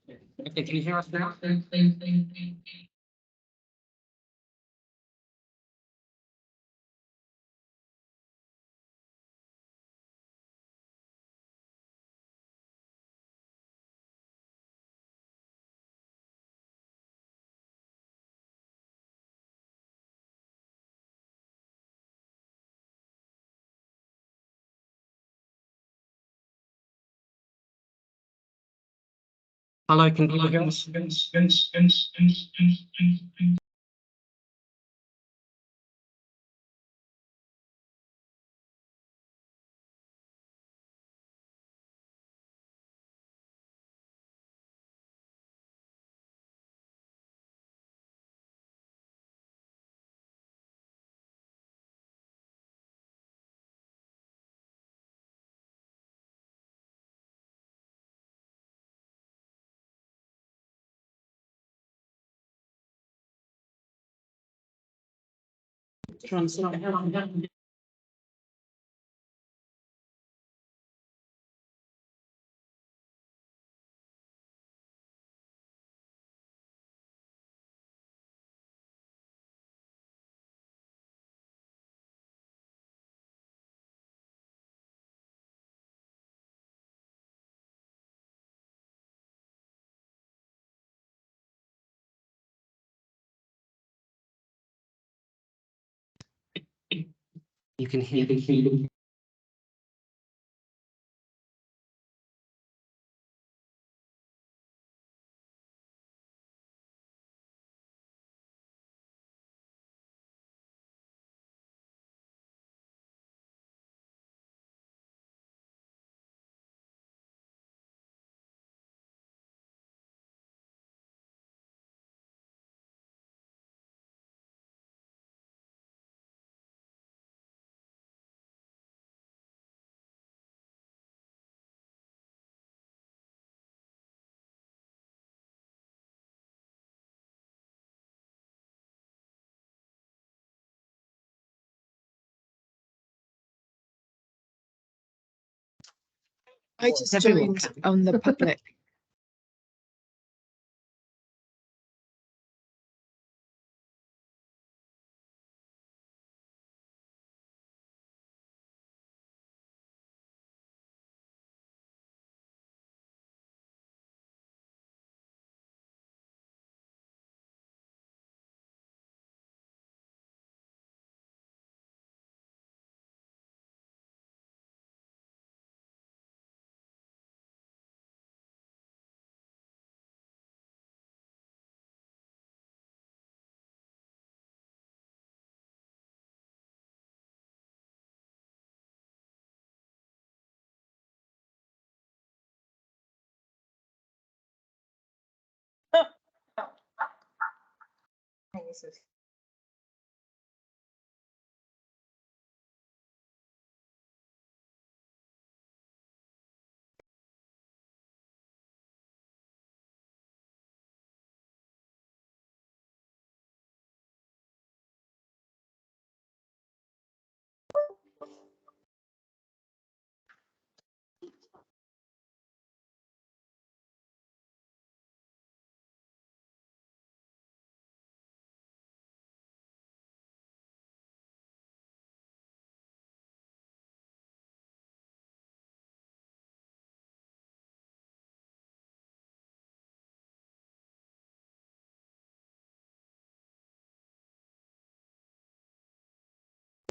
Okay, can you hear us now? Hello, can you hear us? You can hear me. I just Everyone joined can. on the public.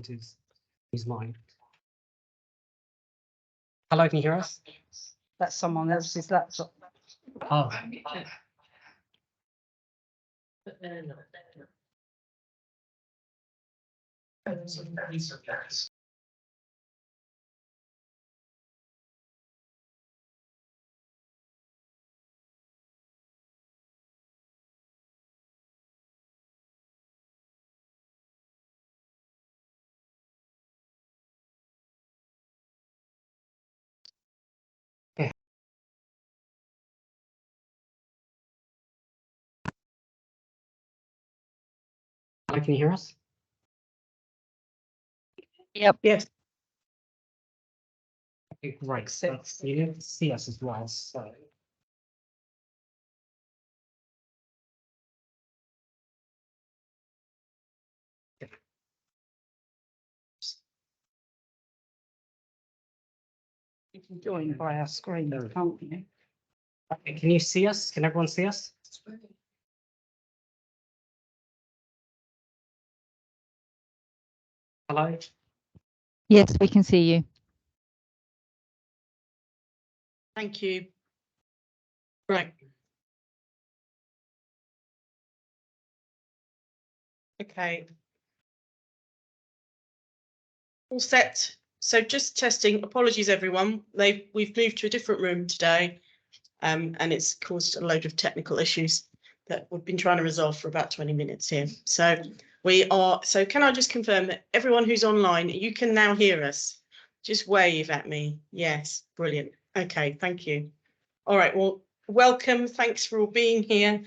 He's mine. Hello, can you hear us? That's someone else's laptop. Oh. Hello, can you hear us? Yep. Yes. Okay, great. So you see us as well. So can join by our screen, can't you? Okay, can you see us? Can everyone see us? Hello? Yes, we can see you. Thank you. Right. Okay. All set. So just testing. Apologies, everyone. We've moved to a different room today, and it's caused a load of technical issues that we've been trying to resolve for about 20 minutes here. So we are. So can I just confirm that everyone who's online, you can now hear us? Just wave at me. Yes, brilliant. Okay, thank you. All right. Well, welcome. Thanks for all being here.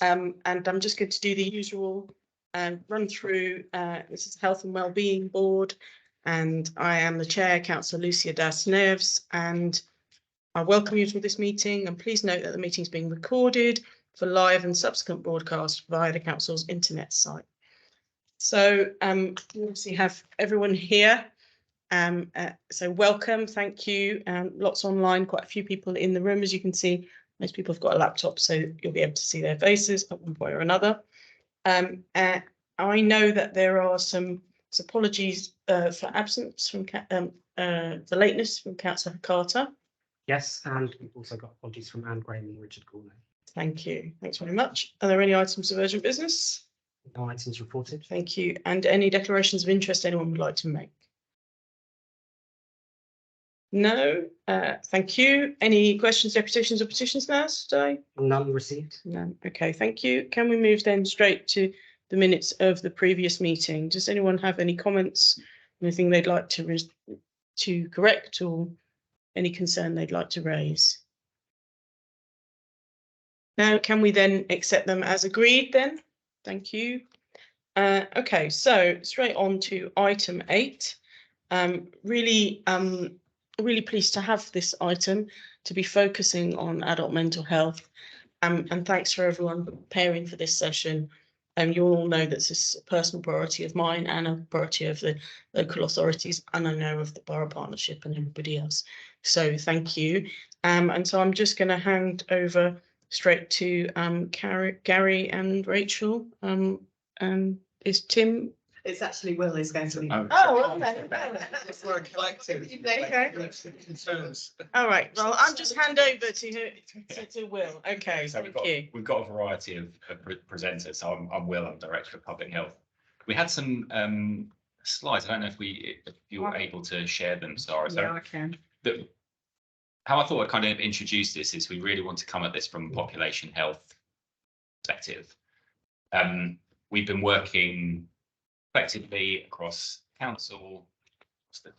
And I'm just going to do the usual run through. This is Health and Wellbeing Board, and I am the chair, Councillor Lucia Das Neves, and I welcome you to this meeting. And please note that the meeting is being recorded for live and subsequent broadcast via the council's internet site. So we obviously have everyone here. So welcome, thank you. Lots online, quite a few people in the room, as you can see. Most people have got a laptop, so you'll be able to see their faces at one point or another. I know that there are some apologies for absence from the lateness from Councillor Carter. Yes, and we've also got apologies from Anne Graham and Richard Cornell. Thank you. Thanks very much. Are there any items of urgent business? No items reported. Thank you. And any declarations of interest anyone would like to make? No. Thank you. Any questions, deputations or petitions now today? None received. No. Okay, thank you. Can we move then straight to the minutes of the previous meeting? Does anyone have any comments, anything they'd like to correct, or any concern they'd like to raise? Now, can we then accept them as agreed then? Thank you. Okay, so straight on to item 8. Really pleased to have this item to be focusing on adult mental health. And thanks for everyone preparing for this session. You all know that this is a personal priority of mine and a priority of the local authorities, and I know of the Borough Partnership and everybody else. So thank you. And so I'm just going to hand over straight to Gary and Rachel. And is Tim? It's actually Will is going to. Oh, okay. It's for a collective. Concerns. All right. Well, I'll just hand over to Will. Okay. So Thank we've got a variety of presenters. So I'm Will. I'm Director of Public Health. We had some slides. I don't know if you're able to share them, Sarah. So Yeah, I can. How I thought I'd kind of introduce this is we really want to come at this from a population health perspective. We've been working effectively across council, the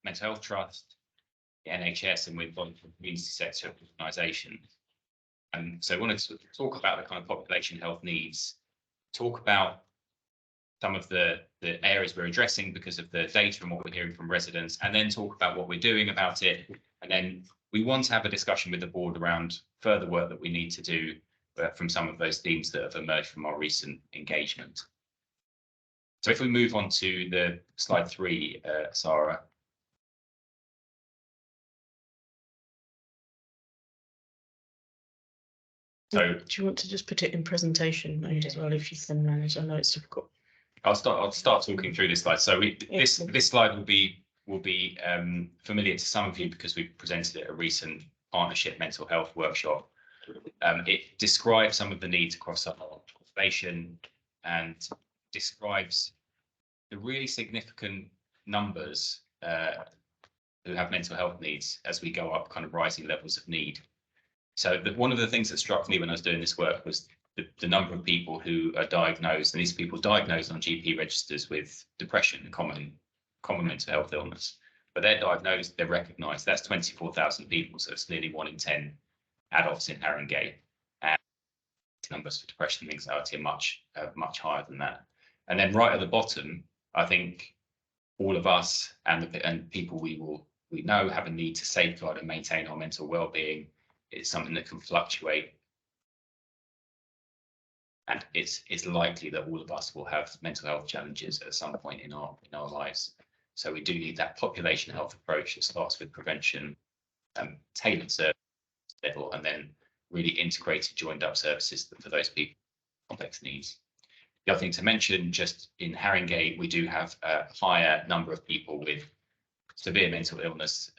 mental health trust, the NHS, and with community sector organisations. And so I wanted to talk about the kind of population health needs, talk about some of the areas we're addressing because of the data and what we're hearing from residents, and then talk about what we're doing about it. And then we want to have a discussion with the board around further work that we need to do from some of those themes that have emerged from our recent engagement. So if we move on to the slide 3, Sarah. So do you want to just put it in presentation mode as well, if you can manage? I know it's difficult. I'll start talking through this slide. So this slide will be familiar to some of you because we presented it at a recent partnership mental health workshop. It describes some of the needs across our population and describes the really significant numbers who have mental health needs as we go up kind of rising levels of need. So one of the things that struck me when I was doing this work was the number of people who are diagnosed, and these people diagnosed on GP registers with depression, common mental health illness. But they're diagnosed, they're recognised. That's 24,000 people, so it's nearly 1 in 10 adults in Haringey. And numbers for depression and anxiety are much higher than that. And then right at the bottom, I think all of us and people we know have a need to safeguard and maintain our mental well-being. It's something that can fluctuate. And it's likely that all of us will have mental health challenges at some point in our lives. So we do need that population health approach that starts with prevention, tailored service level, and then really integrated, joined up services for those people with complex needs. The other thing to mention, just in Haringey, we do have a higher number of people with severe mental illness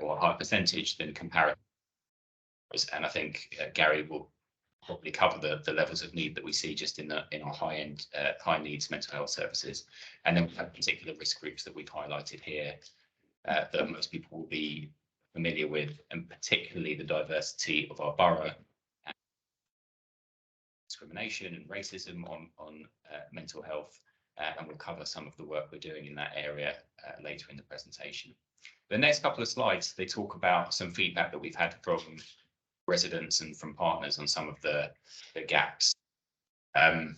or a higher percentage than comparative. And I think Gary will probably cover the levels of need that we see just in our high-end, high needs mental health services. And then we have particular risk groups that we've highlighted here that most people will be familiar with, and particularly the diversity of our borough, discrimination and racism on mental health, and we'll cover some of the work we're doing in that area later in the presentation. The next couple of slides, they talk about some feedback that we've had from residents and from partners on some of the gaps and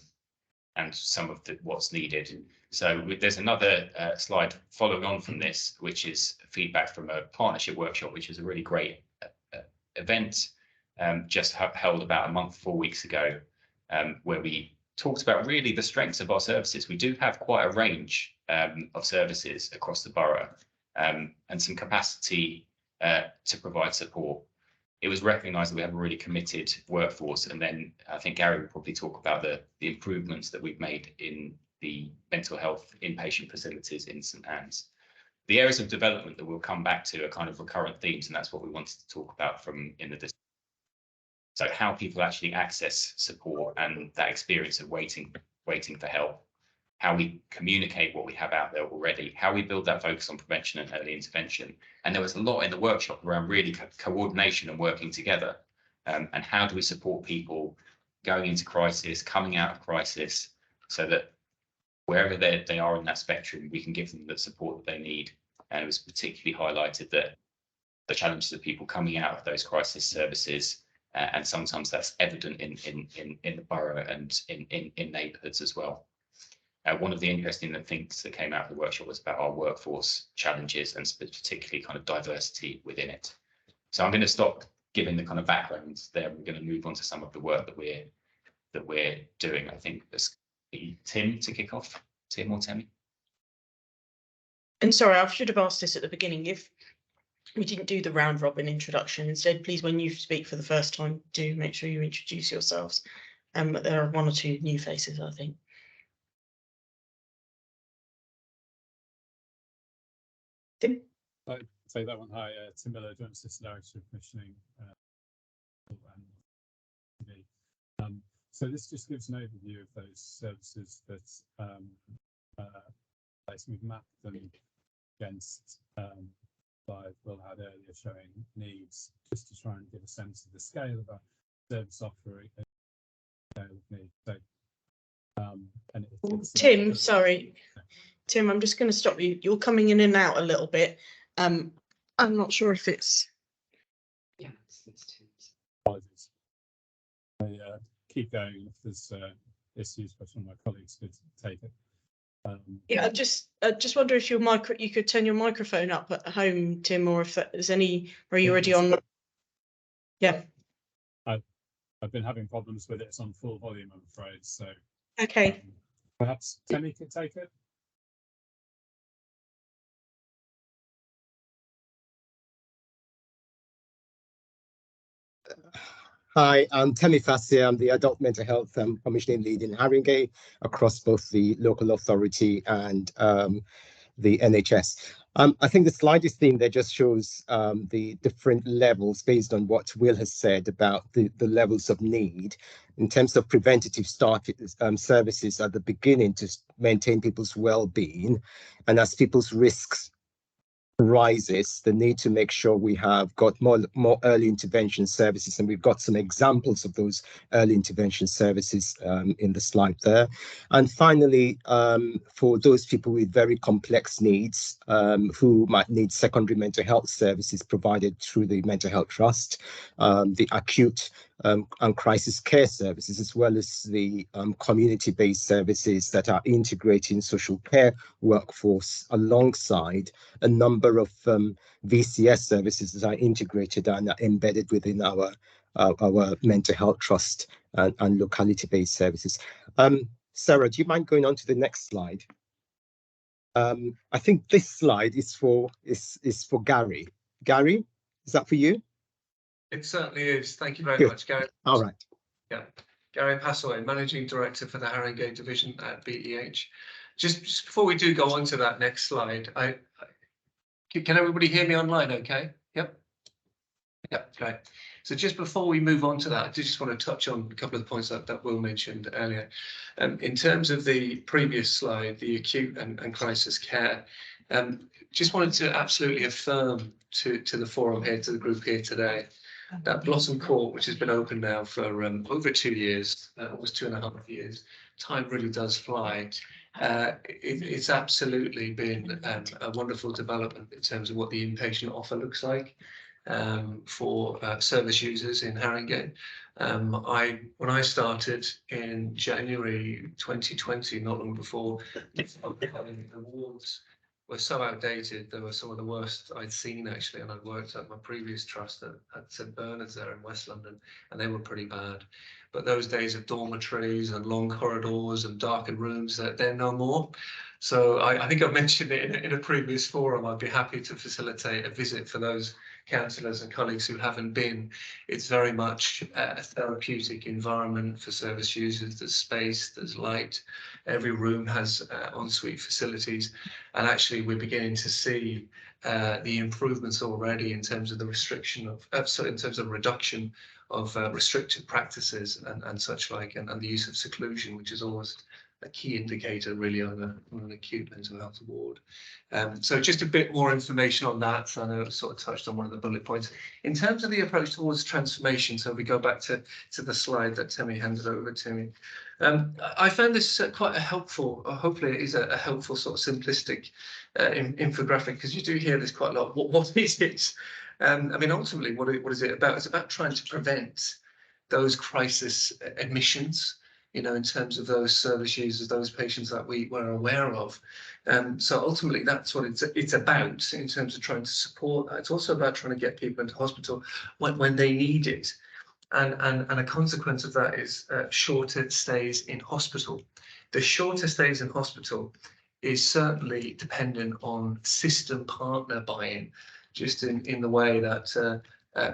some of what's needed. So there's another slide following on from this, which is feedback from a partnership workshop, which is a really great event just held about 4 weeks ago, where we talked about really the strengths of our services. We do have quite a range of services across the borough and some capacity to provide support. It was recognised that we have a really committed workforce, and then I think Gary will probably talk about the improvements that we've made in the mental health inpatient facilities in St Anne's. The areas of development that we'll come back to are kind of recurrent themes, and that's what we wanted to talk about in the discussion. So how people actually access support and that experience of waiting for help, how we communicate what we have out there already, how we build that focus on prevention and early intervention. And there was a lot in the workshop around really coordination and working together. And how do we support people going into crisis, coming out of crisis, so that wherever they are in that spectrum, we can give them the support that they need. And it was particularly highlighted that the challenges of people coming out of those crisis services, and sometimes that's evident in the borough and in neighbourhoods as well. One of the interesting things that came out of the workshop was about our workforce challenges and particularly kind of diversity within it. So I'm going to stop giving the kind of background there. We're going to move on to some of the work that we're doing. I think there's Tim to kick off. Tim or Temi? And sorry, I should have asked this at the beginning. If we didn't do the round robin introduction, instead, please, when you speak for the first time, do make sure you introduce yourselves. There are 1 or 2 new faces, I think. Tim? I'd say that one. Hi, Tim Miller, Joint Assistant Director of Commissioning. So this just gives an overview of those services that we've mapped them against slide Will had earlier, showing needs, just to try and give a sense of the scale of our service offering. So, Tim, sorry. Tim, I'm just going to stop you. You're coming in and out a little bit. I'm not sure if it's. Yeah, it's apologies. I keep going if there's issues, but one of my colleagues could take it. Yeah, I just wonder if you could turn your microphone up at home, Tim, or if there's any. Are you already on? Yeah. I've been having problems with it. It's on full volume, I'm afraid. So. Okay. Perhaps Temi could take it. Hi, I'm Temi Fassi. I'm the Adult Mental Health Commissioning Lead in Haringey across both the local authority and the NHS. I think the slide is theme there just shows the different levels based on what Will has said about the levels of need in terms of preventative services at the beginning to maintain people's well-being, and as people's risks rises, the need to make sure we have got more early intervention services, and we've got some examples of those early intervention services in the slide there. And finally, for those people with very complex needs who might need secondary mental health services provided through the Mental Health Trust, the acute and crisis care services, as well as the community-based services that are integrating social care workforce alongside a number of VCS services that are integrated and are embedded within our mental health trust and locality-based services. Sarah, do you mind going on to the next slide? I think this slide is for Gary. Gary, is that for you? It certainly is. Thank you very Good. much, Gary. All right. Yeah, Gary Passaway, Managing Director for the Haringey Division at BEH. Just before we do go on to that next slide, can everybody hear me online? Okay. Yep. Yep. Great. So just before we move on to that, I just want to touch on a couple of the points that Will mentioned earlier. In terms of the previous slide, the acute and crisis care, just wanted to absolutely affirm to the forum here, to the group here today, that Blossom Court, which has been open now for over 2 years, almost 2.5 years, time really does fly. It's absolutely been a wonderful development in terms of what the inpatient offer looks like for service users in Haringey. When I started in January 2020, not long before, the wards were so outdated. They were some of the worst I'd seen actually, and I'd worked at my previous trust at St Bernard's there in West London, and they were pretty bad. But those days of dormitories and long corridors and darkened rooms, they're no more. So I think I've mentioned it in a previous forum. I'd be happy to facilitate a visit for those councillors and colleagues who haven't been. It's very much a therapeutic environment for service users. There's space, there's light. Every room has ensuite facilities, and actually we're beginning to see the improvements already in terms of the restriction of, in terms of reduction of restricted practices and such like, and the use of seclusion, which is always a key indicator really on an acute mental health ward. So just a bit more information on that. So I know it sort of touched on one of the bullet points. In terms of the approach towards transformation, so we go back to the slide that Timmy handed over to me. I found this quite a helpful, or hopefully it is a helpful sort of simplistic infographic, because you do hear this quite a lot. What is it? I mean, ultimately, what is it about? It's about trying to prevent those crisis admissions, you know, in terms of those service users, those patients that we were aware of. So ultimately, that's what it's about in terms of trying to support that. It's also about trying to get people into hospital when they need it. And a consequence of that is shorter stays in hospital. The shorter stays in hospital is certainly dependent on system partner buy-in, just in the way that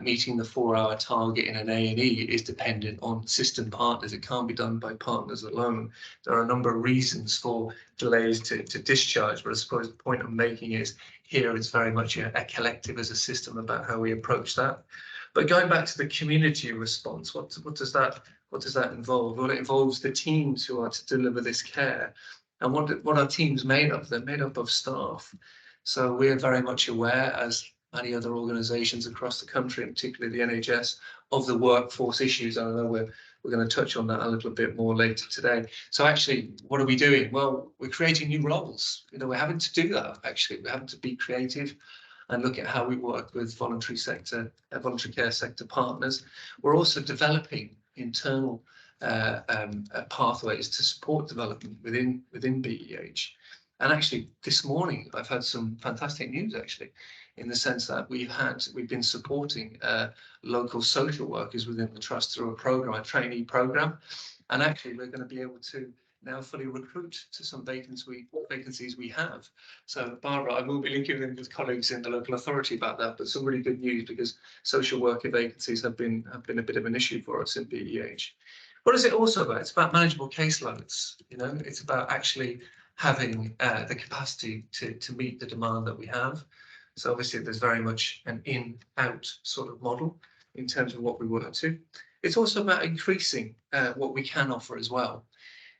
meeting the 4-hour target in an A&E is dependent on system partners. It can't be done by partners alone. There are a number of reasons for delays to discharge, but I suppose the point I'm making is here it's very much a collective as a system about how we approach that. But going back to the community response, what does that involve? Well, it involves the teams who are to deliver this care. And what are teams made of? They're made up of staff. So we're very much aware, as many other organisations across the country, and particularly the NHS, of the workforce issues. And I know we're going to touch on that a little bit more later today. So actually, what are we doing? Well, we're creating new roles. You know, we're having to do that. Actually, we're having to be creative and look at how we work with voluntary care sector partners. We're also developing internal pathways to support development within BEH. And actually, this morning I've had some fantastic news actually, in the sense that we've been supporting local social workers within the trust through a trainee program, and actually we're going to be able to now fully recruit to some vacancies we have. So Barbara, I will be linking in with colleagues in the local authority about that, but some really good news, because social worker vacancies have been a bit of an issue for us in BEH. What is it also about? It's about manageable caseloads. You know, it's about actually having the capacity to meet the demand that we have. So obviously there's very much an in-out sort of model in terms of what we work to. It's also about increasing what we can offer as well.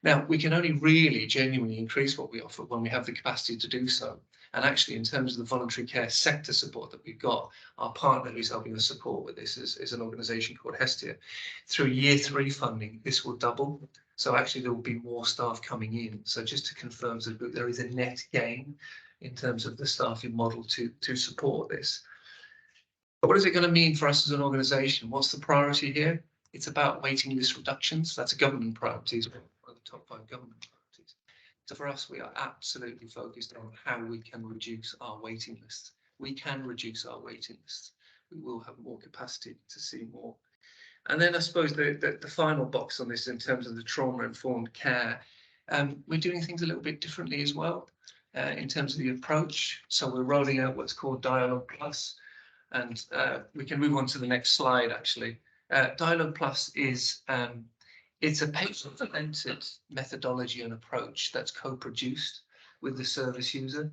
Now, we can only really genuinely increase what we offer when we have the capacity to do so. And actually, in terms of the voluntary care sector support that we've got, our partner who's helping us support with this is an organisation called Hestia. Through year 3 funding, this will double. So actually, there will be more staff coming in. So just to confirm, so there is a net gain in terms of the staffing model to support this. But what is it going to mean for us as an organisation? What's the priority here? It's about waiting list reductions. That's a government priority as well, one of the top 5 government priorities. So for us, we are absolutely focused on how we can reduce our waiting lists. We can reduce our waiting lists. We will have more capacity to see more. And then I suppose the final box on this in terms of the trauma-informed care, we're doing things a little bit differently as well. in terms of the approach. So we're rolling out what's called Dialogue Plus, and we can move on to the next slide. Actually, Dialogue Plus is it's a patient-centered methodology and approach that's co-produced with the service user.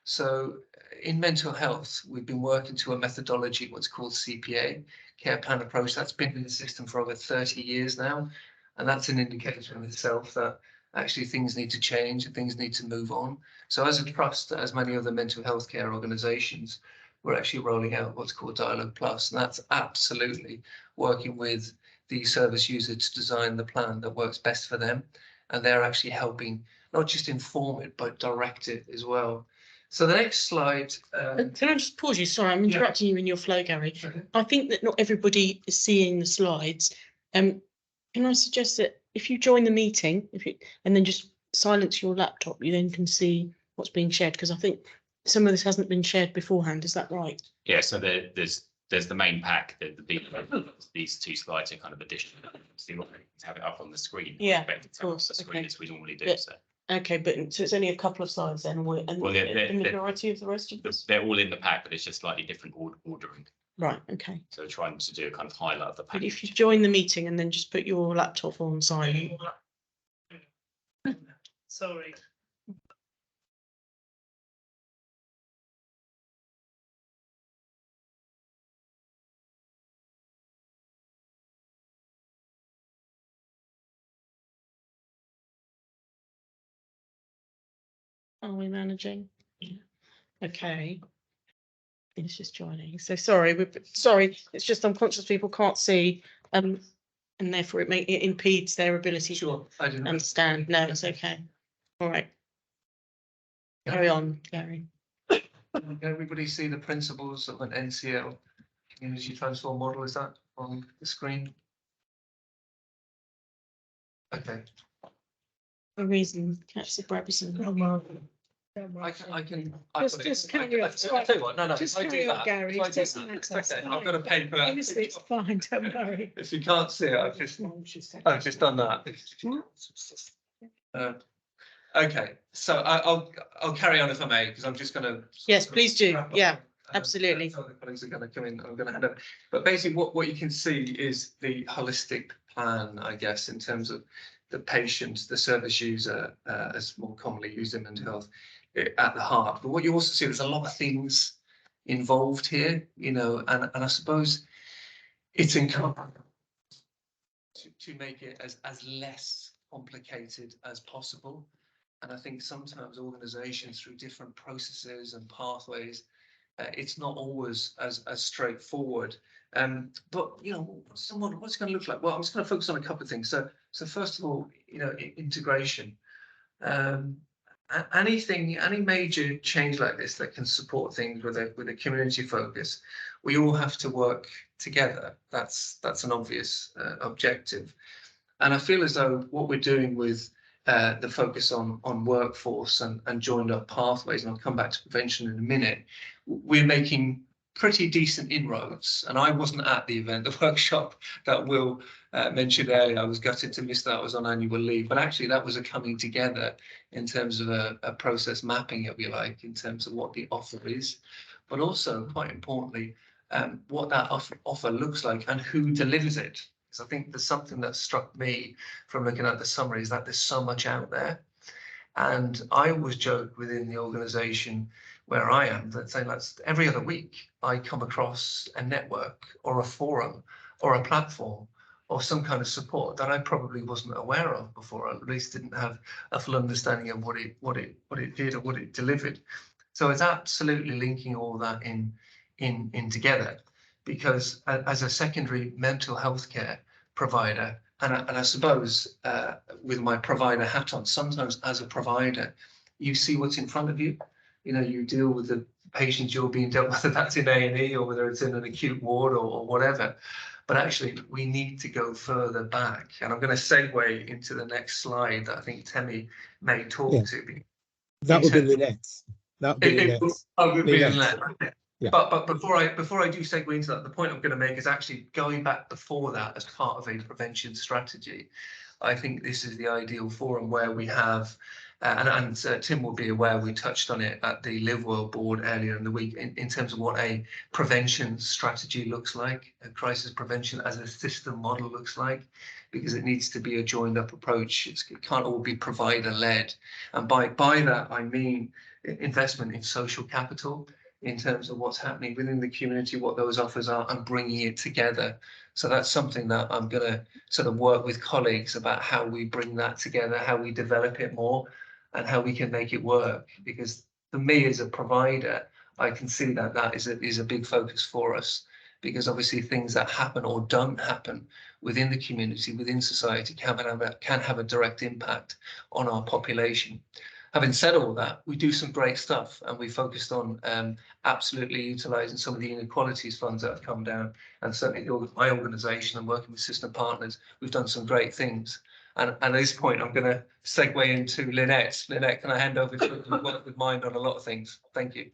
So in mental health, we've been working to a methodology, what's called CPA, care plan approach. That's been in the system for over 30 years now. And that's an indicator in itself that actually things need to change and things need to move on. So as a trust, as many other mental health care organizations, we're actually rolling out what's called Dialogue Plus. And that's absolutely working with the service user to design the plan that works best for them. And they're actually helping not just inform it, but direct it as well. So the next slide. Can I just pause you? Sorry, I'm interrupting you in your flow, Gary. Okay. I think that not everybody is seeing the slides. Can I suggest that if you join the meeting, and then just silence your laptop, you then can see what's being shared, because I think some of this hasn't been shared beforehand. Is that right? Yeah, so there's the main pack, these two slides are kind of additional. So you have it up on the screen. Yeah, Of course, the screen okay. as we normally do. But- So Okay, but so it's only a couple of slides then, and Well, the majority of the rest of this? they're all in the pack, but it's just slightly different ordering. Right, okay. So we're trying to do a kind of highlight of the But package. if you join the meeting and then just put your laptop on silent. Sorry. Are we managing? Okay. It's just joining. So sorry, sorry, it's just I'm conscious people can't see, and therefore it impedes their ability to Sure, I didn't understand. No, it's okay. All right. Carry on, Gary. Everybody see the principles of an NCL community transform model? Is that on the screen? Okay, For a reason, catch the Brabazon. I can. Just carry on. I'll tell you what, no, Just if I do carry on, that, Gary. if I It do doesn't that, matter. it's okay, It's I've got a paper. Honestly, it's fine, don't worry. If you can't see it, I've just done that. Okay, so I'll carry on if I may, because I'm just gonna. Yes, please do. wrap up. Yeah, absolutely. So the colleagues are going to come in. I'm going to hand over. But basically, what you can see is the holistic plan, I guess, in terms of the patient, the service user, as more commonly used in mental health, at the heart. But what you also see, there's a lot of things involved here, you know, and I suppose it's encouraging to make it as less complicated as possible. And I think sometimes organizations, through different processes and pathways, it's not always as straightforward. But you know, what's it going to look like? Well, I'm just going to focus on a couple of things. So first of all, you know, integration. Any major change like this that can support things with a community focus, we all have to work together. That's an obvious objective. And I feel as though what we're doing with the focus on workforce and joined up pathways, and I'll come back to prevention in a minute, we're making pretty decent inroads. And I wasn't at the event, the workshop that Will mentioned earlier. I was gutted to miss that. I was on annual leave, but actually that was a coming together in terms of a process mapping, if you like, in terms of what the offer is, but also quite importantly, what that offer looks like and who delivers it. Because I think there's something that struck me from looking at the summary is that there's so much out there. And I always joke within the organization where I am that say that's every other week I come across a network or a forum or a platform or some kind of support that I probably wasn't aware of before, or at least didn't have a full understanding of what it did or what it delivered. So it's absolutely linking all that in together, because as a secondary mental health care provider, and I suppose with my provider hat on, sometimes as a provider, you see what's in front of you. You know, you deal with the patients you're being dealt with, whether that's in A&E or whether it's in an acute ward or whatever. But actually, we need to go further back. And I'm going to segue into the next slide that I think Temi may talk to. That would be the next. That would be the next. Would be the next. Yeah. But before I do segue into that, the point I'm going to make is actually going back before that as part of a prevention strategy. I think this is the ideal forum where we have, and Tim will be aware, we touched on it at the Live Well board earlier in the week in terms of what a prevention strategy looks like, a crisis prevention as a system model looks like, because it needs to be a joined up approach. It can't all be provider led. And by that, I mean investment in social capital, in terms of what's happening within the community, what those offers are, and bringing it together. So that's something that I'm going to sort of work with colleagues about how we bring that together, how we develop it more, and how we can make it work. Because for me as a provider, I can see that that is a big focus for us. Because obviously things that happen or don't happen within the community, within society, can have a direct impact on our population. Having said all that, we do some great stuff, and we focused on absolutely utilising some of the inequalities funds that have come down, and certainly my organisation and working with system partners, we've done some great things. And at this point, I'm going to segue into Lynette. Lynette, can I hand over to you to work with Mind on a lot of things? Thank you.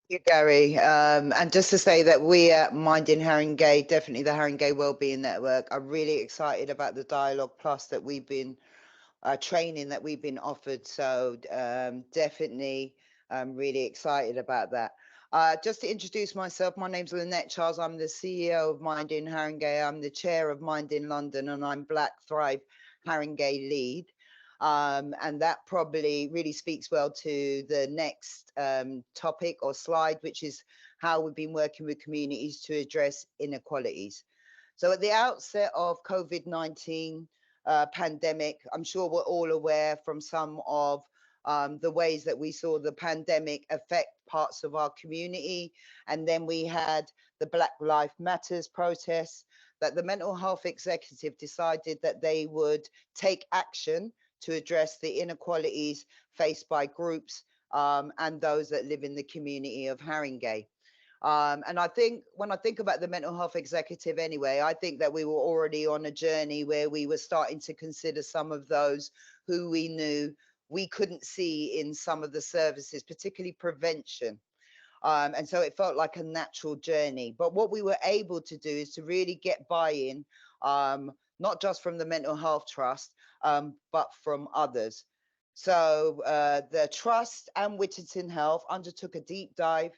You, Gary. And just to say that we at Mind in Haringey, definitely the Haringey Wellbeing Network, are really excited about the Dialogue Plus that we've been training that we've been offered. So definitely really excited about that. Just to introduce myself, my name's Lynette Charles. I'm the CEO of Mind in Haringey. I'm the chair of Mind in London, and I'm Black Thrive Haringey lead. And that probably really speaks well to the next topic or slide, which is how we've been working with communities to address inequalities. So at the outset of COVID-19 pandemic, I'm sure we're all aware from some of the ways that we saw the pandemic affect parts of our community. And then we had the Black Lives Matters protests, that the mental health executive decided that they would take action to address the inequalities faced by groups and those that live in the community of Haringey. And I think when I think about the mental health executive anyway, I think that we were already on a journey where we were starting to consider some of those who we knew we couldn't see in some of the services, particularly prevention. And so it felt like a natural journey. But what we were able to do is to really get buy-in, not just from the Mental Health Trust, but from others. So the Trust and Whittington Health undertook a deep dive,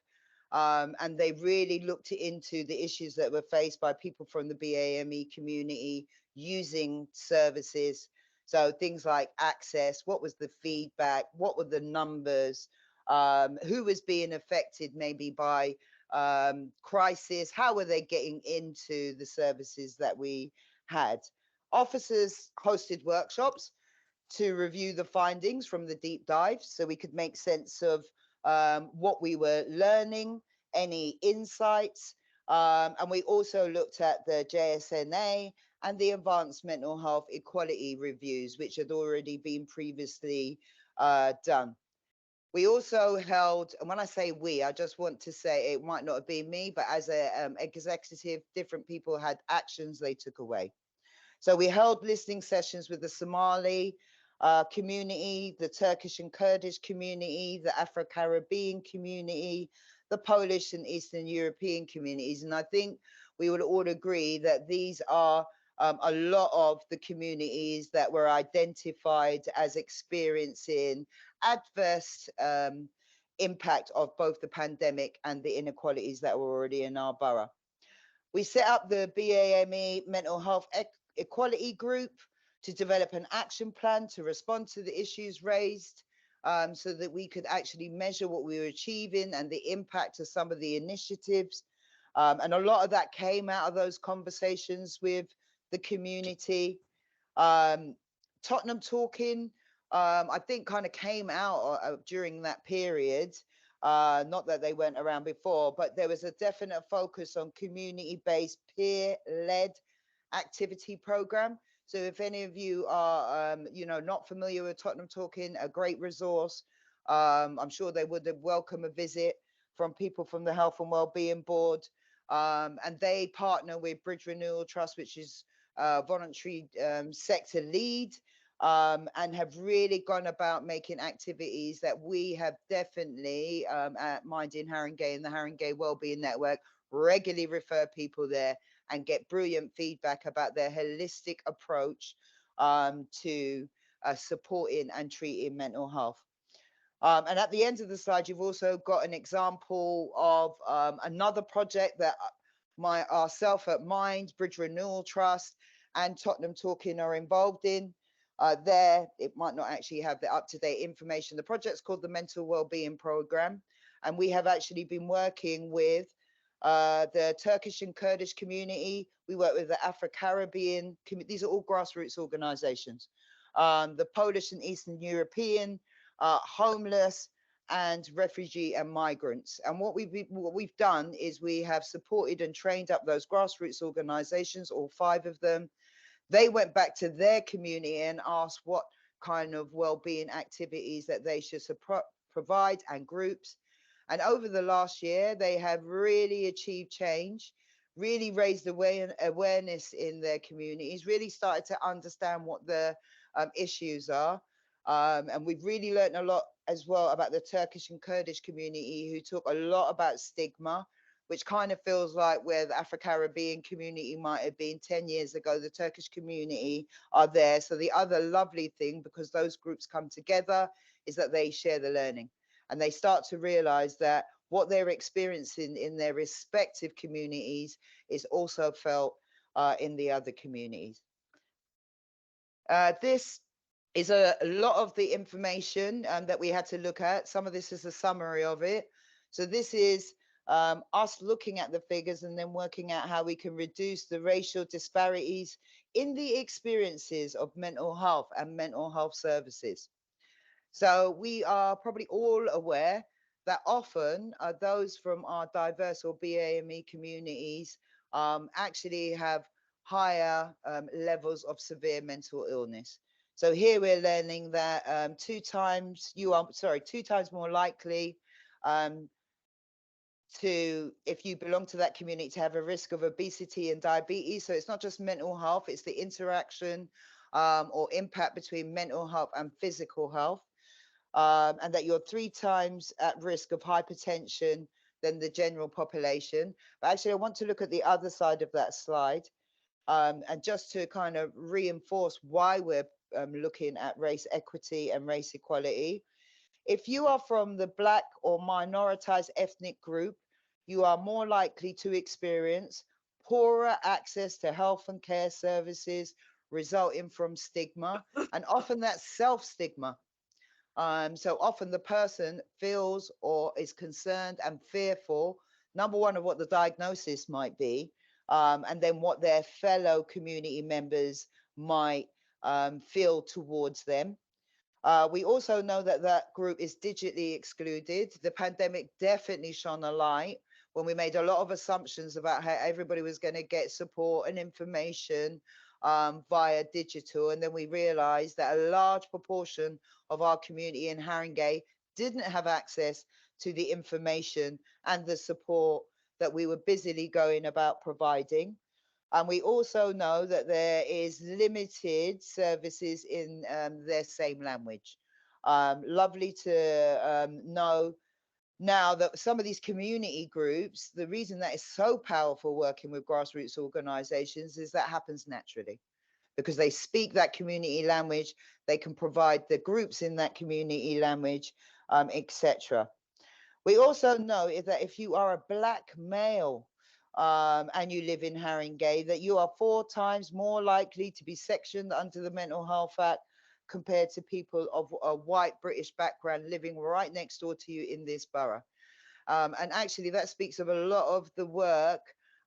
and they really looked into the issues that were faced by people from the BAME community using services. So things like access, what was the feedback, what were the numbers, who was being affected maybe by crisis, how were they getting into the services that we had. Officers hosted workshops to review the findings from the deep dive so we could make sense of what we were learning, any insights, and we also looked at the JSNA and the Advanced Mental Health Equality Reviews, which had already been previously done. We also held, and when I say we, I just want to say it might not have been me, but as an executive, different people had actions they took away. So we held listening sessions with the Somali community, the Turkish and Kurdish community, the Afro-Caribbean community, the Polish and Eastern European communities. And I think we would all agree that these are a lot of the communities that were identified as experiencing adverse impact of both the pandemic and the inequalities that were already in our borough. We set up the BAME Mental Health Equality Group to develop an action plan to respond to the issues raised, so that we could actually measure what we were achieving and the impact of some of the initiatives. And a lot of that came out of those conversations with the community. Tottenham Talking, I think kind of came out during that period. Not that they weren't around before, but there was a definite focus on community-based peer-led activity program. So if any of you are, not familiar with Tottenham Talking, a great resource. I'm sure they would have welcomed a visit from people from the Health and Wellbeing Board. And they partner with Bridge Renewal Trust, which is voluntary sector lead. and have really gone about making activities that we have definitely at Mind in Haringey and the Haringey Wellbeing Network regularly refer people there and get brilliant feedback about their holistic approach to supporting and treating mental health. And at the end of the slide, you've also got an example of another project that ourself at Mind, Bridge Renewal Trust, and Tottenham Talking are involved in. There, it might not actually have the up-to-date information. The project's called the Mental Wellbeing Programme, and we have actually been working with the Turkish and Kurdish community. We work with the Afro-Caribbean, these are all grassroots organisations. The Polish and Eastern European, homeless and refugee and migrants. And what we've done is we have supported and trained up those grassroots organisations, all 5 of them. They went back to their community and asked what kind of well-being activities that they should provide and groups. And over the last year, they have really achieved change, really raised awareness in their communities, really started to understand what the issues are. And we've really learned a lot as well about the Turkish and Kurdish community, who talk a lot about stigma, which kind of feels like where the Afro-Caribbean community might have been 10 years ago, the Turkish community are there. So the other lovely thing, because those groups come together, is that they share the learning and they start to realize that what they're experiencing in their respective communities is also felt in the other communities. This is a lot of the information that we had to look at. Some of this is a summary of it. So this is us looking at the figures and then working out how we can reduce the racial disparities in the experiences of mental health and mental health services. So we are probably all aware that often those from our diverse or BAME communities actually have higher levels of severe mental illness. So here we're learning that 2 times more likely if you belong to that community, to have a risk of obesity and diabetes. So it's not just mental health, it's the interaction or impact between mental health and physical health. And that you're 3 times at risk of hypertension than the general population. But actually, I want to look at the other side of that slide. And just to kind of reinforce why we're looking at race equity and race equality. If you are from the Black or minoritized ethnic group, you are more likely to experience poorer access to health and care services resulting from stigma, and often that's self-stigma. So often the person feels or is concerned and fearful, number one, of what the diagnosis might be, and then what their fellow community members might feel towards them. We also know that that group is digitally excluded. The pandemic definitely shone a light when we made a lot of assumptions about how everybody was going to get support and information via digital. And then we realized that a large proportion of our community in Haringey didn't have access to the information and the support that we were busily going about providing. And we also know that there is limited services in their same language. Lovely to know now that some of these community groups, the reason that is so powerful working with grassroots organizations is that happens naturally because they speak that community language, they can provide the groups in that community language, etc. We also know that if you are a Black male and you live in Haringey, that you are 4 times more likely to be sectioned under the Mental Health Act compared to people of a white British background living right next door to you in this borough. And actually that speaks of a lot of the work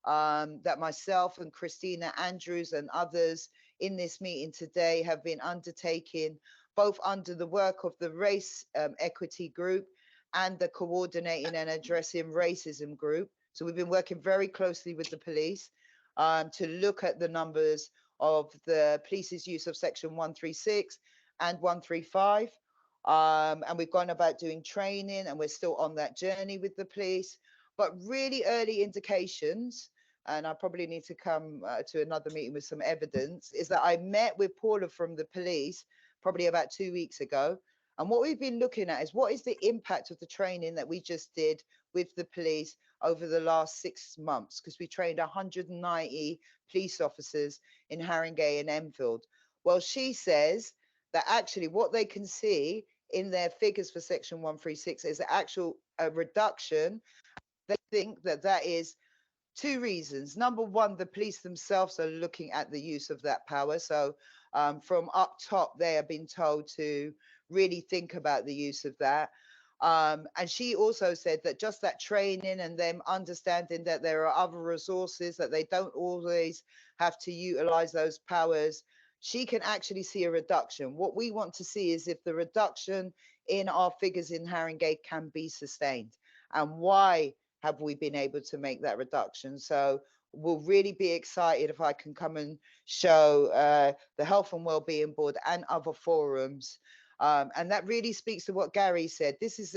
that myself and Christina Andrews and others in this meeting today have been undertaking, both under the work of the Race Equity Group and the Coordinating and Addressing Racism Group. So we've been working very closely with the police to look at the numbers of the police's use of section 136 and 135. And we've gone about doing training and we're still on that journey with the police. But really early indications and I probably need to come to another meeting with some evidence, is that I met with Paula from the police probably about 2 weeks ago. And what we've been looking at is what is the impact of the training that we just did with the police over the last 6 months, because we trained 190 police officers in Haringey and Enfield. Well, she says that actually what they can see in their figures for section 136 is the actual reduction. They think that that is 2 reasons. Number one, the police themselves are looking at the use of that power. So from up top, they are being told to really think about the use of that. And she also said that just that training and them understanding that there are other resources, that they don't always have to utilize those powers, she can actually see a reduction. What we want to see is if the reduction in our figures in Haringey can be sustained, and why have we been able to make that reduction. So we'll really be excited if I can come and show the Health and Wellbeing Board and other forums. And that really speaks to what Gary said. This is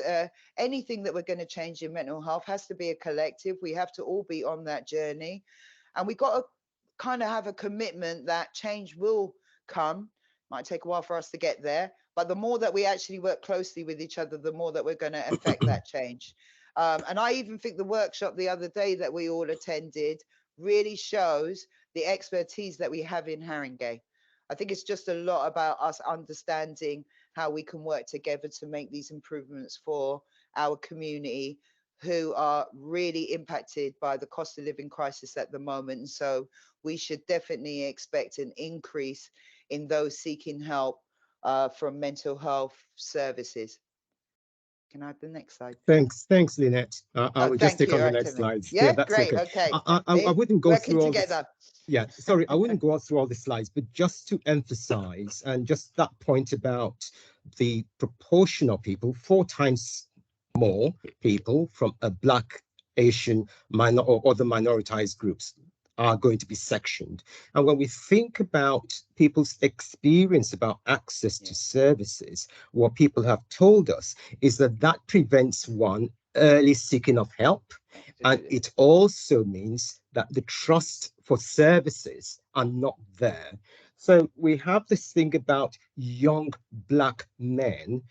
anything that we're going to change in mental health has to be a collective. We have to all be on that journey. And we got to kind of have a commitment that change will come. Might take a while for us to get there. But the more that we actually work closely with each other, the more that we're going to affect that change. And I even think the workshop the other day that we all attended really shows the expertise that we have in Haringey. I think it's just a lot about us understanding how we can work together to make these improvements for our community who are really impacted by the cost of living crisis at the moment. And so we should definitely expect an increase in those seeking help from mental health services. Can I have the next slide? Thanks, Lynette. I will just Thank take you. on the Right, next Timmy. slides. Yeah, that's great. okay. Okay. I wouldn't go Working through all together. Yeah, sorry, I wouldn't go through all the slides, but just to emphasize, and just that point about the proportion of people, 4 times more people from a Black, Asian, minor or other minoritized groups are going to be sectioned. And when we think about people's experience about access to services, what people have told us is that that prevents one early seeking of help. And it also means that the trust for services are not there. So we have this thing about young Black men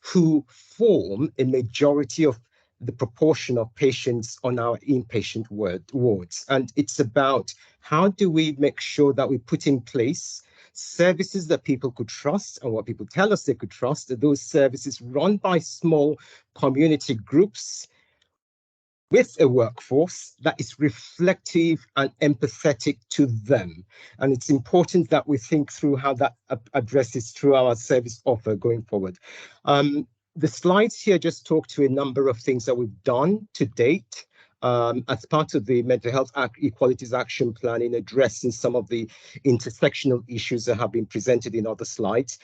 who form a majority of the proportion of patients on our inpatient wards. And it's about how do we make sure that we put in place services that people could trust, and what people tell us they could trust, are those services run by small community groups with a workforce that is reflective and empathetic to them. And it's important that we think through how that addresses through our service offer going forward. The slides here just talk to a number of things that we've done to date as part of the Mental Health Equalities Action Plan in addressing some of the intersectional issues that have been presented in other slides.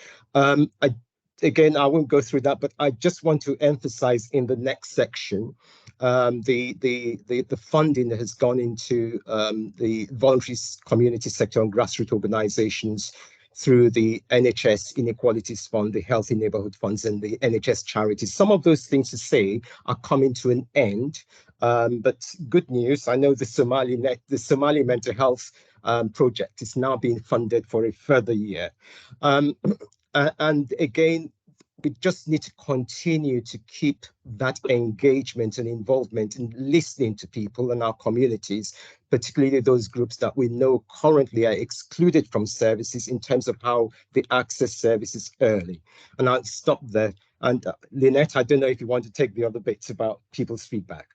Again, I won't go through that, but I just want to emphasize in the next section the funding that has gone into the voluntary community sector and grassroots organizations through the NHS Inequalities Fund, the Healthy Neighborhood Funds, and the NHS charities. Some of those things to say are coming to an end, but good news, I know the Somali Mental Health project is now being funded for a further year. And again, we just need to continue to keep that engagement and involvement in listening to people in our communities, particularly those groups that we know currently are excluded from services in terms of how they access services early. And I'll stop there. And Lynette, I don't know if you want to take the other bits about people's feedback.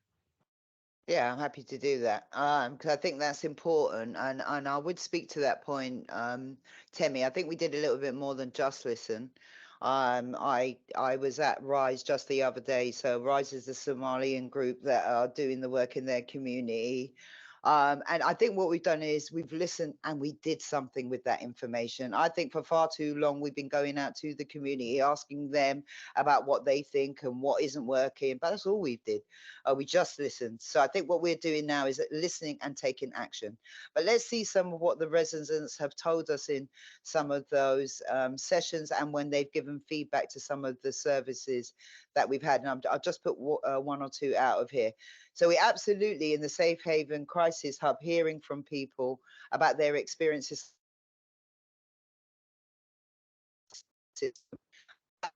Yeah, I'm happy to do that because I think that's important, and I would speak to that point, Temi. I think we did a little bit more than just listen. I was at Rise just the other day. So Rise is the Somalian group that are doing the work in their community. And I think what we've done is we've listened and we did something with that information. I think for far too long, we've been going out to the community, asking them about what they think and what isn't working, but that's all we did. We just listened. So I think what we're doing now is listening and taking action. But let's see some of what the residents have told us in some of those sessions and when they've given feedback to some of the services that we've had. And I've just put 1 or 2 out of here. So we absolutely, in the Safe Haven crisis crisis hub, hearing from people about their experiences.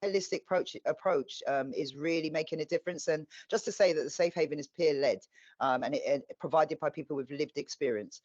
Holistic approach is really making a difference. And just to say that the Safe Haven is peer-led and provided by people with lived experience.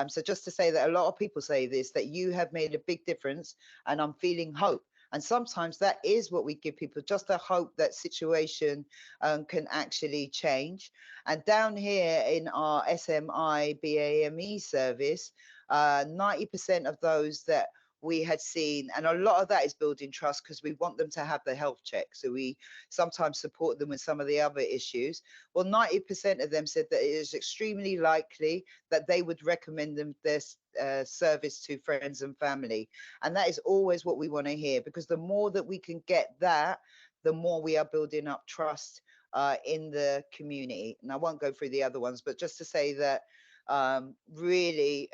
So just to say that a lot of people say this, that you have made a big difference, and I'm feeling hope. And sometimes that is what we give people, just a hope that situation can actually change. And down here in our SMI BAME service, 90% of those that we had seen, and a lot of that is building trust because we want them to have the health check. So we sometimes support them with some of the other issues. Well, 90% of them said that it is extremely likely that they would recommend them this service to friends and family. And that is always what we want to hear, because the more that we can get that, the more we are building up trust in the community. And I won't go through the other ones, but just to say that really,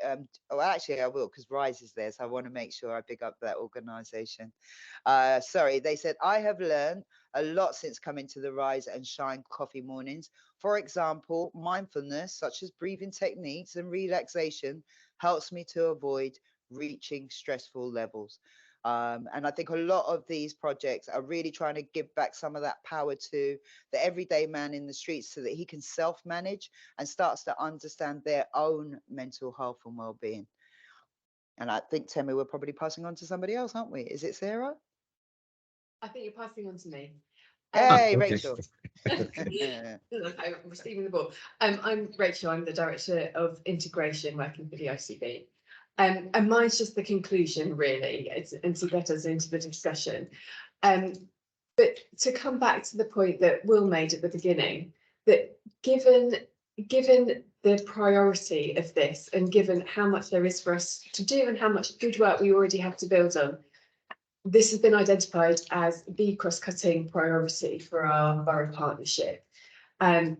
actually I will, because Rise is there, so I want to make sure I pick up that organization. Sorry, they said, I have learned a lot since coming to the Rise and Shine coffee mornings. For example, mindfulness, such as breathing techniques and relaxation, helps me to avoid reaching stressful levels. And I think a lot of these projects are really trying to give back some of that power to the everyday man in the streets so that he can self-manage and starts to understand their own mental health and well-being. And I think, Temi, we're probably passing on to somebody else, aren't we? Is it Sarah? I think you're passing on to me. Hey, okay. Rachel. Look, I'm receiving the ball. I'm Rachel. I'm the Director of Integration working for the ICB. And mine's just the conclusion, really, and to get us into the discussion. But to come back to the point that Will made at the beginning, that given the priority of this, and given how much there is for us to do and how much good work we already have to build on, this has been identified as the cross-cutting priority for our borough partnership. And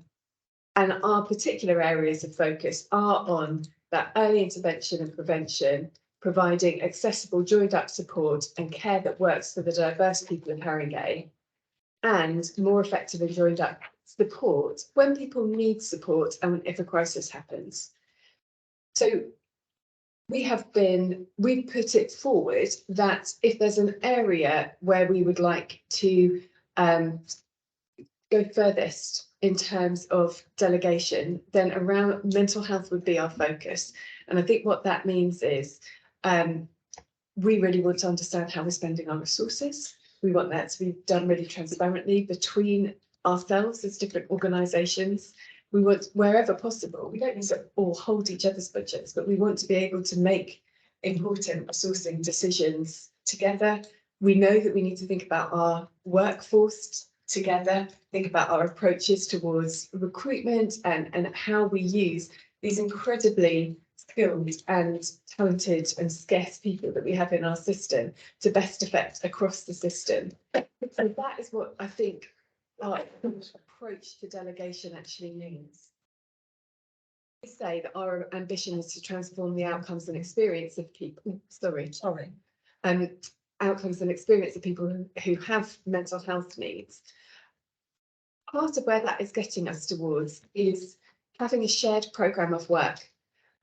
our particular areas of focus are on that early intervention and prevention, providing accessible joined up support and care that works for the diverse people of Haringey, and more effective and joined up support when people need support and if a crisis happens. So we put it forward that if there's an area where we would like to go furthest in terms of delegation, then around mental health would be our focus. And I think what that means is we really want to understand how we're spending our resources. We want that to be done really transparently between ourselves as different organisations. We want, wherever possible, we don't need to all hold each other's budgets, but we want to be able to make important resourcing decisions together. We know that we need to think about our workforce together, think about our approaches towards recruitment and how we use these incredibly skilled and talented and scarce people that we have in our system to best effect across the system. So that is what I think our approach to delegation actually means. We say that our ambition is to transform the outcomes and experience of people. Outcomes and experience of people who have mental health needs. Part of where that is getting us towards is having a shared programme of work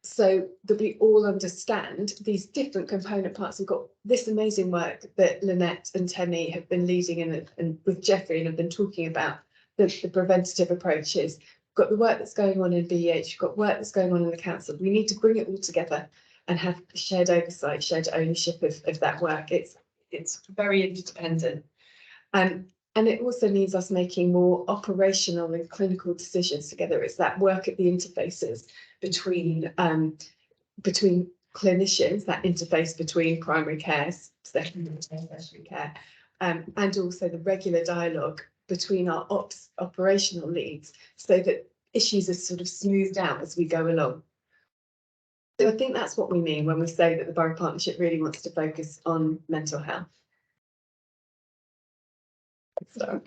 so that we all understand these different component parts. We've got this amazing work that Lynette and Temi have been leading and with Jeffrey and have been talking about the preventative approaches. We've got the work that's going on in BEH, we've got work that's going on in the council. We need to bring it all together and have shared oversight, shared ownership of that work. It's very interdependent. And it also needs us making more operational and clinical decisions together. It's that work at the interfaces between clinicians, that interface between primary care, secondary care, tertiary care, and also the regular dialogue between our operational leads, so that issues are sort of smoothed out as we go along. So I think that's what we mean when we say that the Borough Partnership really wants to focus on mental health. So,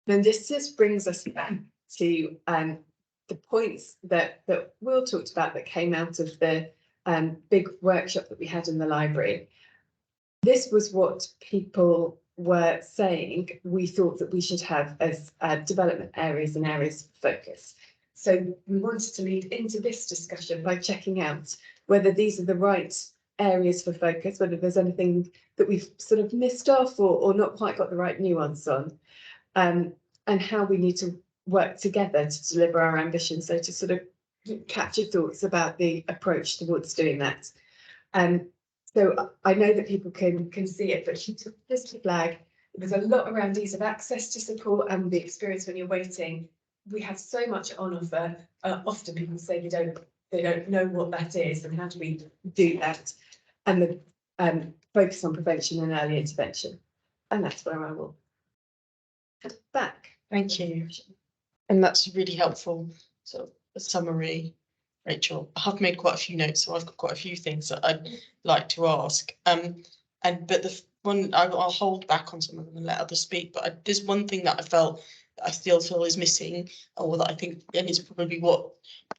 then this just brings us back to the points that Will talked about that came out of the big workshop that we had in the library. This was what people were saying we thought that we should have as development areas and areas of focus. So we wanted to lead into this discussion by checking out whether these are the right areas for focus, whether there's anything that we've sort of missed off or not quite got the right nuance on, and how we need to work together to deliver our ambition. So to sort of capture thoughts about the approach towards doing that. So I know that people can see it, but just to flag, there's a lot around ease of access to support and the experience when you're waiting. We have so much on offer. Often people say they don't know what that is, and how do we do that? And the focus on prevention and early intervention. And that's where I will head back. Thank you. And that's really helpful. So a summary, Rachel. I have made quite a few notes, so I've got quite a few things that I'd like to ask. But the one I'll hold back on some of them and let others speak. But there's one thing that I still feel is missing, or that I think, and it's probably what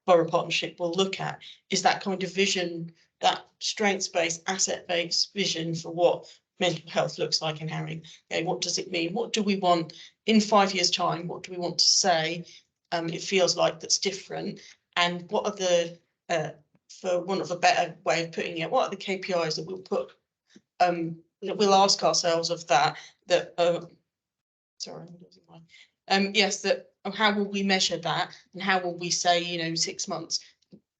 Borough Partnership will look at, is that kind of vision, that strengths-based, asset-based vision for what mental health looks like in Haring. Okay, what does it mean? What do we want in 5 years' time? What do we want to say? It feels like that's different. And what are the, for want of a better way of putting it, what are the KPIs that we'll put, that we'll ask ourselves of that, sorry, I'm losing my, yes, that how will we measure that, and how will we say, 6 months,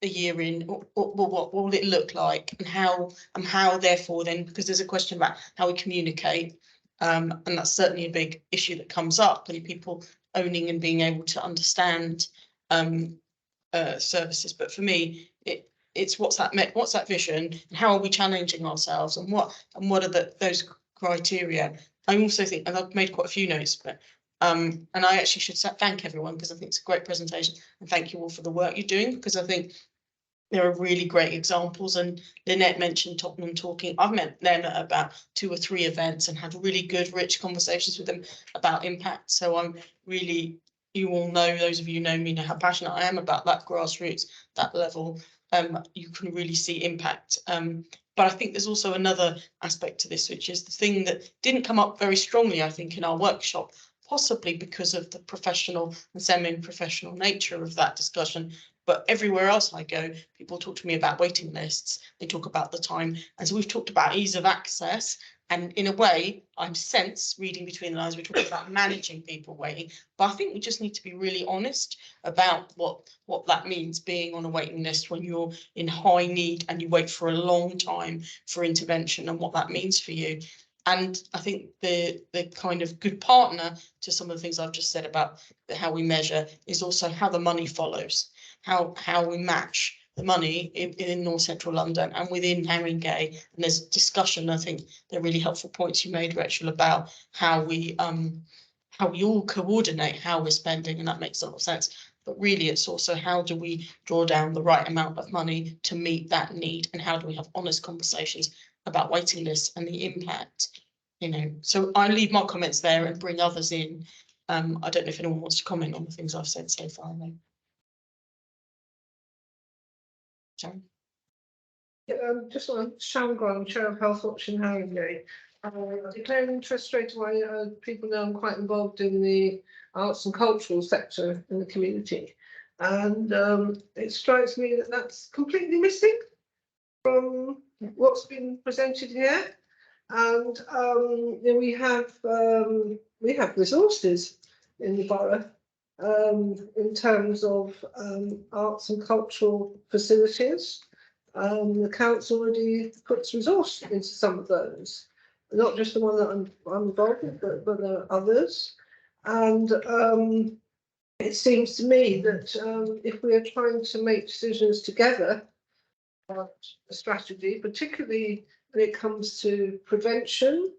a year in, or what will it look like, and how therefore then, because there's a question about how we communicate, and that's certainly a big issue that comes up, and people owning and being able to understand services. But for me, it's what's that vision, and how are we challenging ourselves, and what are those criteria. I also think, and I've made quite a few notes, but and I actually should thank everyone, because I think it's a great presentation, and thank you all for the work you're doing, because I think there are really great examples. And Lynette mentioned Tottenham Talking. I've met them at about 2 or 3 events and had really good, rich conversations with them about impact. So I'm really, you all know, those of you who know me know how passionate I am about that grassroots, that level. You can really see impact. But I think there's also another aspect to this, which is the thing that didn't come up very strongly, I think, in our workshop, possibly because of the professional and semi-professional nature of that discussion. But everywhere else I go, people talk to me about waiting lists. They talk about the time. And so we've talked about ease of access. And in a way, I'm reading between the lines, we're talking about managing people waiting. But I think we just need to be really honest about what that means, being on a waiting list when you're in high need and you wait for a long time for intervention, and what that means for you. And I think the kind of good partner to some of the things I've just said about how we measure is also how the money follows, how we match the money in North Central London and within Haringey. And there's discussion, I think they're really helpful points you made, Rachel, about how we all coordinate how we're spending, and that makes a lot of sense. But really, it's also how do we draw down the right amount of money to meet that need, and how do we have honest conversations about waiting lists and the impact, So I leave my comments there and bring others in. I don't know if anyone wants to comment on the things I've said so far. No. Sharon? Just on Sharon Grant, Chair of Health Watch in Haringey. Declaring interest straight away. People know I'm quite involved in the arts and cultural sector in the community, and it strikes me that that's completely missing from what's been presented here. And we have resources in the borough in terms of arts and cultural facilities. The council already puts resource into some of those, not just the one that I'm involved with, but there are others. And it seems to me that if we are trying to make decisions together about a strategy, particularly when it comes to prevention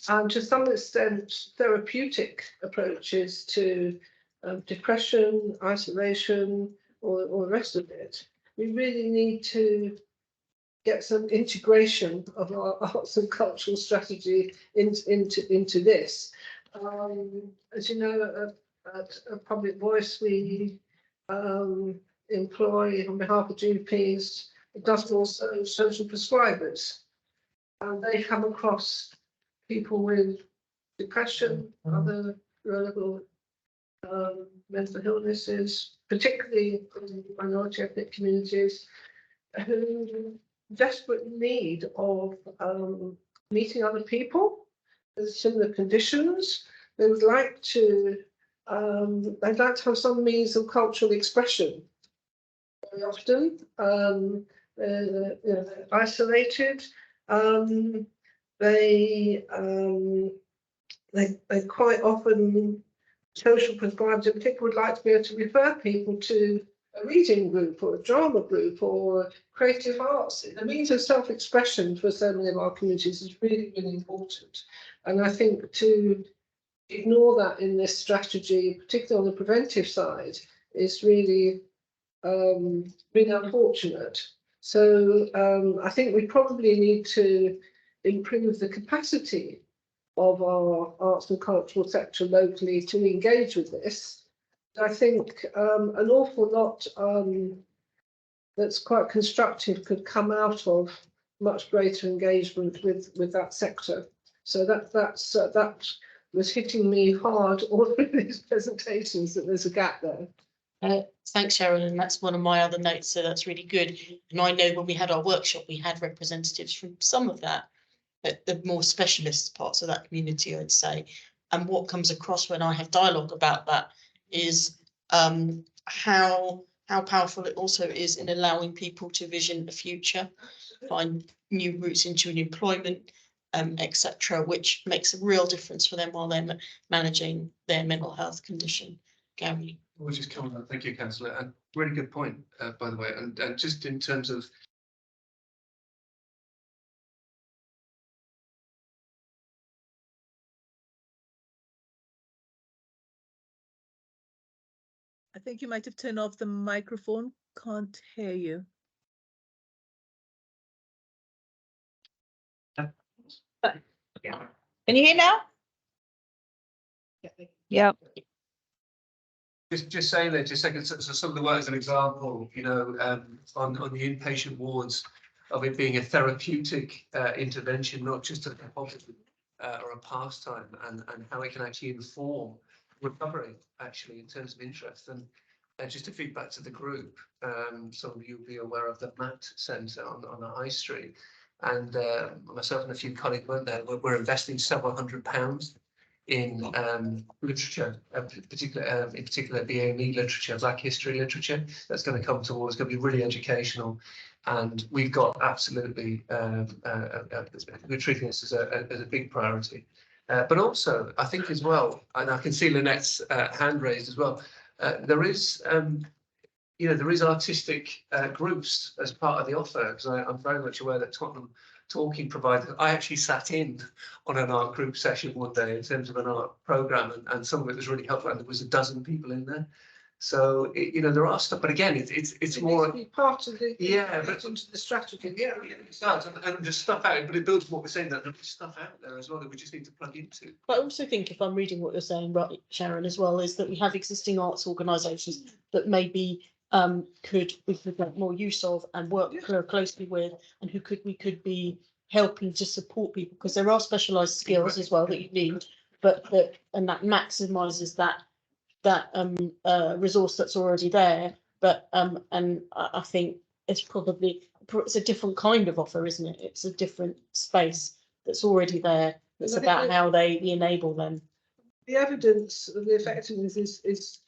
and to some extent therapeutic approaches to depression, isolation, or the rest of it, we really need to get some integration of our arts and cultural strategy into this. As you know, at a Public Voice, we employ on behalf of GPs does also social prescribers, and they come across people with depression, other relevant mental illnesses, particularly in minority ethnic communities, who desperate need of meeting other people with similar conditions. They would like to, they'd like to have some means of cultural expression. Very often, they're isolated. They quite often, social prescribers in particular would like to be able to refer people to a reading group or a drama group or creative arts. The means of self-expression for so many of our communities is really, really important. And I think to ignore that in this strategy, particularly on the preventive side, is really, really unfortunate. So I think we probably need to improve the capacity of our arts and cultural sector locally to engage with this. I think an awful lot that's quite constructive could come out of much greater engagement with that sector. So that was hitting me hard all through these presentations, that there's a gap there. Thanks, Sharon, and that's one of my other notes, so that's really good. And I know when we had our workshop, we had representatives from some of that, the more specialist parts of that community, I'd say. And what comes across when I have dialogue about that is how powerful it also is in allowing people to vision a future, find new routes into employment, etc., which makes a real difference for them while they're managing their mental health condition. Gary. We'll just come on. Thank you, Councillor. And really good point, by the way. And just in terms of I think you might have turned off the microphone. Can't hear you. Can you hear now? Yep. just saying that, just a second. So some of the work as an example, you know, on the inpatient wards, of it being a therapeutic intervention, not just a hobby or a pastime, and how it can actually inform recovery, actually, in terms of interest. And just to feed back to the group, some of you will be aware of the MAT Centre on the High Street, and myself and a few colleagues went there. We're investing several £100 in literature, in particular BAME literature, Black history literature. That's going to come towards, going to be really educational, and we've got absolutely we're treating this as a big priority. But also, I think as well, and I can see Lynette's hand raised as well. There is, you know, there is artistic groups as part of the offer, because I'm very much aware that Tottenham Talking provider. I actually sat in on an art group session one day in terms of an art program, and some of it was really helpful. And there was a dozen people in there, so you know, there are stuff. But again, it's more to be part of the but into the strategy. Yeah, it starts, and there's stuff out, but it builds what we're saying, that there's stuff out there as well that we just need to plug into. But I also think, if I'm reading what you're saying, right, Sharon, as well, is that we have existing arts organisations that maybe we could make more use of and work closely with, and we could be helping to support people, because there are specialised skills as well that you need, but that maximises that resource that's already there. But and I think it's a different kind of offer, isn't it? It's a different space that's already there. It's about how they enable them. The evidence of the effectiveness is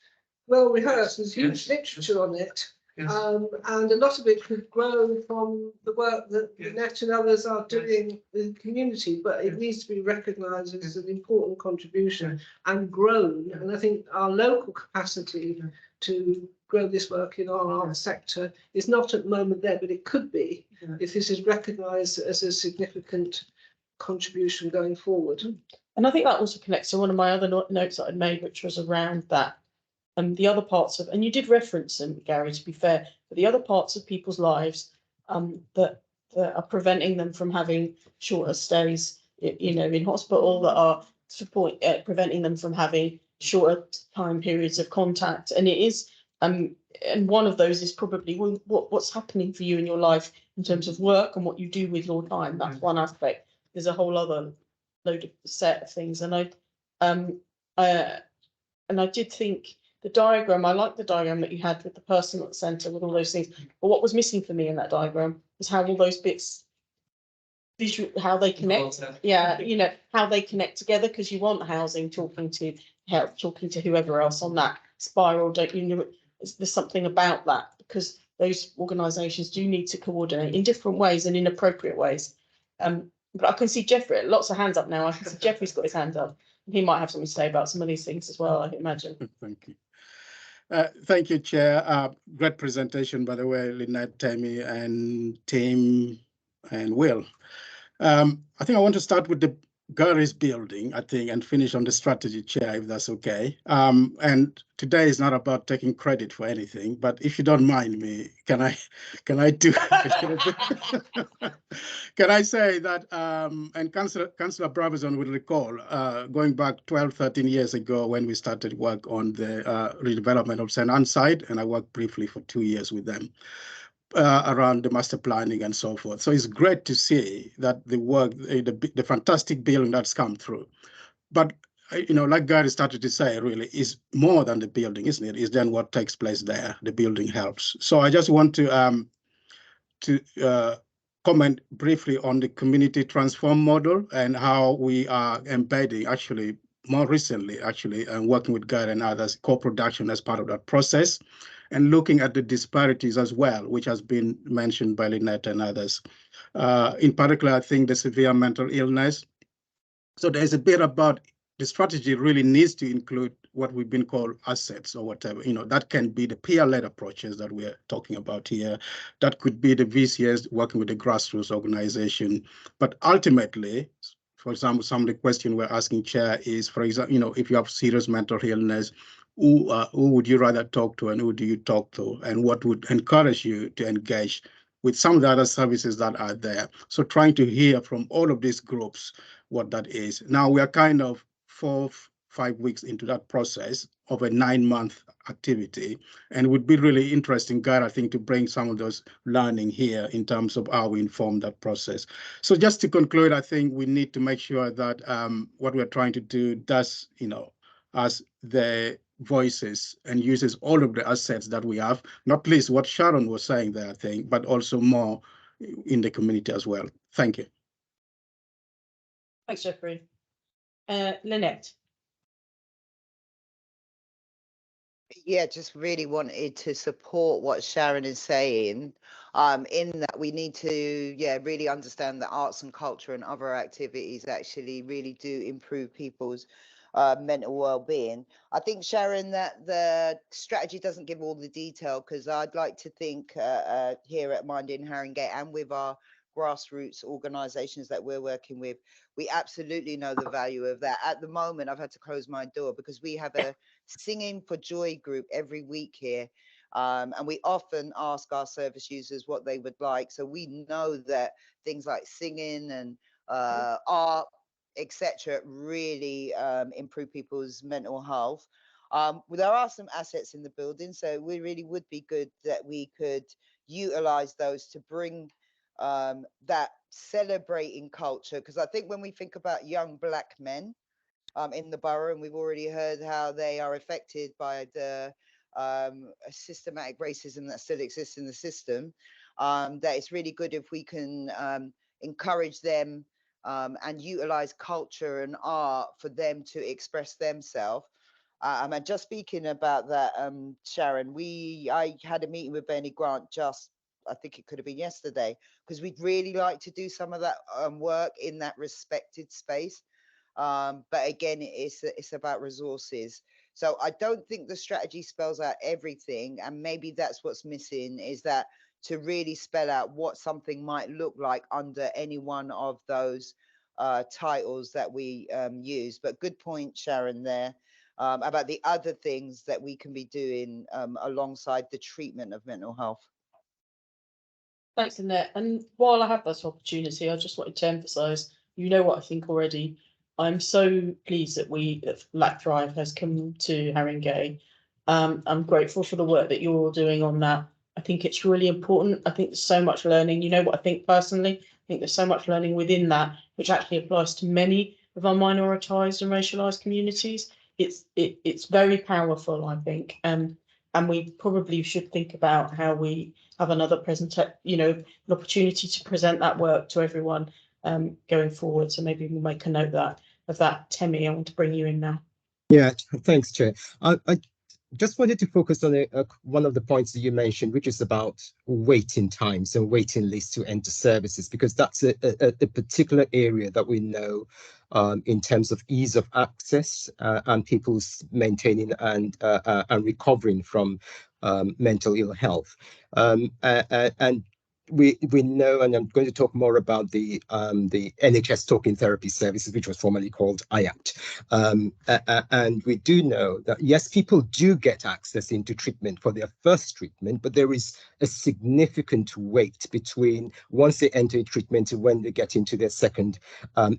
well rehearsed. There's huge literature on it, and a lot of it could grow from the work that Lynette and others are doing in the community, but it needs to be recognised as an important contribution and grown. And I think our local capacity to grow this work in our art sector is not at the moment there, but it could be if this is recognised as a significant contribution going forward. And I think that also connects to one of my other notes that I'd made, which was around that. The other parts of, and you did reference them, Gary, to be fair, but the other parts of people's lives that are preventing them from having shorter stays, you know, in hospital, that are preventing them from having shorter time periods of contact. And it is, and one of those is probably what's happening for you in your life in terms of work and what you do with your time. That's one aspect. There's a whole other load of set of things, and I did think the diagram, I like the diagram that you had with the person at the centre with all those things. But what was missing for me in that diagram was how all those bits visual, how they connect. Yeah, you know, how they connect together, because you want housing talking to health, talking to whoever else on that spiral, don't you know? There's something about that, because those organisations do need to coordinate in different ways and in appropriate ways. But I can see Jeffrey, lots of hands up now. I can see Jeffrey's got his hand up. He might have something to say about some of these things as well, I imagine. Thank you. Thank you, Chair. Great presentation, by the way, Lynette, Tammy, and Tim, and Will. I think I want to start with the Gary's building, I think, and finish on the strategy, Chair, if that's okay. And today is not about taking credit for anything, but if you don't mind me, can I do? Can I say that? And Councillor Brabazon will recall, going back 12, 13 years ago when we started work on the redevelopment of St. Anne's side, and I worked briefly for 2 years with them. Around the master planning and so forth. So it's great to see that the work, the fantastic building that's come through. But, you know, like Gary started to say, really, is more than the building, isn't it? Is then what takes place there. The building helps. So I just want to comment briefly on the community transform model and how we are embedding, actually, more recently, actually, and working with Gary and others, co-production as part of that process, and looking at the disparities as well, which has been mentioned by Lynette and others. In particular, I think the severe mental illness. So there's a bit about the strategy really needs to include what we've been called assets or whatever. You know, that can be the peer-led approaches that we're talking about here. That could be the VCS working with the grassroots organization. But ultimately, for example, some of the question we're asking, Chair, is, for example, you know, if you have serious mental illness, who would you rather talk to and who do you talk to, and what would encourage you to engage with some of the other services that are there? So trying to hear from all of these groups what that is. Now we are kind of 4-5 weeks into that process of a 9-month activity, and it would be really interesting, Guy, I think, to bring some of those learning here in terms of how we inform that process. So just to conclude, I think we need to make sure that what we're trying to do does, you know, as the voices and uses all of the assets that we have, not least what Sharon was saying there, I think, but also more in the community as well. Thank you. Thanks, Jeffrey. Lynette. Yeah, just really wanted to support what Sharon is saying, in that we need to, really understand that arts and culture and other activities actually really do improve people's mental well-being. I think, Sharon, that the strategy doesn't give all the detail, because I'd like to think here at Mind in Haringey and with our grassroots organisations that we're working with, we absolutely know the value of that. At the moment, I've had to close my door because we have a Singing for Joy group every week here. And we often ask our service users what they would like. So we know that things like singing and art, etc., really improve people's mental health. There are some assets in the building, so we really would be good that we could utilize those to bring that celebrating culture. Because I think when we think about young Black men in the borough, and we've already heard how they are affected by the systematic racism that still exists in the system, that it's really good if we can encourage them and utilize culture and art for them to express themselves. And just speaking about that, Sharon, I had a meeting with Bernie Grant I think it could have been yesterday, because we'd really like to do some of that work in that respected space. But again, it's about resources. So I don't think the strategy spells out everything, and maybe that's what's missing, is that to really spell out what something might look like under any one of those titles that we use. But good point, Sharon, there about the other things that we can be doing alongside the treatment of mental health. Thanks, Annette. And while I have this opportunity, I just wanted to emphasise, you know what I think already. I'm so pleased that Black Thrive has come to Haringey. I'm grateful for the work that you're all doing on that. I think it's really important. I think there's so much learning. You know what I think personally? I think there's so much learning within that, which actually applies to many of our minoritised and racialised communities. it's very powerful, I think. And we probably should think about how we have another an opportunity to present that work to everyone going forward. So maybe we'll make a note of that. Temi, I want to bring you in now. Yeah, thanks, Chair. I just wanted to focus on one of the points that you mentioned, which is about waiting times and waiting lists to enter services, because that's a particular area that we know in terms of ease of access and people's maintaining and recovering from mental ill health. And we know, and I'm going to talk more about the NHS talking therapy services, which was formerly called IAT. And we do know that, yes, people do get access into treatment for their first treatment, but there is a significant wait between once they enter treatment and when they get into their second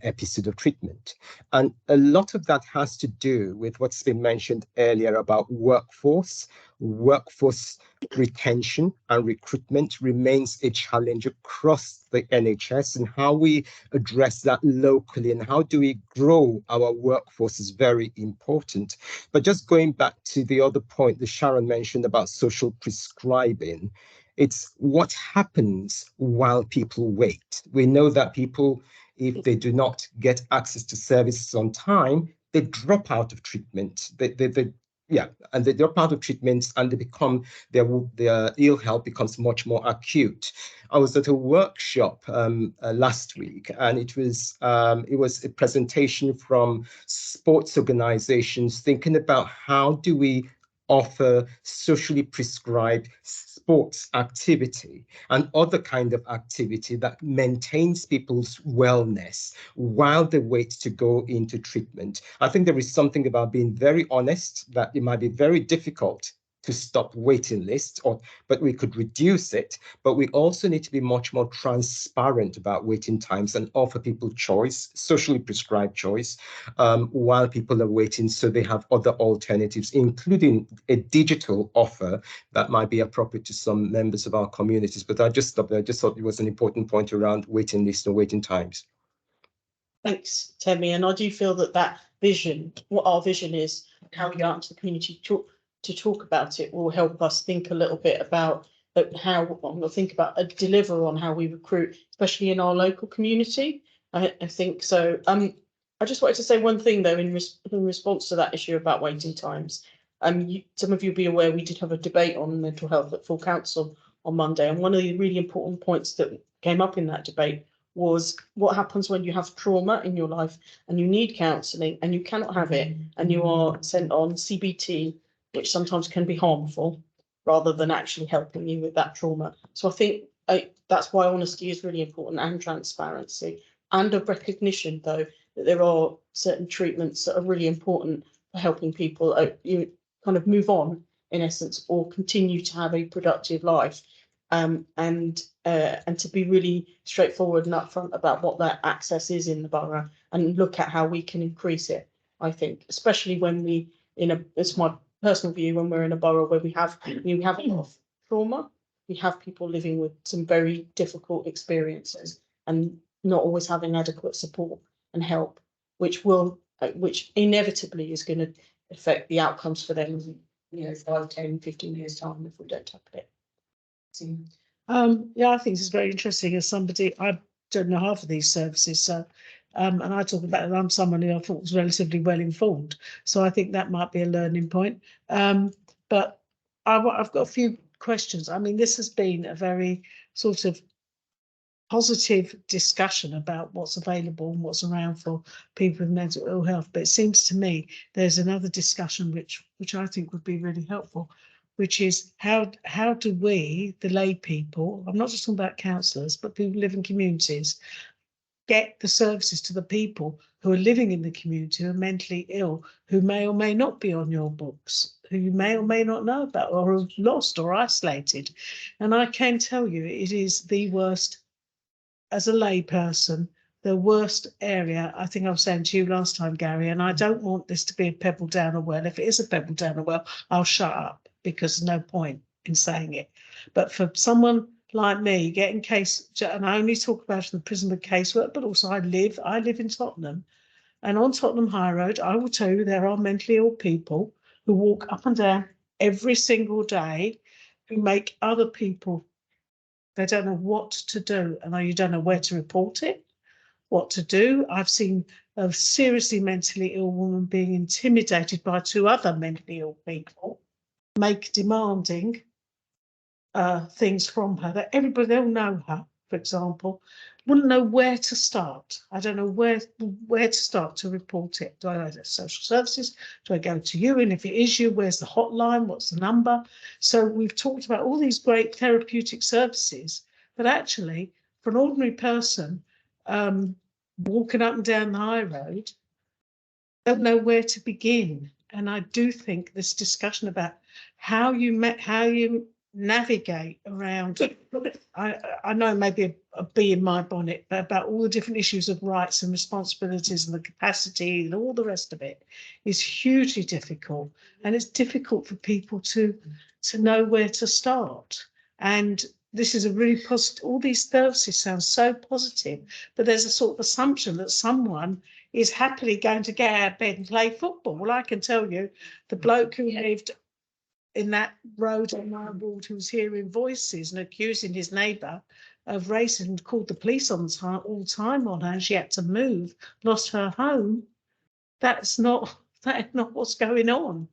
episode of treatment. And a lot of that has to do with what's been mentioned earlier about workforce retention and recruitment remains a challenge across the NHS, and how we address that locally and how do we grow our workforce is very important. But just going back to the other point that Sharon mentioned about social prescribing, it's what happens while people wait. We know that people, if they do not get access to services on time, they drop out of treatment. And they drop out of treatments, and they become their ill health becomes much more acute. I was at a workshop last week, and it was a presentation from sports organizations thinking about how do we offer socially prescribed sports activity and other kind of activity that maintains people's wellness while they wait to go into treatment. I think there is something about being very honest that it might be very difficult to stop waiting lists, but we could reduce it. But we also need to be much more transparent about waiting times and offer people choice, socially prescribed choice, while people are waiting, so they have other alternatives, including a digital offer that might be appropriate to some members of our communities. But I just stopped there. I just thought it was an important point around waiting lists and waiting times. Thanks, Temi. And I do feel that vision, what our vision is, how we go out to the community to talk about it, will help us think a little bit about how we'll think about a deliver on how we recruit, especially in our local community. I think so. I just wanted to say one thing though, in response to that issue about waiting times. Some of you will be aware we did have a debate on mental health at full council on Monday, and one of the really important points that came up in that debate was what happens when you have trauma in your life and you need counselling and you cannot have it, and you are sent on CBT, which sometimes can be harmful, rather than actually helping you with that trauma. So I think that's why honesty is really important, and transparency, and a recognition though that there are certain treatments that are really important for helping people kind of move on, in essence, or continue to have a productive life. And to be really straightforward and upfront about what that access is in the borough, and look at how we can increase it. I think, especially when it's my personal view, when we're in a borough where we have a lot of trauma, we have people living with some very difficult experiences and not always having adequate support and help, which inevitably is going to affect the outcomes for them, 5, 10, 15 years time if we don't tackle it. Yeah, I think it's very interesting. As somebody, I don't know half of these services, so and I talk about it. I'm someone who I thought was relatively well informed, so I think that might be a learning point. But I've got a few questions. I mean, this has been a very sort of positive discussion about what's available and what's around for people with mental ill health. But it seems to me there's another discussion which I think would be really helpful, which is how do we, the lay people, I'm not just talking about counsellors, but people who live in communities, get the services to the people who are living in the community, who are mentally ill, who may or may not be on your books, who you may or may not know about, or are lost or isolated. And I can tell you it is the worst, as a lay person, the worst area. I think I was saying to you last time, Gary, and I don't want this to be a pebble down a well. If it is a pebble down a well, I'll shut up, because there's no point in saying it. But for someone like me, getting case, and I only talk about it in the prison with casework, but also I live in Tottenham, And on Tottenham High Road, I will tell you, there are mentally ill people who walk up and down every single day, who make other people, they don't know what to do, and you don't know where to report it, what to do. I've seen a seriously mentally ill woman being intimidated by 2 other mentally ill people, demanding things from her that everybody, they'll know her, for example, wouldn't know where to start. I don't know where to start to report it. Do I go to social services? Do I go to you? And if it is you, where's the hotline? What's the number? So we've talked about all these great therapeutic services, but actually for an ordinary person walking up and down the high road, don't know where to begin. And I do think this discussion about how you navigate around, I know maybe a bee in my bonnet, but about all the different issues of rights and responsibilities and the capacity and all the rest of it is hugely difficult. And it's difficult for people to know where to start. And this is a really positive, all these services sound so positive, but there's a sort of assumption that someone is happily going to get out of bed and play football. Well, I can tell you, the bloke who lived in that road on my ward, who was hearing voices and accusing his neighbour of racism, and called the police on time, all the time on her, and she had to move, lost her home. That's not what's going on.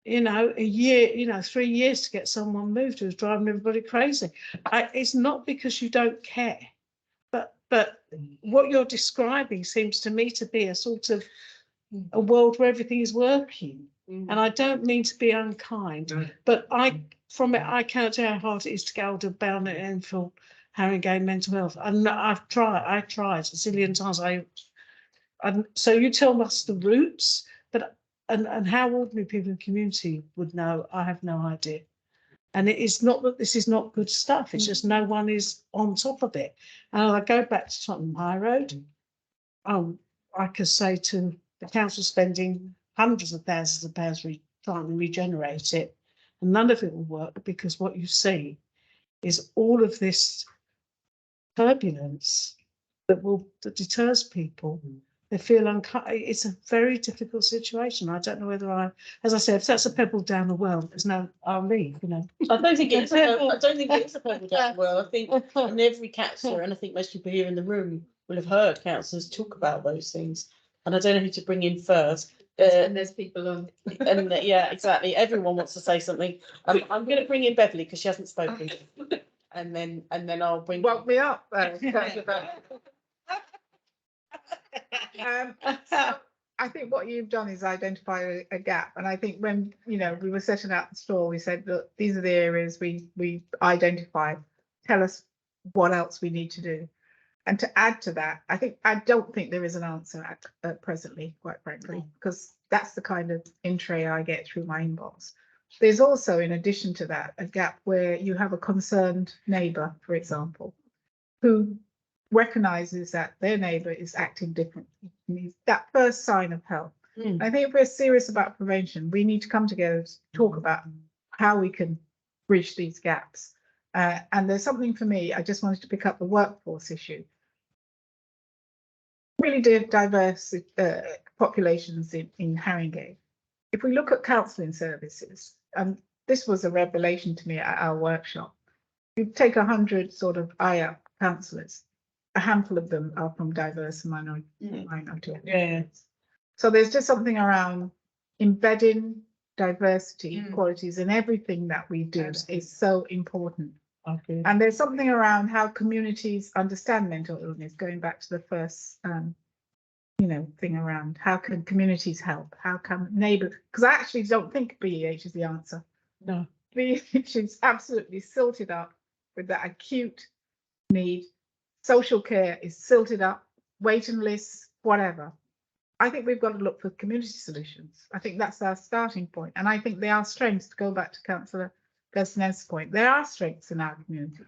You know, a year, you know, 3 years to get someone moved who was driving everybody crazy. It's not because you don't care, but what you're describing seems to me to be a sort of a world where everything is working. And I don't mean to be unkind, but I cannot tell how hard it is to get hold of Barnet Enfield Haringey mental health. And I tried a zillion times. So you tell us the routes, but and how ordinary people in the community would know, I have no idea. And it is not that this is not good stuff. It's just no one is on top of it. And I go back to Tottenham High Road. I could say to the council spending hundreds of thousands of pounds trying to regenerate it, and none of it will work, because what you see is all of this turbulence that deters people. They feel it's a very difficult situation. I don't know whether as I said, if that's a pebble down the well, there's no, I'll leave, you know. I don't think it's a pebble down the well. I think, and every councillor, and I think most people here in the room will have heard councillors talk about those things. And I don't know who to bring in first. And there's people on. And yeah, exactly. Everyone wants to say something. I'm going to bring in Beverly because she hasn't spoken. And then I'll bring. Woke me up. So I think what you've done is identify a gap, and I think when we were setting out the store, we said that these are the areas we identified. Tell us what else we need to do, and to add to that, I don't think there is an answer presently, quite frankly, because that's the kind of entree I get through my inbox. There's also, in addition to that, a gap where you have a concerned neighbour, for example, who recognises that their neighbour is acting differently. Needs that first sign of help. I think if we're serious about prevention, we need to come together to talk about how we can bridge these gaps. And there's something for me, I just wanted to pick up the workforce issue. Really diverse populations in Haringey. If we look at counselling services, this was a revelation to me at our workshop. You take 100 sort of IAP counsellors, a handful of them are from diverse and minority. So there's just something around embedding diversity qualities in everything that we do is so important. And there's something around how communities understand mental illness, going back to the first thing around how can communities help, how can neighbours, because I actually don't think BEH is the answer. No. BEH is absolutely silted up with that acute need. Social care is silted up, waiting lists, whatever. I think we've got to look for community solutions. I think that's our starting point. And I think there are strengths, to go back to Councillor Gerson's point, there are strengths in our community.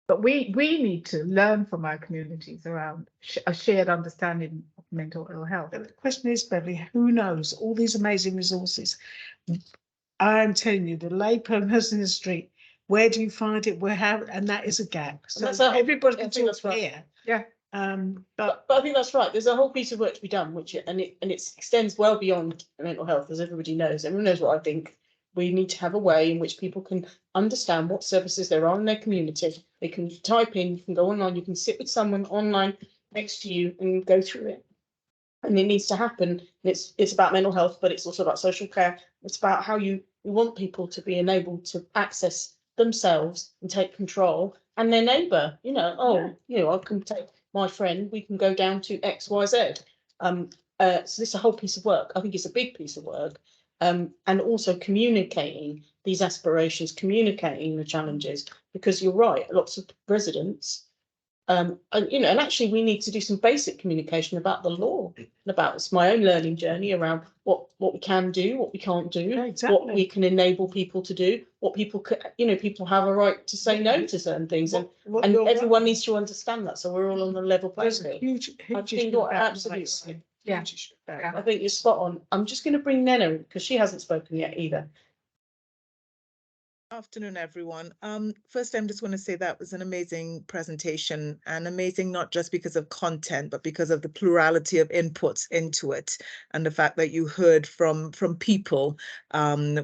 But we need to learn from our communities around a shared understanding of mental ill health. The question is, Beverly, who knows all these amazing resources? I am telling you, the lay person in the street, where do you find it? And that is a gap. So everybody can talk here. Yeah. But But I think that's right. There's a whole piece of work to be done, which and it extends well beyond mental health, as everybody knows. Everyone knows what I think. We need to have a way in which people can understand what services there are in their community. They can type in, you can go online, you can sit with someone online next to you and go through it. And it needs to happen. And it's about mental health, but it's also about social care. It's about how you want people to be enabled to access themselves and take control and their neighbour. You know, I can take my friend, we can go down to XYZ. So this is a whole piece of work. I think it's a big piece of work. And also communicating these aspirations, communicating the challenges, because you're right, lots of residents, and actually we need to do some basic communication about the law and about it's my own learning journey around what we can do, what we can't do, what we can enable people to do, what people could, people have a right to say no to certain things, and everyone needs to understand that, so we're all on a level playing field. Huge I think you're absolutely. Yeah. I think you're spot on. I'm just going to bring Nena in because she hasn't spoken yet either. Afternoon, everyone. First, I'm just going to say that was an amazing presentation, and amazing not just because of content, but because of the plurality of inputs into it, and the fact that you heard from people,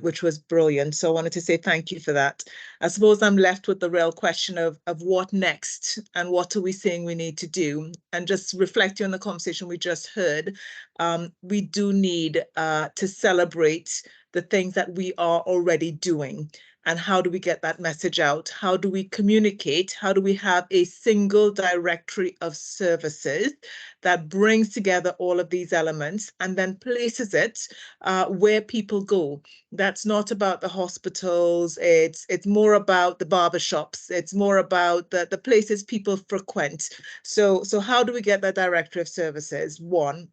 which was brilliant. So I wanted to say thank you for that. I suppose I'm left with the real question of what next, and what are we saying we need to do? And just reflecting on the conversation we just heard, we do need to celebrate the things that we are already doing. And how do we get that message out? How do we communicate? How do we have a single directory of services that brings together all of these elements and then places it where people go? That's not about the hospitals. It's more about the barbershops. It's more about the places people frequent. So how do we get that directory of services? One.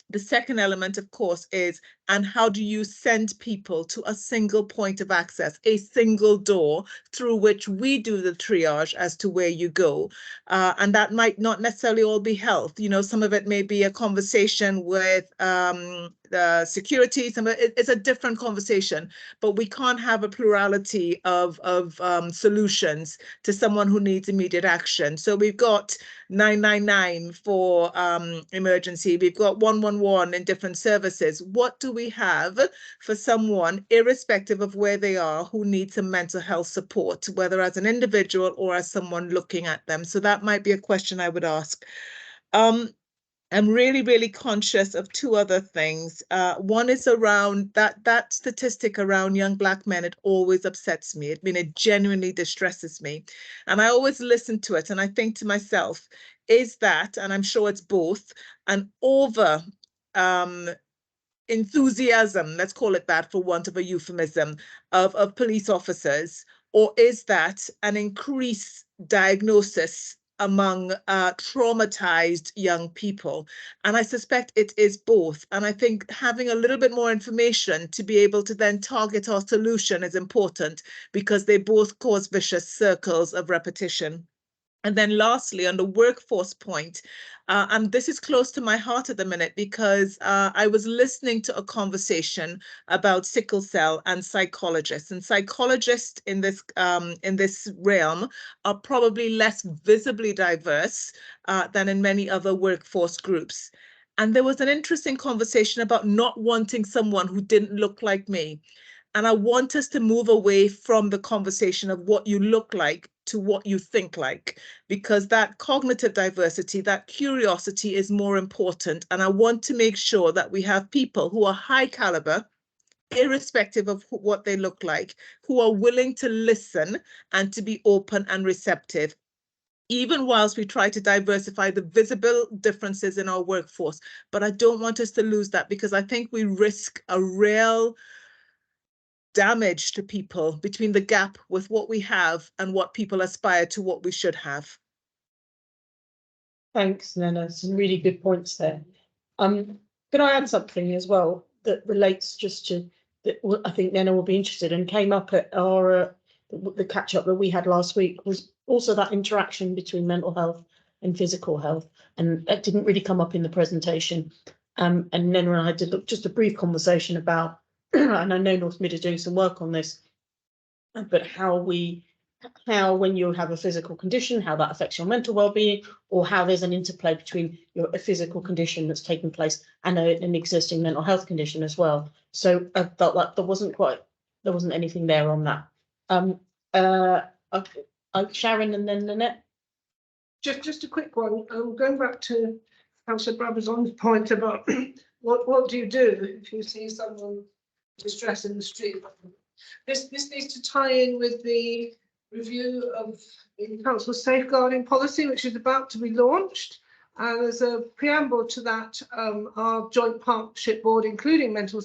The second element, of course, is, and how do you send people to a single point of access, a single door through which we do the triage as to where you go? And that might not necessarily all be health. Some of it may be a conversation with security. Some of it's a different conversation, but we can't have a plurality of solutions to someone who needs immediate action. So we've got 999 for emergency. We've got 111 in different services. What do we have for someone, irrespective of where they are, who needs some mental health support, whether as an individual or as someone looking at them? So that might be a question I would ask. I'm really, really conscious of two other things. One is around that statistic around young Black men. It always upsets me. It genuinely distresses me. And I always listen to it and I think to myself, is that, and I'm sure it's both, an over enthusiasm, let's call it that for want of a euphemism, of police officers, or is that an increased diagnosis among traumatized young people? And I suspect it is both. And I think having a little bit more information to be able to then target our solution is important, because they both cause vicious circles of repetition. And then lastly, on the workforce point, and this is close to my heart at the minute, because I was listening to a conversation about sickle cell and psychologists. And psychologists in this realm are probably less visibly diverse than in many other workforce groups. And there was an interesting conversation about not wanting someone who didn't look like me. And I want us to move away from the conversation of what you look like to what you think like, because that cognitive diversity, that curiosity is more important. And I want to make sure that we have people who are high caliber, irrespective of what they look like, who are willing to listen and to be open and receptive, even whilst we try to diversify the visible differences in our workforce. But I don't want us to lose that, because I think we risk a real damage to people between the gap with what we have and what people aspire to, what we should have. Thanks, Nana. Some really good points there. Can I add something as well that relates just to that? I think Nana will be interested, and came up at our the catch up that we had last week, was also that interaction between mental health and physical health, and that didn't really come up in the presentation. And Nana and I did just a brief conversation about, and I know North Mid is doing some work on this, but how we how when you have a physical condition, how that affects your mental well-being, or how there's an interplay between a physical condition that's taking place and an existing mental health condition as well. So I felt like there wasn't anything there on that. Sharon and then Lynette. Just a quick one. Going back to Councillor Brabazon's point about what do you do if you see someone distressed in the street? This needs to tie in with the review of the council safeguarding policy, which is about to be launched. And as a preamble to that, our joint partnership board, including mental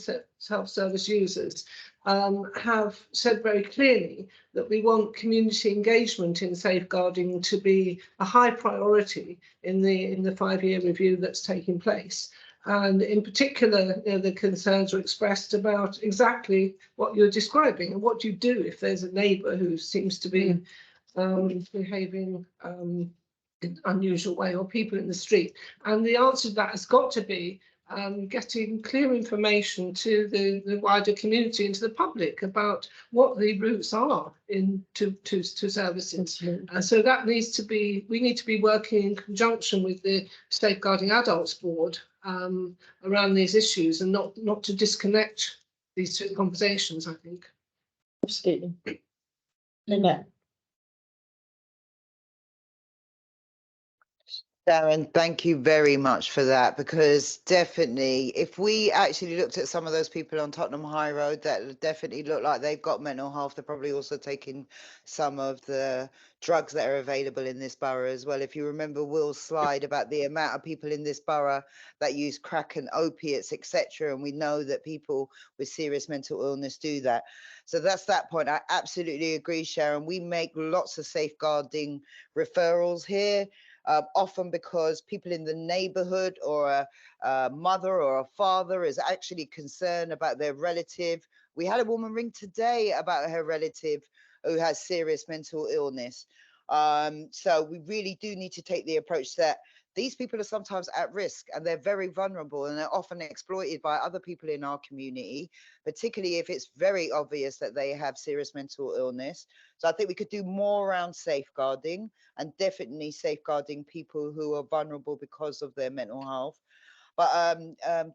health service users, have said very clearly that we want community engagement in safeguarding to be a high priority in the 5-year review that's taking place. And in particular, the concerns are expressed about exactly what you're describing and what you do if there's a neighbour who seems to be behaving in an unusual way, or people in the street. And the answer to that has got to be getting clear information to the wider community and to the public about what the routes are to services. So that needs to be, we need to be working in conjunction with the Safeguarding Adults Board around these issues, and not to disconnect these two conversations, I think. Absolutely. Lynette. Darren, thank you very much for that, because definitely if we actually looked at some of those people on Tottenham High Road that definitely look like they've got mental health, they're probably also taking some of the drugs that are available in this borough as well. If you remember Will's slide about the amount of people in this borough that use crack and opiates, etc., and we know that people with serious mental illness do that. So that's that point. I absolutely agree, Sharon. We make lots of safeguarding referrals here. Often because people in the neighborhood or a mother or a father is actually concerned about their relative. We had a woman ring today about her relative who has serious mental illness. So we really do need to take the approach that these people are sometimes at risk and they're very vulnerable, and they're often exploited by other people in our community, particularly if it's very obvious that they have serious mental illness. So I think we could do more around safeguarding, and definitely safeguarding people who are vulnerable because of their mental health. But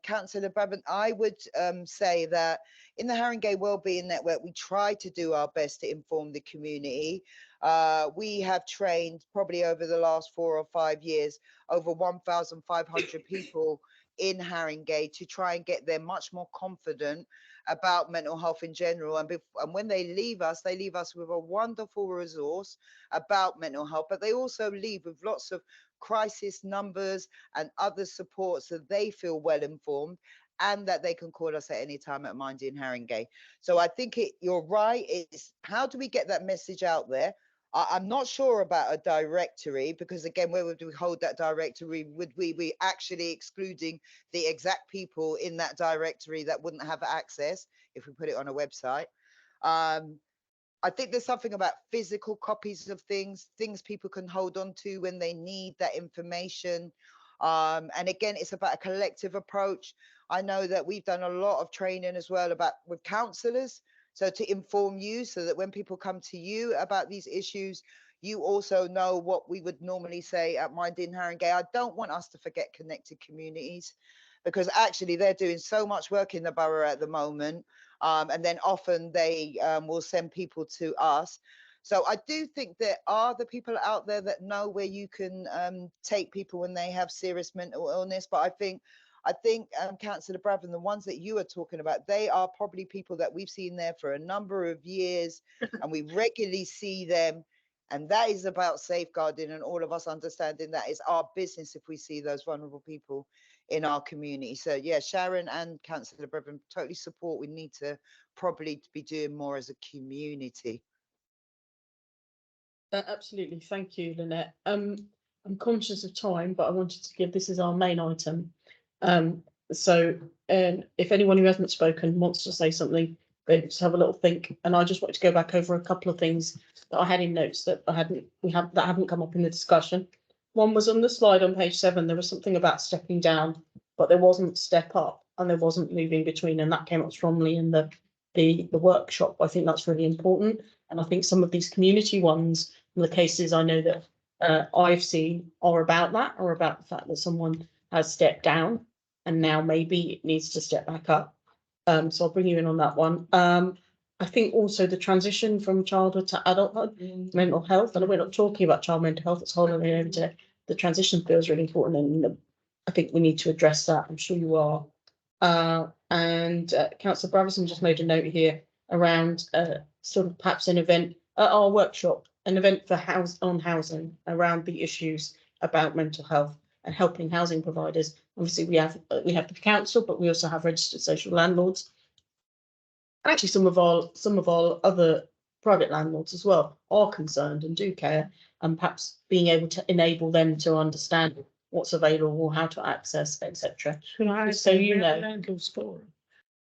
Councillor Brabham, I would say that in the Haringey Wellbeing Network, we try to do our best to inform the community. We have trained probably over the last 4 or 5 years over 1,500 people in Haringey to try and get them much more confident about mental health in general. And when they leave us with a wonderful resource about mental health, but they also leave with lots of crisis numbers and other support, so they feel well informed and that they can call us at any time at Mind in Haringey. So I think you're right. It's how do we get that message out there? I'm not sure about a directory, because again, where would we hold that directory? Would we be actually excluding the exact people in that directory that wouldn't have access if we put it on a website? I think there's something about physical copies of things people can hold on to when they need that information. And again, it's about a collective approach. I know that we've done a lot of training as well with counsellors. So to inform you, so that when people come to you about these issues, you also know what we would normally say at Mind in Haringey. I don't want us to forget connected communities, because actually they're doing so much work in the borough at the moment. And then often they will send people to us. So I do think there are the people out there that know where you can take people when they have serious mental illness. But I think Councillor Brabham, the ones that you are talking about, they are probably people that we've seen there for a number of years and we regularly see them. And that is about safeguarding, and all of us understanding that is our business if we see those vulnerable people in our community. So yeah, Sharon and Councillor Brabham totally support. We need to probably be doing more as a community. Absolutely, thank you, Lynette. I'm conscious of time, but I wanted to give this as our main item. So if anyone who hasn't spoken wants to say something, they just have a little think. And I just wanted to go back over a couple of things that I had in notes that that haven't come up in the discussion. One was on the slide on page 7. There was something about stepping down, but there wasn't step up and there wasn't moving between, and that came up strongly in the workshop. I think that's really important. And I think some of these community ones, the cases I know that I've seen are about that, or about the fact that someone has stepped down and now maybe it needs to step back up. So I'll bring you in on that one. I think also the transition from childhood to adulthood, mental health, and we're not talking about child mental health, it's holding over today. The transition feels really important, and I think we need to address that. I'm sure you are. And Councillor Bravison just made a note here around sort of perhaps an event at our workshop, an event for housing around the issues about mental health and helping housing providers. Obviously, we have the council, but we also have registered social landlords. Actually, some of our other private landlords as well are concerned and do care, and perhaps being able to enable them to understand what's available, how to access, etc. Can I So say you we have know. a landlord's forum?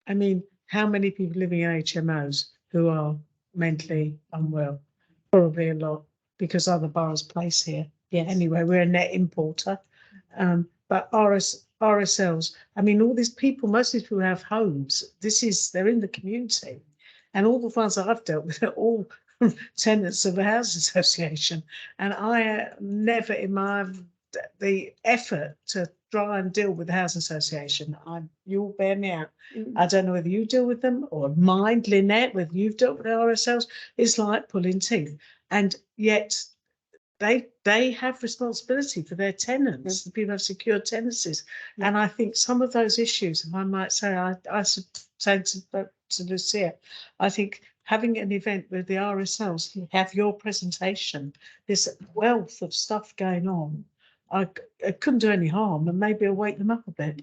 I mean, how many people living in HMOs who are mentally unwell? Probably a lot, because other boroughs place here. Yes. Anyway, we're a net importer. But RSLs, I mean, all these people, most of these people have homes. They're in the community. And all the ones that I've dealt with are all tenants of a housing association. And I never in the effort to try and deal with the housing association, you'll bear me out. I don't know whether you deal with them or mind, Lynette, whether you've dealt with the RSLs. It's like pulling teeth. And yet they have responsibility for their tenants. The people have secured tenancies. And I think some of those issues, and I might say, I said to Lucia, I think having an event with the RSLs, you have your presentation, this wealth of stuff going on, I couldn't do any harm, and maybe I'll wake them up a bit.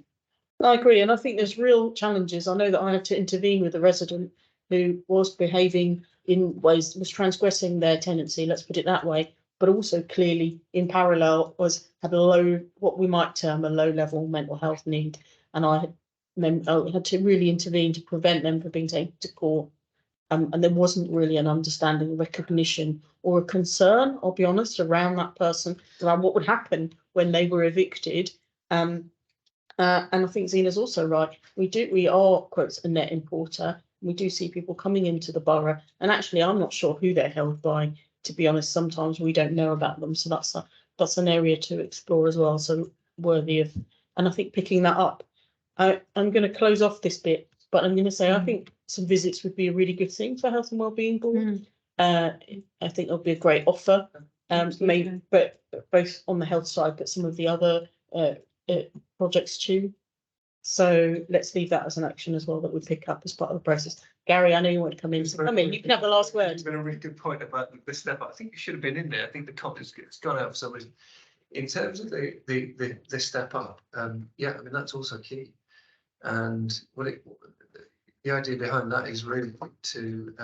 I agree, and I think there's real challenges. I know that I had to intervene with a resident who was behaving in ways, was transgressing their tenancy, let's put it that way, but also clearly in parallel had a low, what we might term a low level mental health need. And I had to really intervene to prevent them from being taken to court. And there wasn't really an understanding, recognition, or a concern, I'll be honest, around that person, around what would happen when they were evicted. And I think Zena's also right. We are, quotes, a net importer. We do see people coming into the borough, and actually, I'm not sure who they're held by. To be honest, sometimes we don't know about them, so that's an area to explore as well. So worthy of, and I think picking that up. I'm going to close off this bit, but I'm going to say I think some visits would be a really good thing for Health and Wellbeing Board. I think it'll be a great offer. Maybe, but both on the health side, but some of the other projects too. So let's leave that as an action as well that we pick up as part of the process. Gary, I know you want to come in. So come in, you can have the last word. It's been a really good point about the step up. I think you should have been in there. I think the comment has gone out for some reason. In terms of the step up, yeah, I mean that's also key. And the idea behind that is really to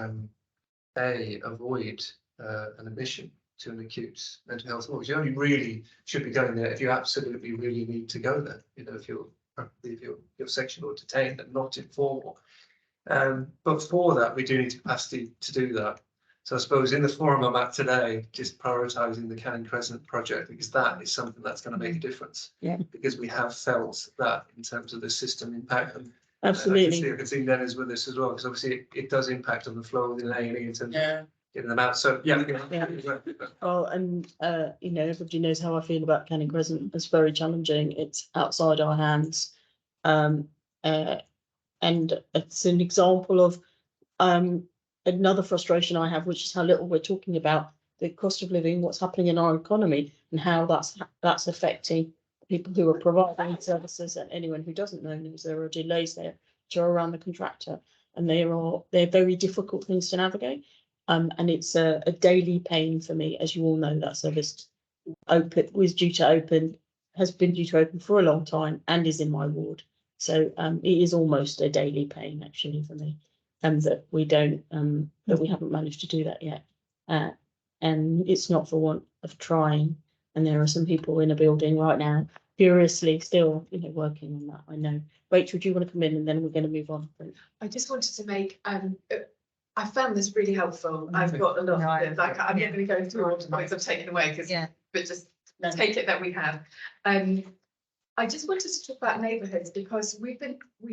avoid an admission to an acute mental health ward. You only really should be going there if you absolutely really need to go there. You know, if you're sectional or detained and not informal. But for that, we do need capacity to do that. So I suppose in the forum I'm at today, just prioritising the Canning Crescent project, because that is something that's going to make a difference. Yeah. Because we have felt that in terms of the system impact. And absolutely. I can see Dennis with us as well, because obviously it does impact on the flow within A&E in terms of getting them out. So yeah. Oh, and you know, everybody knows how I feel about Canning Crescent. It's very challenging. It's outside our hands. And it's an example of another frustration I have, which is how little we're talking about the cost of living, what's happening in our economy, and how that's affecting people who are providing services, and anyone who doesn't know knows there are delays there which are around the contractor, and they're very difficult things to navigate. And it's a daily pain for me, as you all know. That service has been due to open for a long time and is in my ward. So it is almost a daily pain actually for me, that we haven't managed to do that yet. And it's not for want of trying. And there are some people in a building right now furiously still, working on that. I know. Rachel, do you want to come in, and then we're going to move on? I just wanted to make I found this really helpful. I've got a lot of it. Like I'm not going to go through all the points I've taken away but just take it that we have. I just wanted to talk about neighbourhoods, because we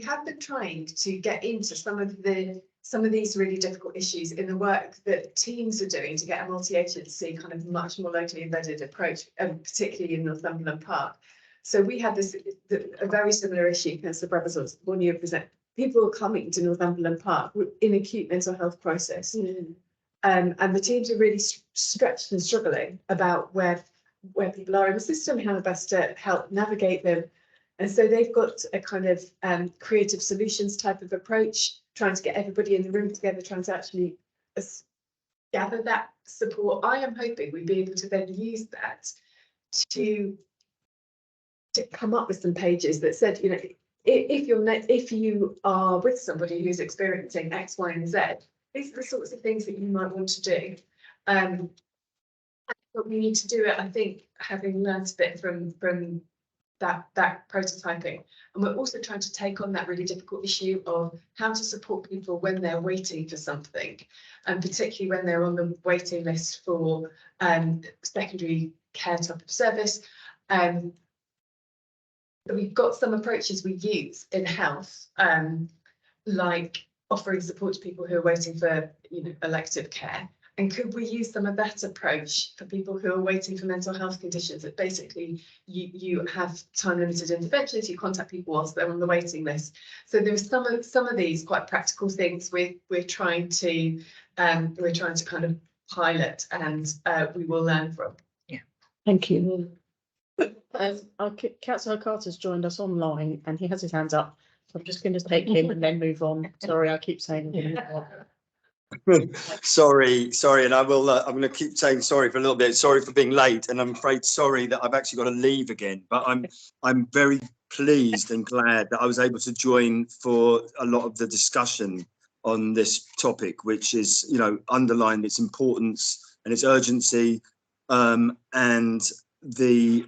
have been trying to get into some of the some of these really difficult issues in the work that teams are doing to get a multi-agency kind of much more locally embedded approach, particularly in Northumberland Park. So we had a very similar issue, Councillor Brothers was one year present. People are coming to Northumberland Park in acute mental health crisis. And the teams are really stretched and struggling about where people are in the system, how best to help navigate them. And so they've got a kind of creative solutions type of approach, trying to get everybody in the room together, trying to actually gather that support. I am hoping we'd be able to then use that to come up with some pages that said, you know, if you are with somebody who's experiencing X, Y, and Z, these are the sorts of things that you might want to do. But we need to do it, I think, having learned a bit from that prototyping. And we're also trying to take on that really difficult issue of how to support people when they're waiting for something, and particularly when they're on the waiting list for secondary care type of service. We've got some approaches we use in health, like offering support to people who are waiting for, you know, elective care. And could we use some of that approach for people who are waiting for mental health conditions? That basically you have time limited interventions, you contact people whilst they're on the waiting list. So there's some of these quite practical things we're trying to kind of pilot, and we will learn from. Yeah, thank you. Councillor Carter's joined us online and he has his hands up. So I'm just going to take him and then move on. Sorry, I keep saying sorry, and I will. I'm going to keep saying sorry for a little bit. Sorry for being late, and I'm afraid sorry that I've actually got to leave again. But I'm very pleased and glad that I was able to join for a lot of the discussion on this topic, which is, you know, underlined its importance and its urgency, and the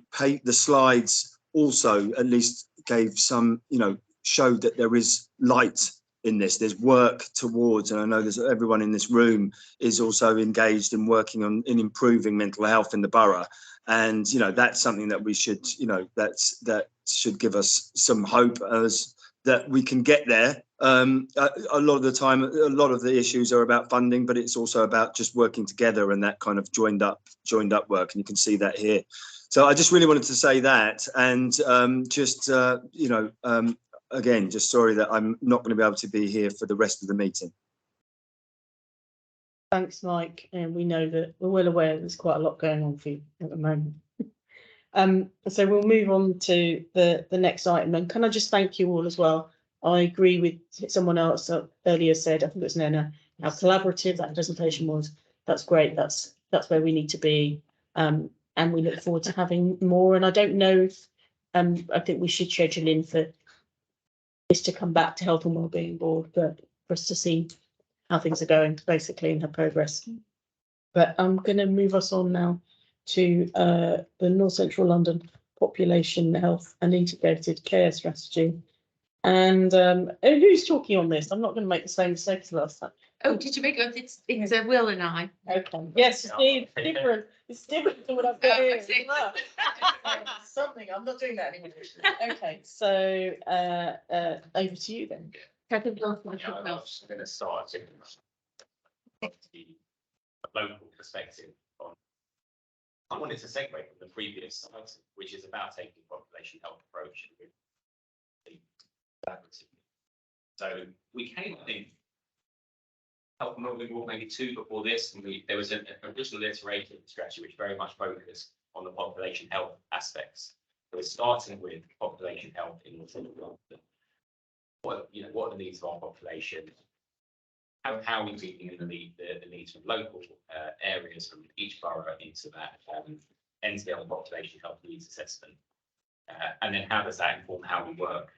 slides also at least gave some, you know, showed that there is light in this. There's work towards, and I know there's everyone in this room is also engaged in working in improving mental health in the borough. And, you know, that's something that we should, you know, that should give us some hope as that we can get there. A lot of the time, a lot of the issues are about funding, but it's also about just working together and that kind of joined up work. And you can see that here. So I just really wanted to say that, and you know, again, just sorry that I'm not going to be able to be here for the rest of the meeting. Thanks, Mike. And we know that we're well aware there's quite a lot going on for you at the moment. So we'll move on to the next item. And can I just thank you all as well? I agree with someone else earlier said, I think it was Nena, how collaborative that presentation was. That's great. That's where we need to be. And we look forward to having more. And I don't know if I think we should schedule in for this to come back to Health and Wellbeing Board, but for us to see how things are going, basically, and her progress. But I'm going to move us on now to the North Central London Population Health and Integrated Care Strategy. And who's talking on this? I'm not going to make the same mistake as last time. Oh, did you make it? It's Will and I. Okay. Yes, it's different. It's different to what I've got here. Something. I'm not doing that anymore. Okay, so over to you then. Yeah, I was going to start the local perspective on. I wanted to segue from the previous slide, which is about taking a population health approach. So we came, I think, Health and Wellbeing Board maybe 2 before this, and there was an original iteration of the strategy which very much focused on the population health aspects. So we're starting with population health in North Central London. What are the needs of our population? How are we meeting in the needs from local areas from each borough into that NCL population health needs assessment? And then how does that inform how we work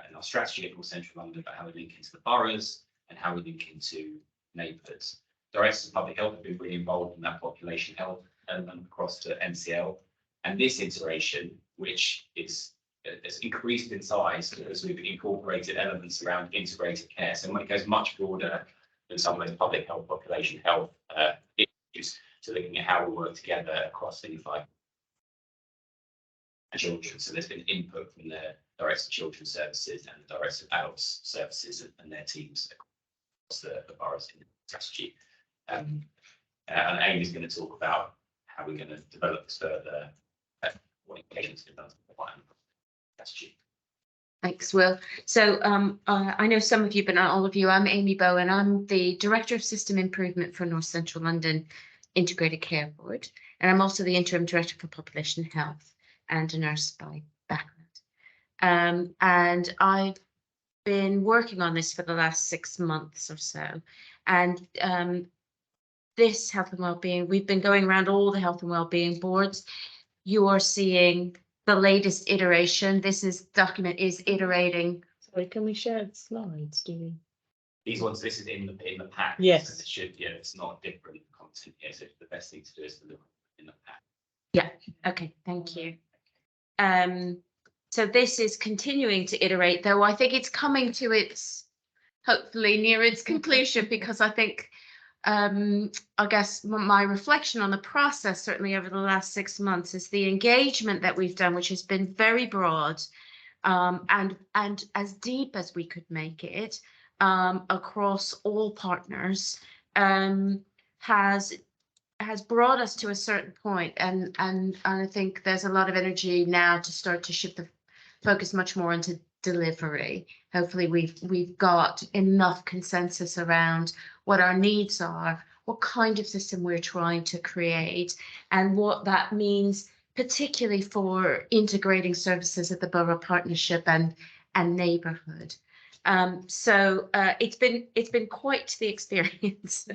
in our strategy in North Central London, but how we link into the boroughs and how we link into neighbourhoods? Directors of Public Health have been really involved in that population health element across to MCL. And this iteration, which is has increased in size because we've incorporated elements around integrated care. So when it goes much broader than some of those public health, population health issues, to looking at how we work together across things like children. So there's been input from the Director of Children's Services and the Director of Adults Services and their teams. the borough's strategy. And Amy is going to talk about how we're going to develop this further, what implications it does for the plan strategy. Thanks, Will. So I know some of you, but not all of you. I'm Amy Bowen. I'm the Director of System Improvement for North Central London Integrated Care Board. And I'm also the Interim Director for Population Health and a nurse by background. And I've been working on this for the last 6 months or so. And this health and wellbeing, we've been going around all the health and wellbeing boards. You are seeing the latest iteration. This document is iterating. Sorry, can we share the slides, do we? These ones, this is in the pack. Yes. So it should, yeah, it's not different content here. So the best thing to do is to look in the pack. Yeah, okay, thank you. So this is continuing to iterate, though I think it's coming to its, hopefully near its conclusion, because I think I guess my reflection on the process, certainly over the last 6 months, is the engagement that we've done, which has been very broad and as deep as we could make it across all partners, has brought us to a certain point, and I think there's a lot of energy now to start to shift the focus much more into delivery. Hopefully we've got enough consensus around what our needs are, what kind of system we're trying to create, and what that means, particularly for integrating services at the borough partnership and neighbourhood. So it's been quite the experience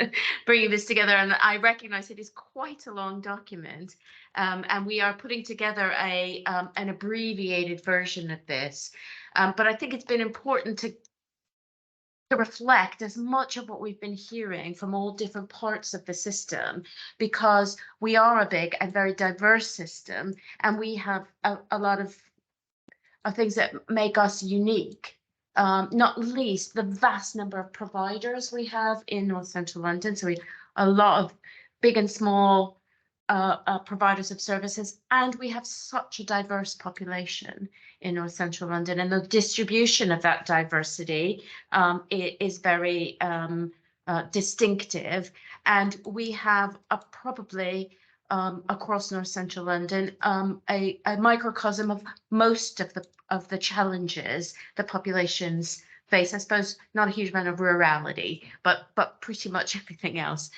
bringing this together, and I recognise it is quite a long document, and we are putting together an abbreviated version of this. But I think it's been important to reflect as much of what we've been hearing from all different parts of the system, because we are a big and very diverse system, and we have a lot of things that make us unique. Not least the vast number of providers we have in North Central London. So we have a lot of big and small providers of services, and we have such a diverse population in North Central London, and the distribution of that diversity is very distinctive. And we have probably across North Central London a microcosm of most of the challenges that populations face. I suppose not a huge amount of rurality, but pretty much everything else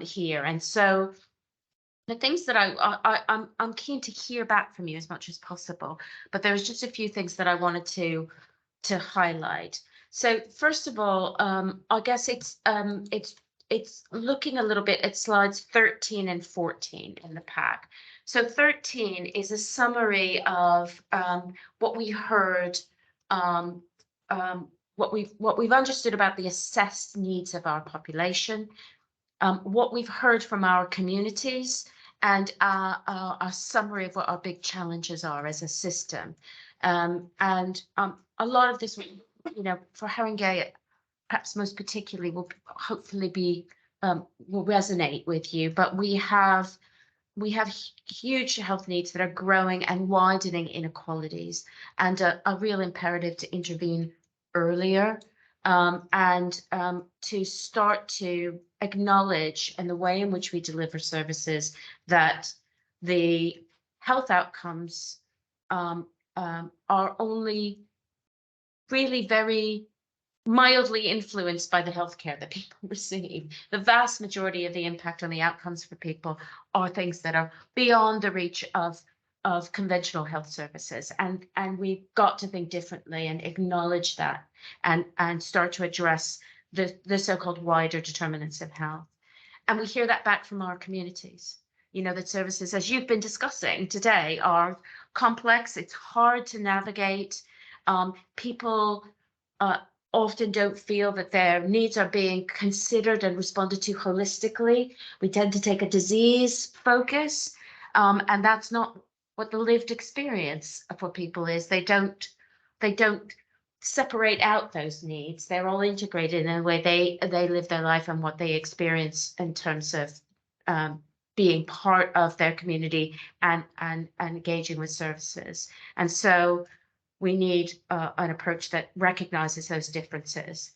here. And so the things that I'm keen to hear back from you as much as possible, but there's just a few things that I wanted to highlight. So first of all, I guess it's looking a little bit at slides 13 and 14 in the pack. So 13 is a summary of what we heard, what we've understood about the assessed needs of our population, what we've heard from our communities, and a summary of what our big challenges are as a system. And a lot of this, you know, for Haringey, perhaps most particularly, will hopefully be will resonate with you. But we have huge health needs that are growing and widening inequalities, and a real imperative to intervene earlier, and to start to acknowledge in the way in which we deliver services that the health outcomes are only really very mildly influenced by the healthcare that people receive. The vast majority of the impact on the outcomes for people are things that are beyond the reach of conventional health services, and we've got to think differently and acknowledge that, and start to address the so-called wider determinants of health. And we hear that back from our communities. You know, that services, as you've been discussing today, are complex. It's hard to navigate. People often don't feel that their needs are being considered and responded to holistically. We tend to take a disease focus, and that's not what the lived experience for people is. They don't separate out those needs. They're all integrated in the way they live their life and what they experience in terms of being part of their community and engaging with services. And so we need an approach that recognizes those differences.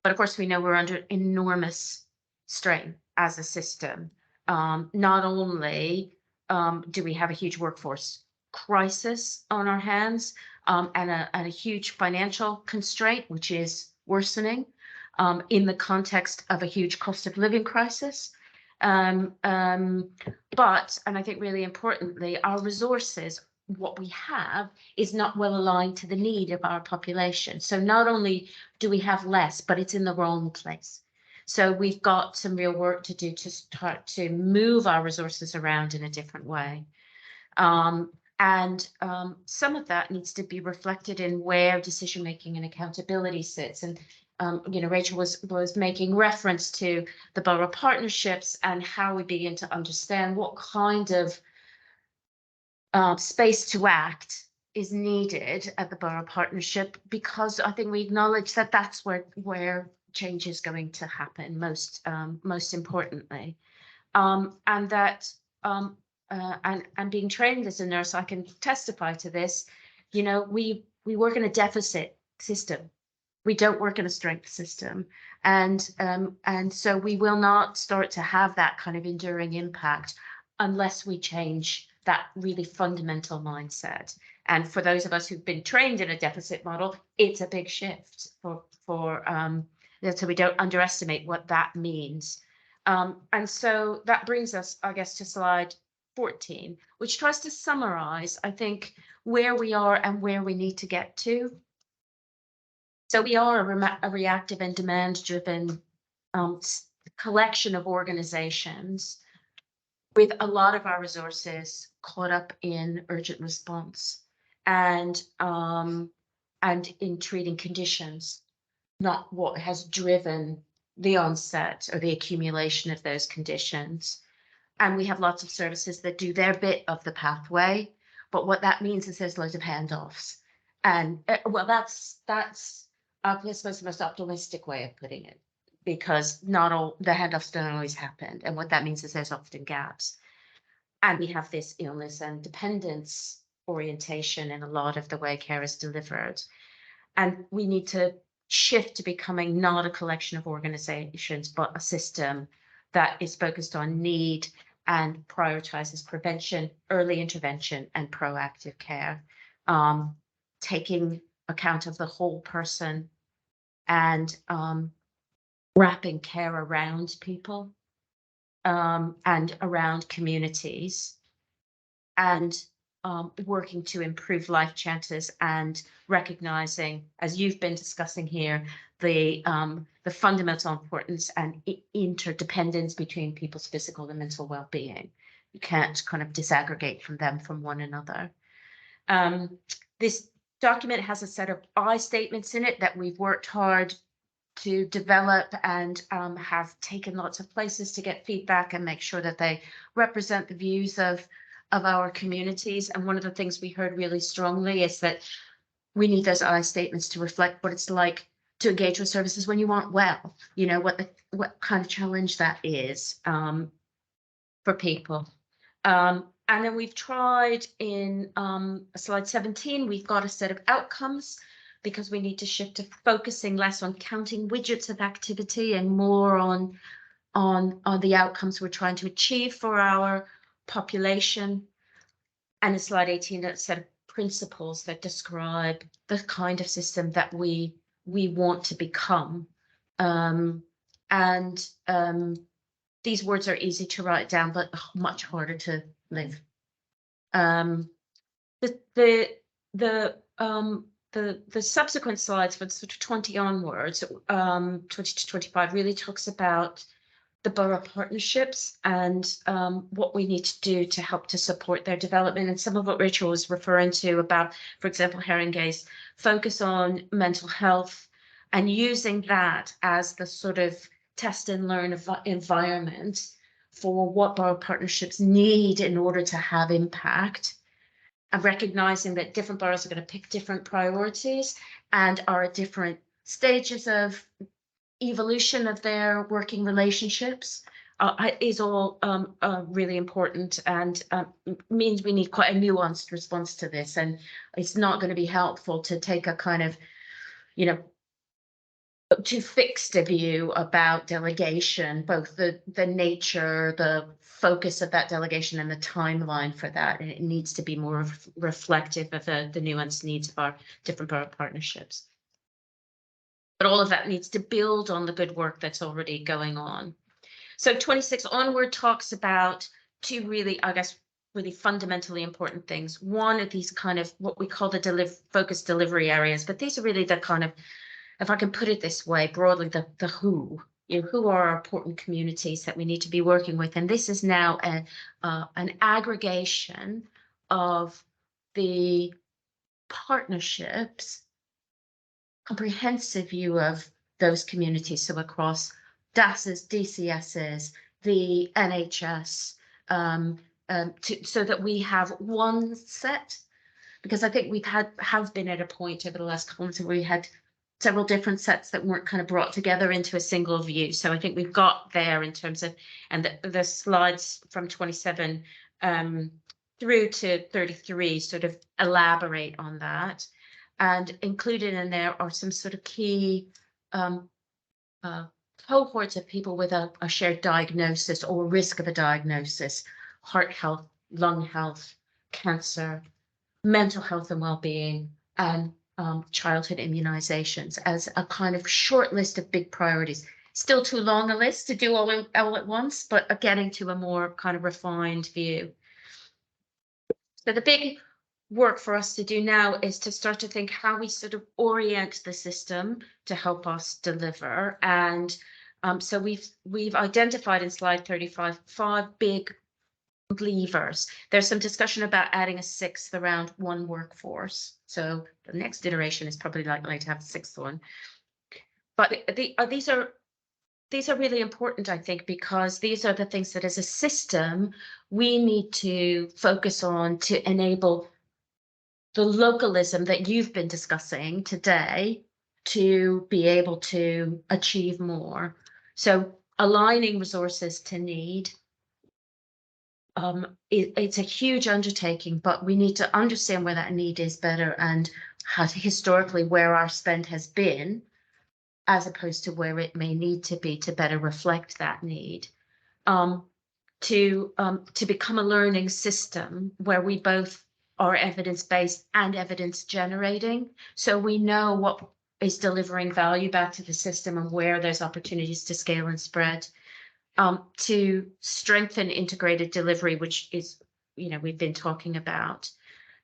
But of course, we know we're under enormous strain as a system. Not only do we have a huge workforce crisis on our hands, and a huge financial constraint, which is worsening in the context of a huge cost of living crisis. But, and I think really importantly, our resources, what we have is not well aligned to the need of our population. So not only do we have less, but it's in the wrong place. So we've got some real work to do to start to move our resources around in a different way. Some of that needs to be reflected in where decision making and accountability sits. And you know, Rachel was making reference to the borough partnerships and how we begin to understand what kind of space to act is needed at the borough partnership, because I think we acknowledge that that's where change is going to happen most importantly, and that and being trained as a nurse, I can testify to this. You know, we work in a deficit system. We don't work in a strength system, and so we will not start to have that kind of enduring impact unless we change that really fundamental mindset. And for those of us who've been trained in a deficit model, it's a big shift so we don't underestimate what that means. And so that brings us, I guess, to slide 14, which tries to summarize, I think, where we are and where we need to get to. So we are a reactive and demand-driven collection of organizations with a lot of our resources caught up in urgent response and in treating conditions, not what has driven the onset or the accumulation of those conditions. And we have lots of services that do their bit of the pathway, but what that means is there's loads of handoffs. And well, that's I suppose the most optimistic way of putting it, because not all the handoffs don't always happen. And what that means is there's often gaps. And we have this illness and dependence orientation in a lot of the way care is delivered. And we need to shift to becoming not a collection of organizations, but a system that is focused on need and prioritizes prevention, early intervention, and proactive care, taking account of the whole person and wrapping care around people and around communities, and working to improve life chances and recognizing, as you've been discussing here, the fundamental importance and interdependence between people's physical and mental well-being. You can't kind of disaggregate from one another. This document has a set of I statements in it that we've worked hard to develop and have taken lots of places to get feedback and make sure that they represent the views of our communities. And one of the things we heard really strongly is that we need those I statements to reflect what it's like to engage with services when you aren't well, you know, what kind of challenge that is for people. And then we've tried in slide 17, we've got a set of outcomes, because we need to shift to focusing less on counting widgets of activity and more on the outcomes we're trying to achieve for our population. And in slide 18, a set of principles that describe the kind of system that we want to become. These words are easy to write down, but much harder to live. The subsequent slides for sort of 20 onwards, 20 to 25, really talks about the borough partnerships and what we need to do to help to support their development. And some of what Rachel was referring to about, for example, Haringey's focus on mental health and using that as the sort of test and learn environment for what borough partnerships need in order to have impact, and recognizing that different boroughs are going to pick different priorities and are at different stages of evolution of their working relationships, is all really important, and means we need quite a nuanced response to this. And it's not going to be helpful to take a kind of, you know, too fixed a view about delegation, both the nature, the focus of that delegation and the timeline for that. And it needs to be more reflective of the nuanced needs of our different partnerships. But all of that needs to build on the good work that's already going on. So 26 onward talks about two really, I guess, really fundamentally important things. One of these kind of what we call the focused delivery areas, but these are really the kind of, if I can put it this way, broadly, the who, you know, who are our important communities that we need to be working with. And this is now an aggregation of the partnerships, comprehensive view of those communities. So across DASs, DCSs, the NHS, so that we have one set, because I think we've have been at a point over the last couple of months where we had several different sets that weren't kind of brought together into a single view. So I think we've got there in terms of, and the slides from 27 through to 33 sort of elaborate on that. And included in there are some sort of key cohorts of people with a shared diagnosis or risk of a diagnosis: heart health, lung health, cancer, mental health and well-being, and childhood immunizations as a kind of short list of big priorities. Still too long a list to do all at once, but getting to a more kind of refined view. So the big work for us to do now is to start to think how we sort of orient the system to help us deliver. And so we've identified in slide 35 5 big levers. There's some discussion about adding a sixth around one workforce. So the next iteration is probably likely to have a sixth one. But these are really important, I think, because these are the things that as a system we need to focus on to enable the localism that you've been discussing today to be able to achieve more. So aligning resources to need, it's a huge undertaking, but we need to understand where that need is better and how historically where our spend has been, as opposed to where it may need to be to better reflect that need. To become a learning system where we both are evidence-based and evidence generating, so we know what is delivering value back to the system and where there's opportunities to scale and spread. To strengthen integrated delivery, which is, you know, we've been talking about,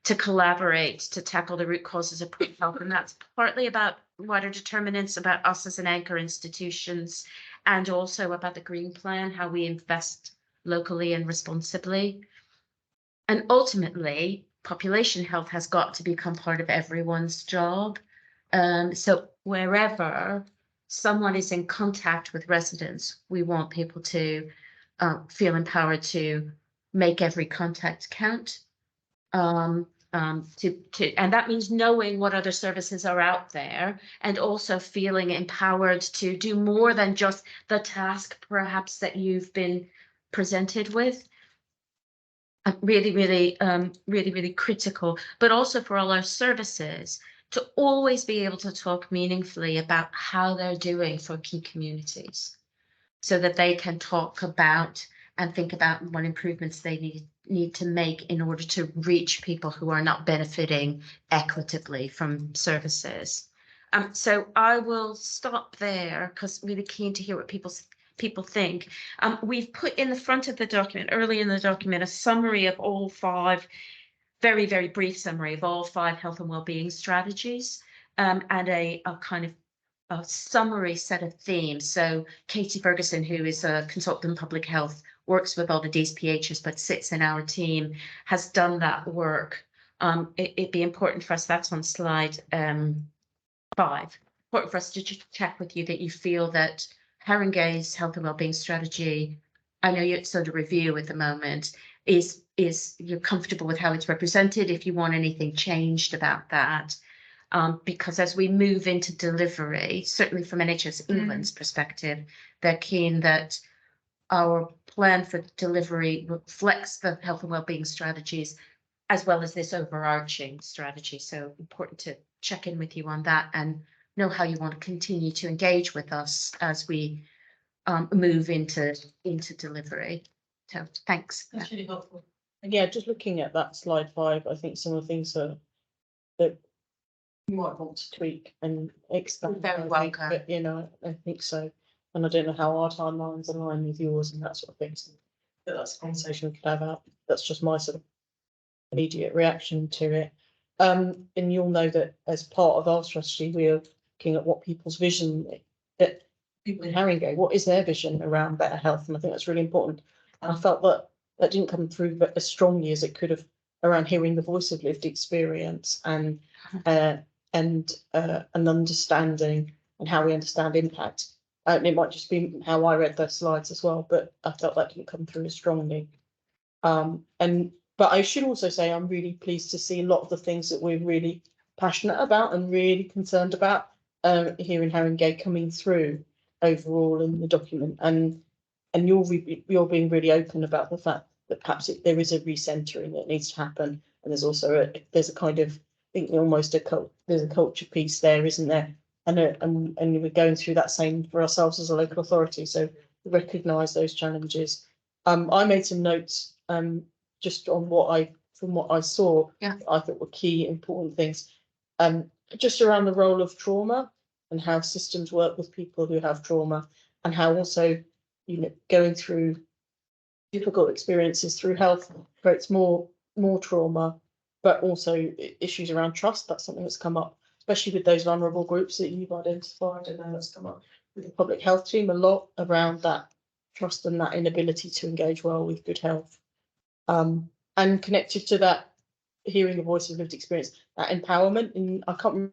to collaborate, to tackle the root causes of poor health. And that's partly about wider determinants, about us as an anchor institutions, and also about the Green Plan, how we invest locally and responsibly. And ultimately, population health has got to become part of everyone's job. So wherever someone is in contact with residents, we want people to feel empowered to make every contact count. And that means knowing what other services are out there and also feeling empowered to do more than just the task perhaps that you've been presented with. Really critical, but also for all our services to always be able to talk meaningfully about how they're doing for key communities, so that they can talk about and think about what improvements they need to make in order to reach people who are not benefiting equitably from services. So I will stop there because really keen to hear what people think. We've put in the front of the document, early in the document, a summary of all 5, very brief summary of all 5 health and wellbeing strategies, and a kind of a summary set of themes. So Katie Ferguson, who is a consultant in public health, works with all the DSPHs, but sits in our team, has done that work. It'd be important for us, that's on slide 5, important for us to just check with you that you feel that Haringey's health and wellbeing strategy, I know it's under review at the moment, is you're comfortable with how it's represented, if you want anything changed about that. Because as we move into delivery, certainly from NHS England's perspective, they're keen that our plan for delivery reflects the health and wellbeing strategies as well as this overarching strategy. So important to check in with you on that and know how you want to continue to engage with us as we move into delivery. So thanks. That's really helpful. And yeah, just looking at that slide 5, I think some of the things that you might want to tweak and expand. Very I think, welcome. But you know, I think so. And I don't know how our timelines align with yours and that sort of thing. So that's a conversation we could have out. That's just my sort of immediate reaction to it. And you'll know that as part of our strategy, we are looking at what people's vision, that people in Haringey, what is their vision around better health? And I think that's really important. And I felt that that didn't come through as strongly as it could have around hearing the voice of lived experience and an understanding and how we understand impact. And it might just be how I read the slides as well, but I felt that didn't come through as strongly. But I should also say I'm really pleased to see a lot of the things that we're really passionate about and really concerned about here in Haringey coming through overall in the document. And you're being really open about the fact that perhaps there is a recentering that needs to happen, and there's also there's a kind of, I think almost there's a culture piece there, isn't there? And we're going through that same for ourselves as a local authority. So recognise those challenges. I made some notes just on from what I saw. Yeah. I thought were key important things. Just around the role of trauma and how systems work with people who have trauma, and how also, you know, going through difficult experiences through health creates more trauma, but also issues around trust. That's something that's come up, especially with those vulnerable groups that you've identified. And that's come up with the public health team a lot around that trust and that inability to engage well with good health. And connected to that, hearing the voice of lived experience, that empowerment, and I can't remember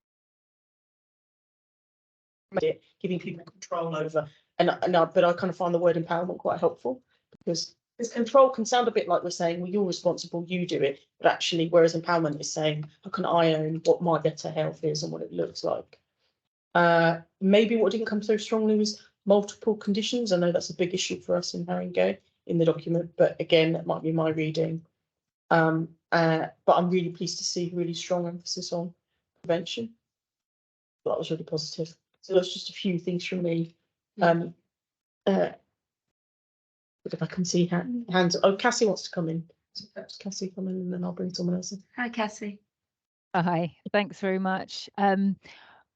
it, giving people control over, but I kind of find the word empowerment quite helpful, because control can sound a bit like we're saying, well, you're responsible, you do it, but actually, whereas empowerment is saying, how can I own what my better health is and what it looks like? Maybe what didn't come so strongly was multiple conditions. I know that's a big issue for us in Haringey in the document, but again, that might be my reading. But I'm really pleased to see really strong emphasis on prevention. That was really positive. So that's just a few things from me. But if I can see hands, oh, Cassie wants to come in. So perhaps Cassie come in, and then I'll bring someone else in. Hi, Cassie. Hi, thanks very much.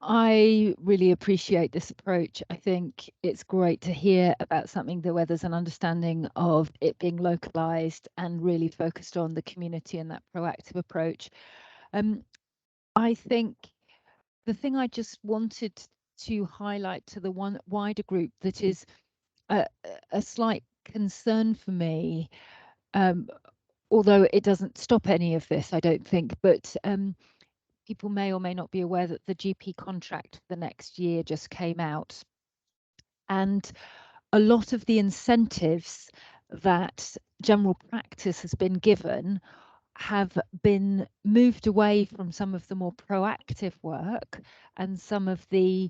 I really appreciate this approach. I think it's great to hear about something where there's an understanding of it being localized and really focused on the community and that proactive approach. I think the thing I just wanted to highlight to the one wider group that is a slight concern for me, although it doesn't stop any of this, I don't think, but people may or may not be aware that the GP contract for the next year just came out. And a lot of the incentives that general practice has been given have been moved away from some of the more proactive work and some of the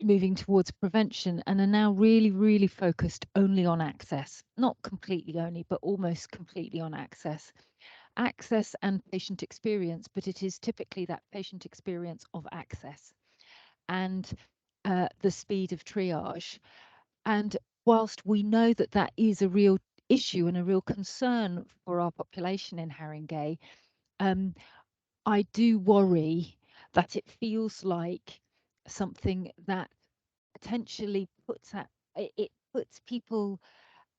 moving towards prevention, and are now really focused only on access, not completely only, but almost completely on access and patient experience, but it is typically that patient experience of access and the speed of triage. And whilst we know that that is a real issue and a real concern for our population in Haringey, I do worry that it feels like something that potentially puts people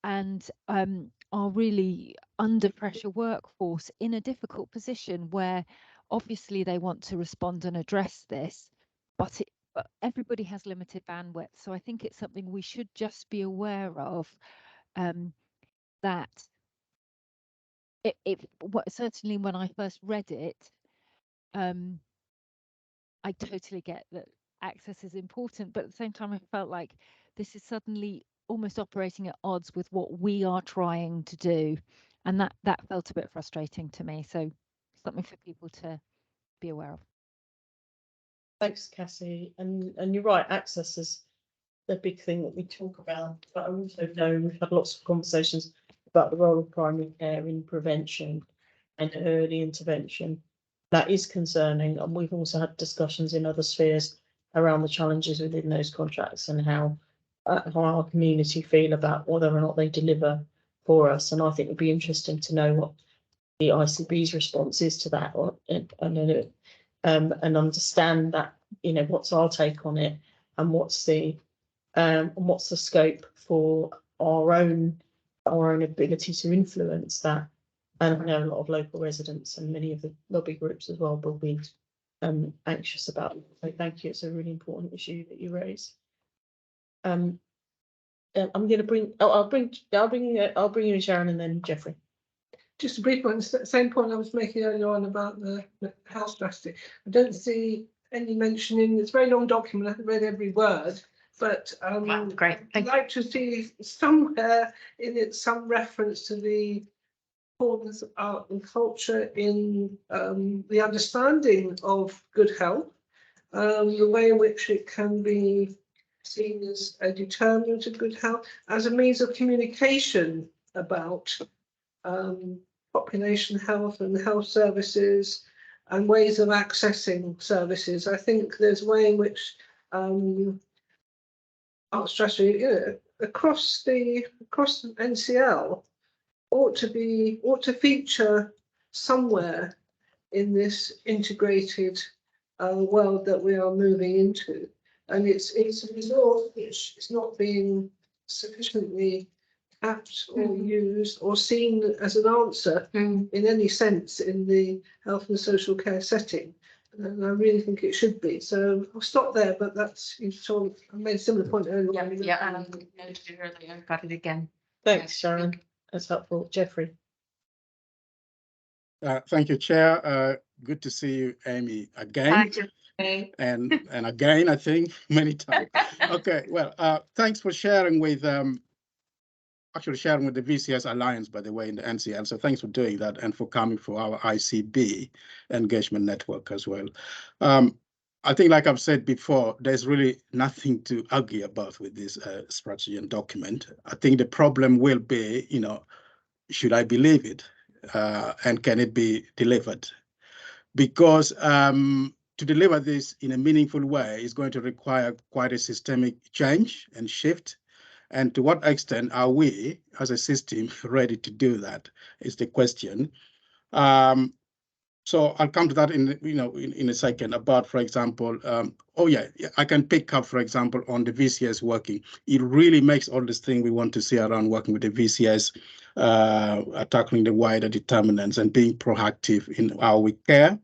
and our really under pressure workforce in a difficult position where obviously they want to respond and address this, but everybody has limited bandwidth. So I think it's something we should just be aware of, that certainly when I first read it, I totally get that access is important, but at the same time I felt like this is suddenly almost operating at odds with what we are trying to do, and that felt a bit frustrating to me. So something for people to be aware of. Thanks, Cassie. And you're right, access is the big thing that we talk about, but I also know we've had lots of conversations about the role of primary care in prevention and early intervention. That is concerning, and we've also had discussions in other spheres around the challenges within those contracts and how our community feel about whether or not they deliver for us. And I think it'd be interesting to know what the ICB's response is to that, and understand that, you know, what's our take on it, and what's the scope for our own ability to influence that. And I know a lot of local residents and many of the lobby groups as well will be anxious about it. So thank you. It's a really important issue that you raise. I'm going to bring. I'll bring you in, Sharon, and then Jeffrey. Just a brief one. Same point I was making earlier on about the health strategy. I don't see any mentioning. It's a very long document. I haven't read every word, but Great. I'd like to see somewhere in it some reference to the importance of art and culture in the understanding of good health, the way in which it can be seen as a determinant of good health, as a means of communication about population health and health services and ways of accessing services. I think there's a way in which art strategy, you know, across the NCL ought to feature somewhere in this integrated world that we are moving into. And it's a resource which is not being sufficiently tapped or used or seen as an answer in any sense in the health and social care setting. And I really think it should be. So I'll stop there, but that's, I made a similar point earlier. Yeah, and I noted it earlier, got it again. Thanks, Sharon. That's helpful. Jeffrey. Thank you, Chair. Good to see you, Amy, again. And again, I think many times. Okay, well, thanks for sharing with actually sharing with the VCS Alliance, by the way, in the NCL. So thanks for doing that and for coming for our ICB engagement network as well. I think, like I've said before, there's really nothing to argue about with this strategy and document. I think the problem will be, you know, should I believe it? And can it be delivered? Because to deliver this in a meaningful way is going to require quite a systemic change and shift. And to what extent are we, as a system, ready to do that? Is the question. So I'll come to that in a second. About, for example, I can pick up, for example, on the VCS working. It really makes all this thing we want to see around working with the VCS, tackling the wider determinants and being proactive in how we care.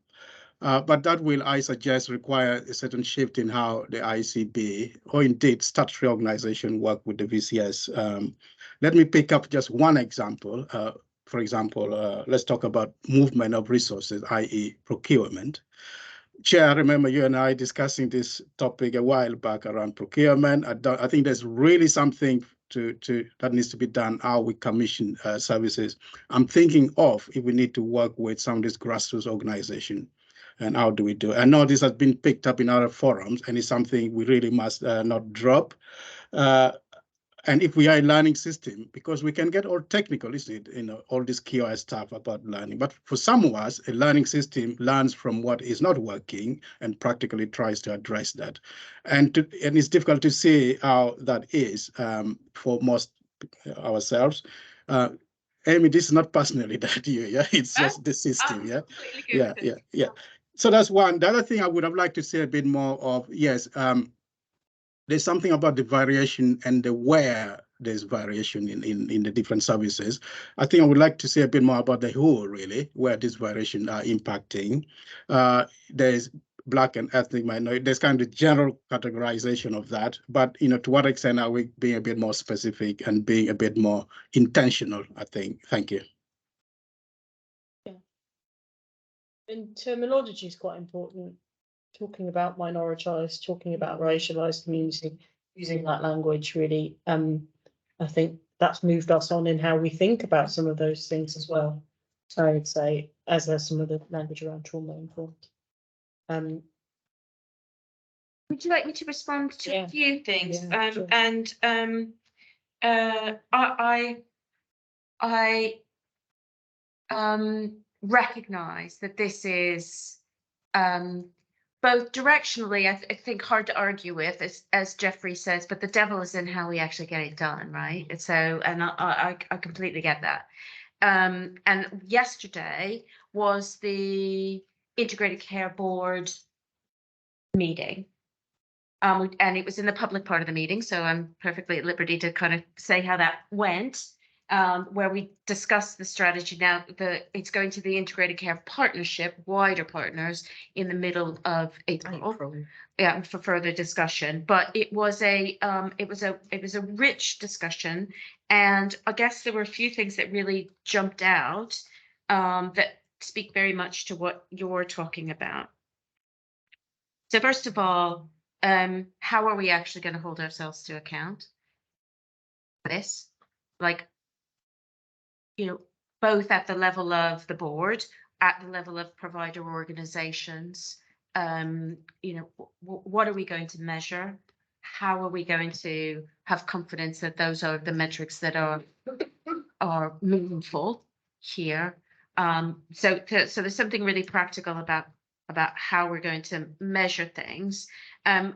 But that will, I suggest, require a certain shift in how the ICB or indeed statutory organization work with the VCS. Let me pick up just one example. For example, let's talk about movement of resources, i.e. procurement. Chair, I remember you and I discussing this topic a while back around procurement. I think there's really something that needs to be done, how we commission services. I'm thinking of if we need to work with some of these grassroots organizations. And how do we do it? I know this has been picked up in other forums, and it's something we really must not drop. And if we are a learning system, because we can get all technical, isn't it? You know, all this QI stuff about learning. But for some of us, a learning system learns from what is not working and practically tries to address that. And it's difficult to see how that is for most ourselves. Amy, this is not personally that you, yeah, it's just the system, yeah, yeah. So that's one. The other thing I would have liked to say a bit more of, yes, there's something about the variation and the where there's variation in the different services. I think I would like to say a bit more about the who, really, where this variation are impacting. There's Black and ethnic minority. There's kind of general categorization of that, but you know, to what extent are we being a bit more specific and being a bit more intentional? I think. Thank you. Yeah. And terminology is quite important. Talking about minoritized, talking about racialized community, using that language really. I think that's moved us on in how we think about some of those things as well. So I would say, as there's some of the language around trauma informed. Would you like me to respond to a few things? Yeah, sure. And I recognise that this is both directionally, I think hard to argue with, as Jeffrey says, but the devil is in how we actually get it done, right? And so, and I completely get that. And yesterday was the Integrated Care Board meeting. And it was in the public part of the meeting, so I'm perfectly at liberty to kind of say how that went, where we discussed the strategy. Now, it's going to the Integrated Care Partnership, wider partners, in the middle of April. Yeah, for further discussion. But it was a rich discussion, and I guess there were a few things that really jumped out that speak very much to what you're talking about. So first of all, how are we actually going to hold ourselves to account for this? Like, you know, both at the level of the board, at the level of provider organizations, you know, what are we going to measure? How are we going to have confidence that those are the metrics that are meaningful here? So there's something really practical about how we're going to measure things. A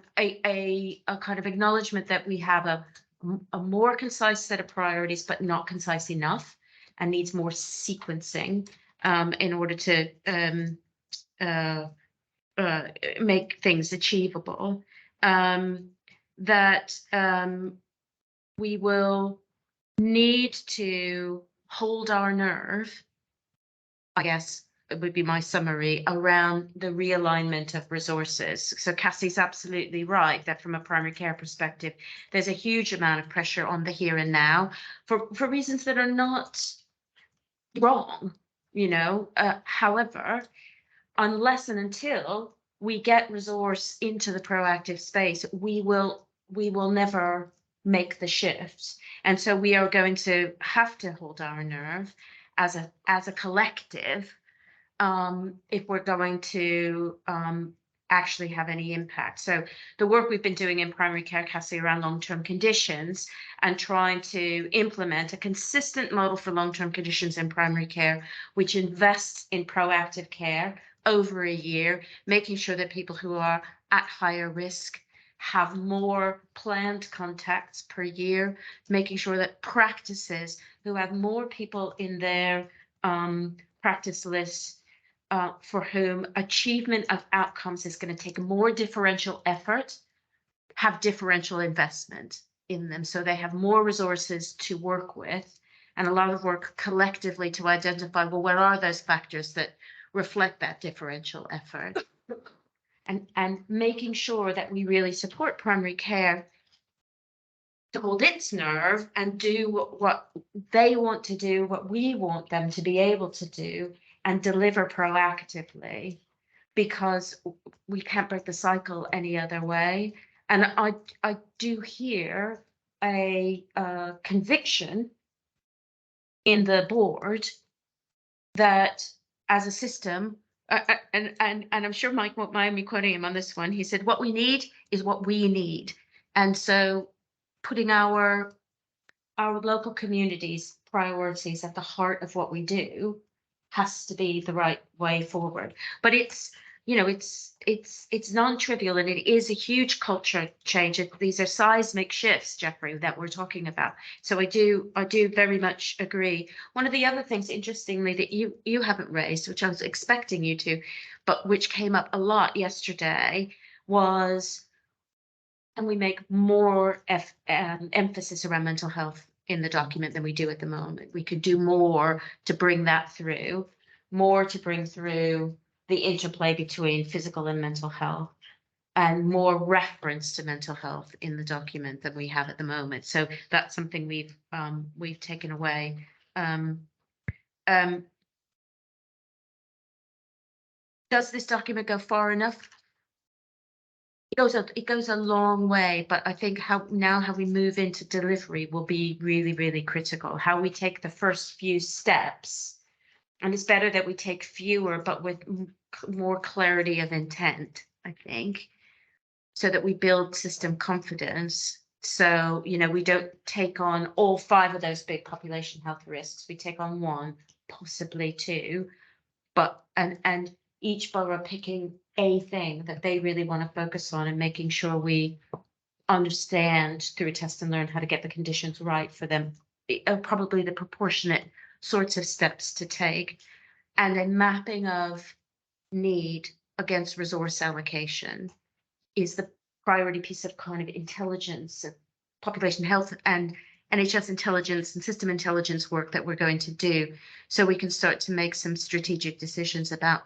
kind of acknowledgement that we have a more concise set of priorities, but not concise enough, and needs more sequencing in order to make things achievable. That we will need to hold our nerve, I guess it would be my summary, around the realignment of resources. So Cassie's absolutely right that from a primary care perspective, there's a huge amount of pressure on the here and now for reasons that are not wrong, you know. However, unless and until we get resource into the proactive space, we will never make the shift. And so we are going to have to hold our nerve as a collective if we're going to actually have any impact. So the work we've been doing in primary care, Cassie, around long-term conditions and trying to implement a consistent model for long-term conditions in primary care, which invests in proactive care over a year, making sure that people who are at higher risk have more planned contacts per year, making sure that practices who have more people in their practice list for whom achievement of outcomes is going to take more differential effort, have differential investment in them. So they have more resources to work with, and a lot of work collectively to identify, well, what are those factors that reflect that differential effort? And making sure that we really support primary care to hold its nerve and do what they want to do, what we want them to be able to do, and deliver proactively, because we can't break the cycle any other way. And I do hear a conviction in the board that as a system, and I'm sure Mike won't mind me quoting him on this one, he said, what we need is what we need. And so putting our local communities' priorities at the heart of what we do has to be the right way forward. But it's, you know, it's non-trivial, and it is a huge culture change. These are seismic shifts, Jeffrey, that we're talking about. So I do very much agree. One of the other things, interestingly, that you haven't raised, which I was expecting you to, but which came up a lot yesterday, was, and we make more emphasis around mental health in the document than we do at the moment. We could do more to bring that through, more to bring through the interplay between physical and mental health, and more reference to mental health in the document than we have at the moment. So that's something we've taken away. Does this document go far enough? It goes a long way, but I think how we move into delivery will be really, really critical. How we take the first few steps, and it's better that we take fewer, but with more clarity of intent, I think, so that we build system confidence. So, you know, we don't take on all 5 of those big population health risks. We take on 1, possibly 2, but and each borough picking a thing that they really want to focus on and making sure we understand through a test and learn how to get the conditions right for them, are probably the proportionate sorts of steps to take. And a mapping of need against resource allocation is the priority piece of kind of intelligence, population health and NHS intelligence and system intelligence work that we're going to do, so we can start to make some strategic decisions about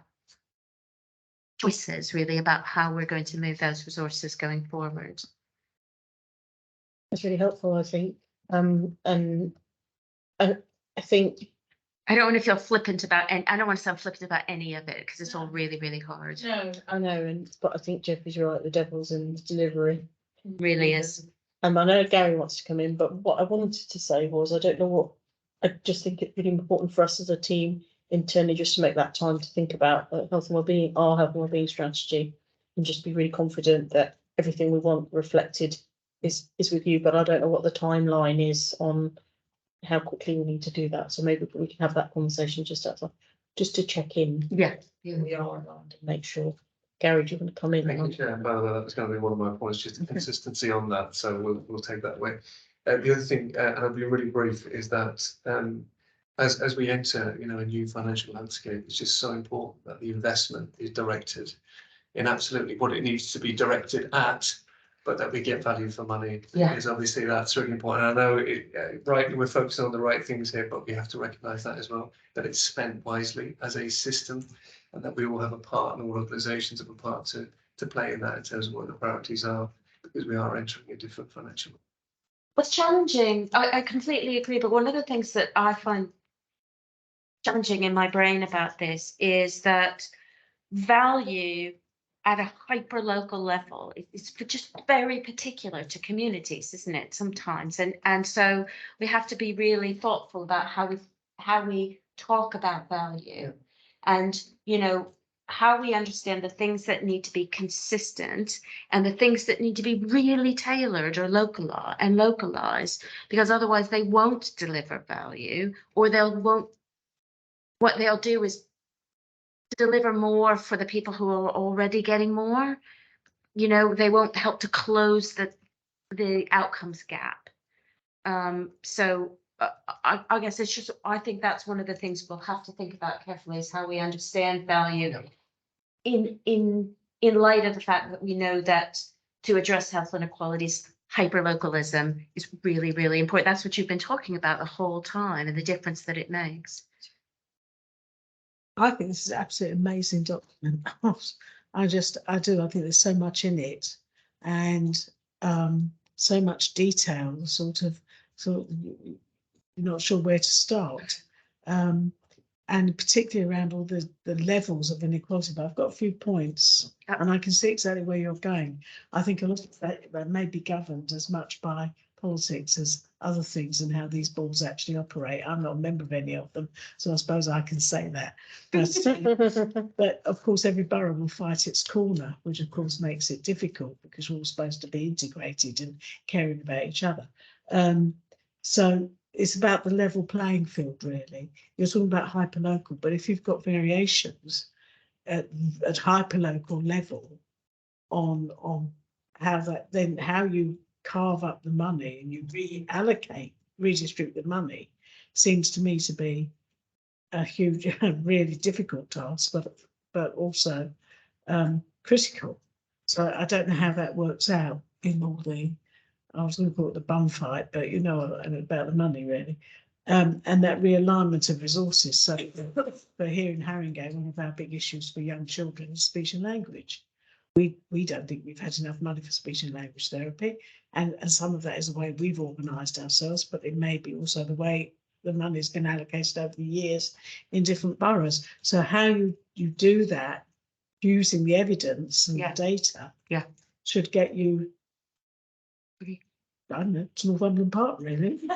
choices, really, about how we're going to move those resources going forward. That's really helpful, I think. And I think I don't want to feel flippant about, and I don't want to sound flippant about any of it because it's all really, really hard. no, I know, but I think Jeff is right. The devil's in the delivery. It really is. I know Gary wants to come in, but what I wanted to say was I don't know what. I just think it's really important for us as a team internally just to make that time to think about health and wellbeing, our health and wellbeing strategy, and just be really confident that everything we want reflected is with you. But I don't know what the timeline is on how quickly we need to do that. So maybe we can have that conversation just to check in. Yeah. We are and make sure. Gary, do you want to come in? Thank you, Chair. By the way, that was going to be one of my points, just the consistency on that. So we'll take that away. The other thing, and I'll be really brief, is that as we enter, a new financial landscape, it's just so important that the investment is directed in absolutely what it needs to be directed at, but that we get value for money. Yeah. Because obviously that's really important. I know rightly we're focusing on the right things here, but we have to recognise that as well, that it's spent wisely as a system, and that we all have a part, and all organisations have a part to play in that in terms of what the priorities are, because we are entering a different financial. What's challenging, I completely agree, but one of the things that I find challenging in my brain about this is that value at a hyper local level is just very particular to communities, isn't it? Sometimes, and so we have to be really thoughtful about how we talk about value, and how we understand the things that need to be consistent and the things that need to be really tailored or localized, because otherwise they won't deliver value, or what they'll do is deliver more for the people who are already getting more. They won't help to close the outcomes gap. So I guess it's just, I think that's one of the things we'll have to think about carefully, is how we understand value in light of the fact that we know that to address health inequalities, hyperlocalism is really, really important. That's what you've been talking about the whole time, and the difference that it makes. I think this is an absolutely amazing document. I do. I think there's so much in it, and so much detail. Sort of, you're not sure where to start, and particularly around all the levels of inequality. But I've got a few points, and I can see exactly where you're going. I think a lot of that may be governed as much by politics as other things, and how these boards actually operate. I'm not a member of any of them, so I suppose I can say that. But of course, every borough will fight its corner, which of course makes it difficult, because we're all supposed to be integrated and caring about each other. So it's about the level playing field, really. You're talking about hyperlocal, but if you've got variations at hyperlocal level on how you carve up the money and you redistribute the money, seems to me to be a huge, really difficult task, but also critical. So I don't know how that works out in all the, I was going to call it the bum fight, but about the money, really. And that realignment of resources. So for here in Haringey, one of our big issues for young children is speech and language. We don't think we've had enough money for speech and language therapy, and some of that is the way we've organised ourselves, but it may be also the way the money's been allocated over the years in different boroughs. So how you do that using the evidence and the data should get you, I don't know, to Northumberland Park, really.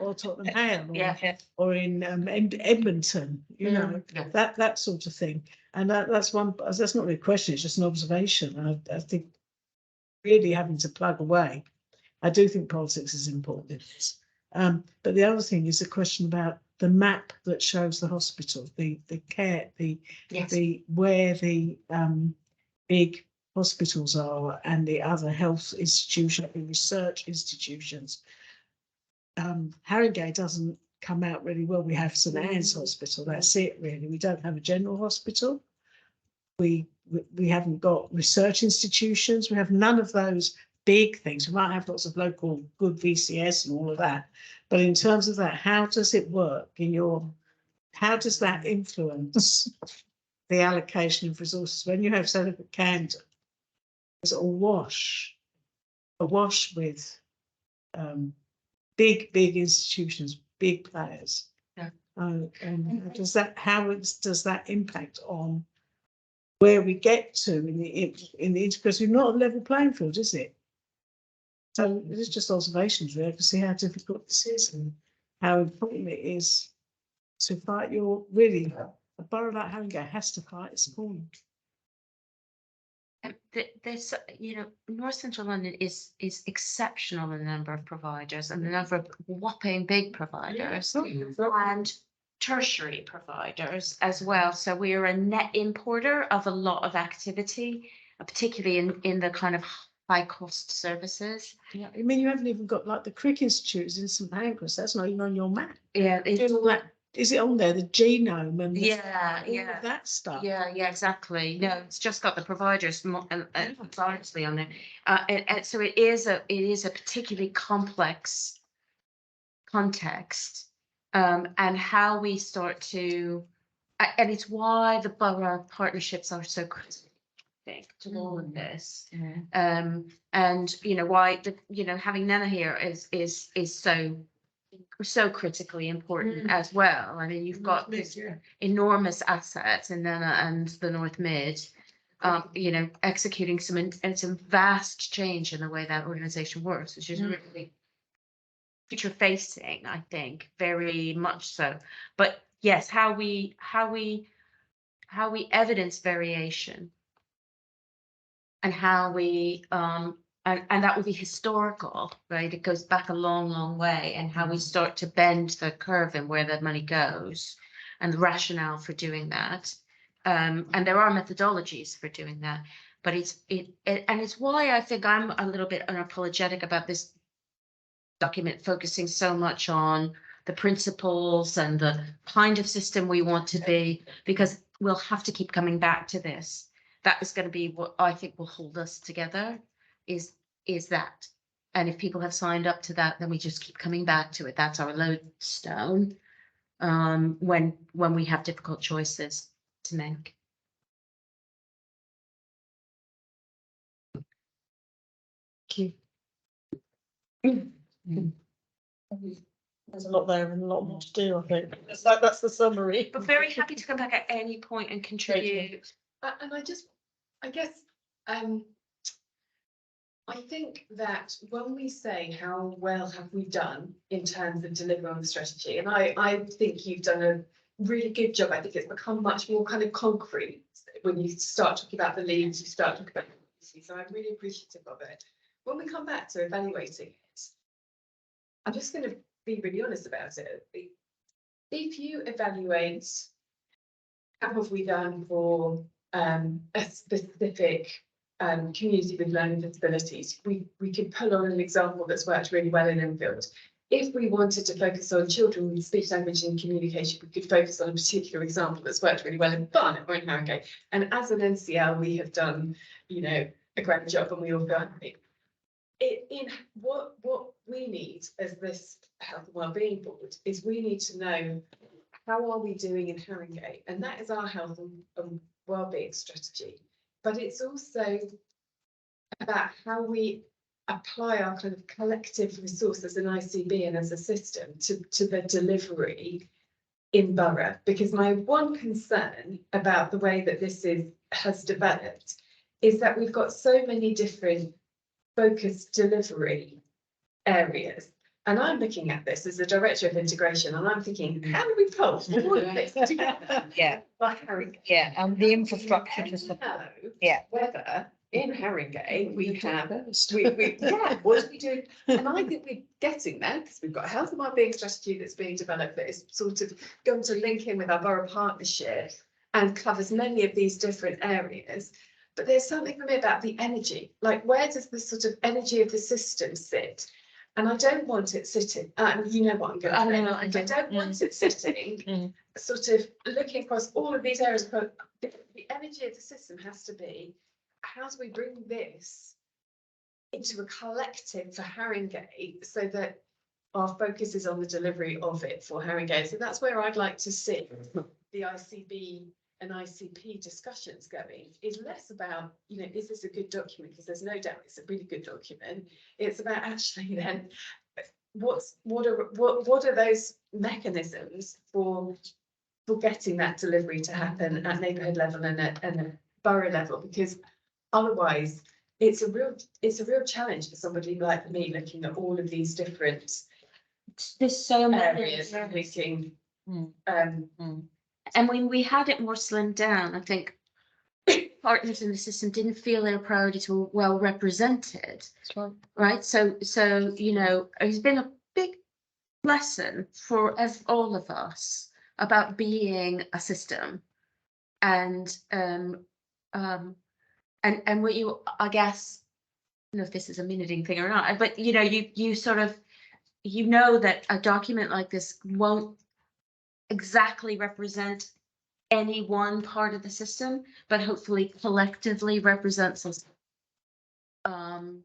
or Tottenham Hale, or in Edmonton, that sort of thing. And that's not really a question, it's just an observation. I think really having to plug away. I do think politics is important in this. But the other thing is a question about the map that shows the hospital, the care, Yes. the where the big hospitals are and the other health institutions, the research institutions. Haringey doesn't come out really well. We have St Anne's Hospital, that's it really. We don't have a general hospital. We haven't got research institutions. We have none of those big things. We might have lots of local good VCS and all of that. But in terms of that, how does it work how does that influence the allocation of resources? When you have Senator Camden, it's awash with big institutions, big players. Yeah. And how does that impact on where we get to in the because we're not a level playing field, is it? So it's just observations there to see how difficult this is and how important it is to fight a borough like Haringey has to fight its corner. There's, North Central London is exceptional in the number of providers and the number of whopping big providers and tertiary providers as well. So we are a net importer of a lot of activity, particularly in the kind of high cost services. Yeah, I mean, you haven't even got like the Crick Institute in St Pancras. That's not even on your map. Yeah, Doing all that. Is it on there? The genome and all of that stuff. Yeah, exactly. No, it's just got the providers largely on there, and so it is a particularly complex context, and how we start to, and it's why the borough partnerships are so critical, I think, to all of this. And why having Nana here is so critically important as well. I mean, you've got this enormous assets in Nana and the North Mid, executing some vast change in the way that organization works, which is really future facing, I think, very much so. But yes, how we evidence variation and how we and that will be historical, right? It goes back a long, long way, and how we start to bend the curve and where that money goes and the rationale for doing that. And there are methodologies for doing that, but it's why I think I'm a little bit unapologetic about this document focusing so much on the principles and the kind of system we want to be, because we'll have to keep coming back to this. That is going to be what I think will hold us together. Is that, and if people have signed up to that, then we just keep coming back to it. That's our lodestone when we have difficult choices to make. Thank you. There's a lot there and a lot more to do, I think. That's the summary. But very happy to come back at any point and contribute. And I guess I think that when we say how well have we done in terms of delivering on the strategy, and I think you've done a really good job. I think it's become much more kind of concrete when you start talking about the leads, you start talking about policy. So I'm really appreciative of it. When we come back to evaluating it, I'm just going to be really honest about it. If you evaluate how have we done for a specific community with learning disabilities, we could pull on an example that's worked really well in Enfield. If we wanted to focus on children with speech, language and communication, we could focus on a particular example that's worked really well in Barnet or in Haringey. And as an NCL, we have done, a great job, and we all feel happy. What we need as this Health and Wellbeing Board is we need to know how are we doing in Haringey, and that is our health and wellbeing strategy. But it's also about how we apply our kind of collective resources in ICB and as a system to the delivery in borough. Because my one concern about the way that this has developed is that we've got so many different focused delivery areas. And I'm looking at this as a director of integration, and I'm thinking, how do we pull all of this together? Yeah, and the infrastructure to support. Whether in Haringey, we have, yeah, what do we do? And I think we're getting there because we've got a health and wellbeing strategy that's being developed that is sort of going to link in with our borough partnership and covers many of these different areas. But there's something for me about the energy, like where does the sort of energy of the system sit? And I don't want it sitting, you know what I'm going to say. I don't want it sitting, sort of looking across all of these areas, but the energy of the system has to be, how do we bring this into a collective for Haringey so that our focus is on the delivery of it for Haringey? So that's where I'd like to see the ICB and ICP discussions going, is less about, you know, is this a good document? Because there's no doubt it's a really good document. It's about actually then what are those mechanisms for getting that delivery to happen at neighbourhood level and at borough level? Because otherwise it's a real challenge for somebody like me looking at all of these different There's so many areas and thinking and when we had it more slimmed down, I think partners in the system didn't feel their priorities were well represented. Right. So, you know, it's been a big lesson for all of us about being a system. And what you, I guess, I don't know if this is a minuting thing or not, but you know, you sort of, you know, that a document like this won't exactly represent any one part of the system, but hopefully collectively represents us. And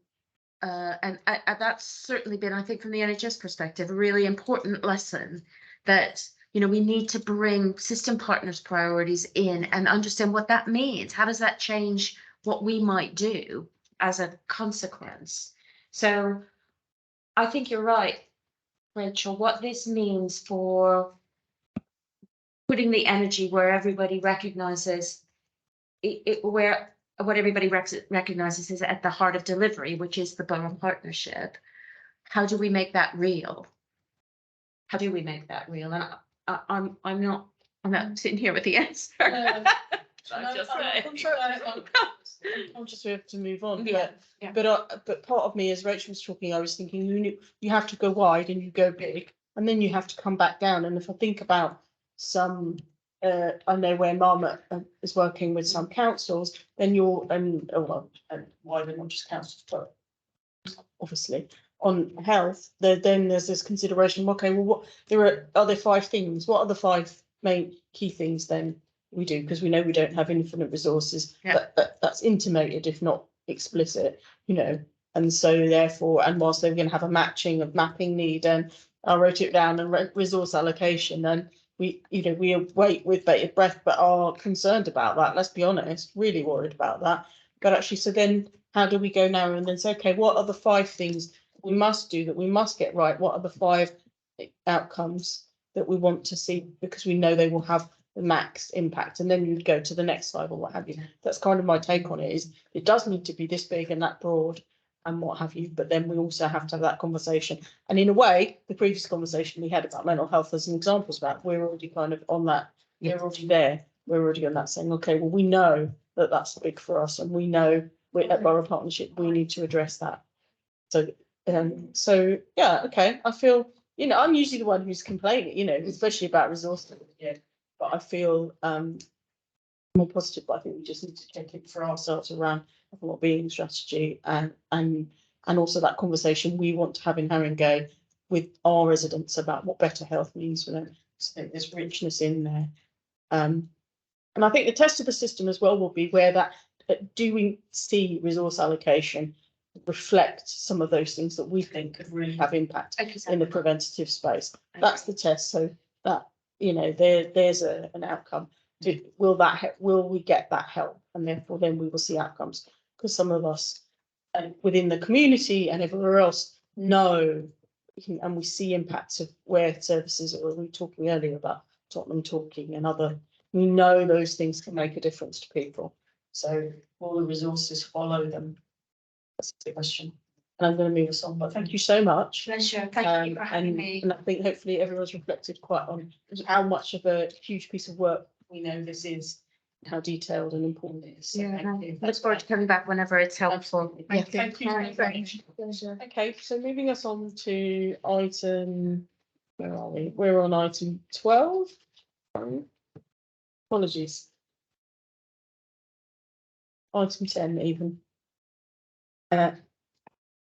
that's certainly been, I think, from the NHS perspective, a really important lesson that, you know, we need to bring system partners' priorities in and understand what that means. How does that change what we might do as a consequence? So I think you're right, Rachel, what this means for putting the energy where everybody recognizes where what everybody recognizes is at the heart of delivery, which is the borough partnership. How do we make that real? How do we make that real? And I'm not sitting here with the answer. I'm just we have to move on. Yeah, but part of me, as Rachel was talking, I was thinking you have to go wide and you go big, and then you have to come back down. And if I think about some, I know where Marmot is working with some councils, then you're and wider, not just councils, but obviously on health. Then there's this consideration. Okay, well, what are there 5 things? What are the 5 main key things then? We do, because we know we don't have infinite resources. Yeah. That's intimated, if not explicit, you know. And so therefore, and whilst they're going to have a mapping need, and I wrote it down, and resource allocation, and we wait with bated breath, but are concerned about that. Let's be honest, really worried about that. But actually, so then how do we go now and then say, okay, what are the 5 things we must do, that we must get right? What are the 5 outcomes that we want to see, because we know they will have the max impact? And then you'd go to the next slide or what have you. That's kind of my take on it, is it does need to be this big and that broad and what have you, but then we also have to have that conversation. And in a way, the previous conversation we had about mental health as an example is about, we're already kind of on that, we're already there, we're already on that, saying, okay, well, we know that that's big for us, and we know we're at Borough Partnership, we need to address that. So yeah, okay, I feel, you know, I'm usually the one who's complaining, you know, especially about resources, yeah, but I feel more positive. But I think we just need to take it for ourselves around wellbeing strategy, and also that conversation we want to have in Haringey with our residents about what better health means for them. So there's richness in there, and I think the test of the system as well will be where that do we see resource allocation reflect some of those things that we think could really have impact in the preventative space. That's the test. So that, you know, there's an outcome. Will we get that help? And therefore then we will see outcomes, because some of us within the community and everywhere else know, and we see impacts of where services, or we were talking earlier about Tottenham Talking and other, we know those things can make a difference to people. So will the resources follow them? That's the question. And I'm going to move us on, but thank you so much. Pleasure. Thank you for having me. And I think hopefully everyone's reflected quite on how much of a huge piece of work we know this is, how detailed and important it is. So Yeah, thank you. Look forward to coming back whenever it's helpful. Yeah, Thank you very very much. much. Okay, so moving us on to item, where are we? We're on item 12. Apologies. Item 10 even.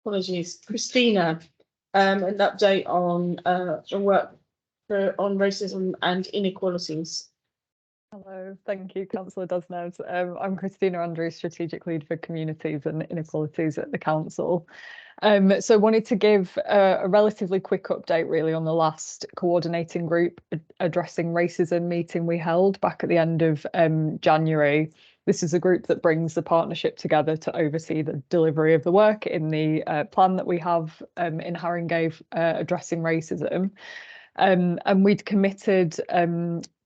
Apologies. Christina, an update on the work on racism and inequalities. Hello, thank you, Councillor Desnes. I'm Christina Andrews, Strategic Lead for Communities and Inequalities at the Council. So wanted to give a relatively quick update really on the last coordinating group addressing racism meeting we held back at the end of January. This is a group that brings the partnership together to oversee the delivery of the work in the plan that we have in Haringey addressing racism. And we'd committed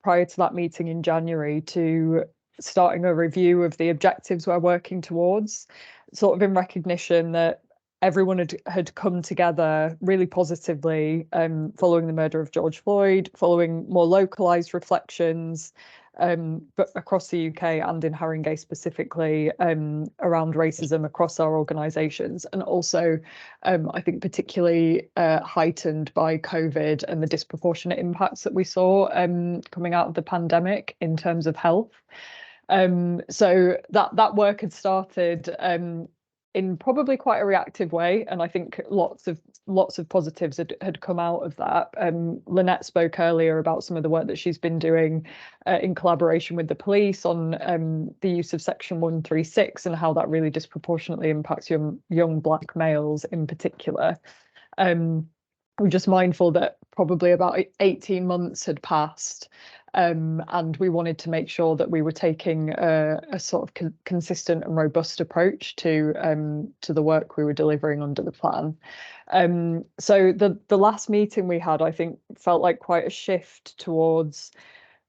prior to that meeting in January to starting a review of the objectives we're working towards, sort of in recognition that everyone had come together really positively following the murder of George Floyd, following more localised reflections but across the UK and in Haringey specifically around racism across our organisations, and also I think particularly heightened by COVID and the disproportionate impacts that we saw coming out of the pandemic in terms of health. So that work had started in probably quite a reactive way, and I think lots of positives had come out of that. Lynette spoke earlier about some of the work that she's been doing in collaboration with the police on the use of Section 136 and how that really disproportionately impacts young Black males in particular. We're just mindful that probably about 18 months had passed, and we wanted to make sure that we were taking a sort of consistent and robust approach to the work we were delivering under the plan. So the last meeting we had, I think, felt like quite a shift towards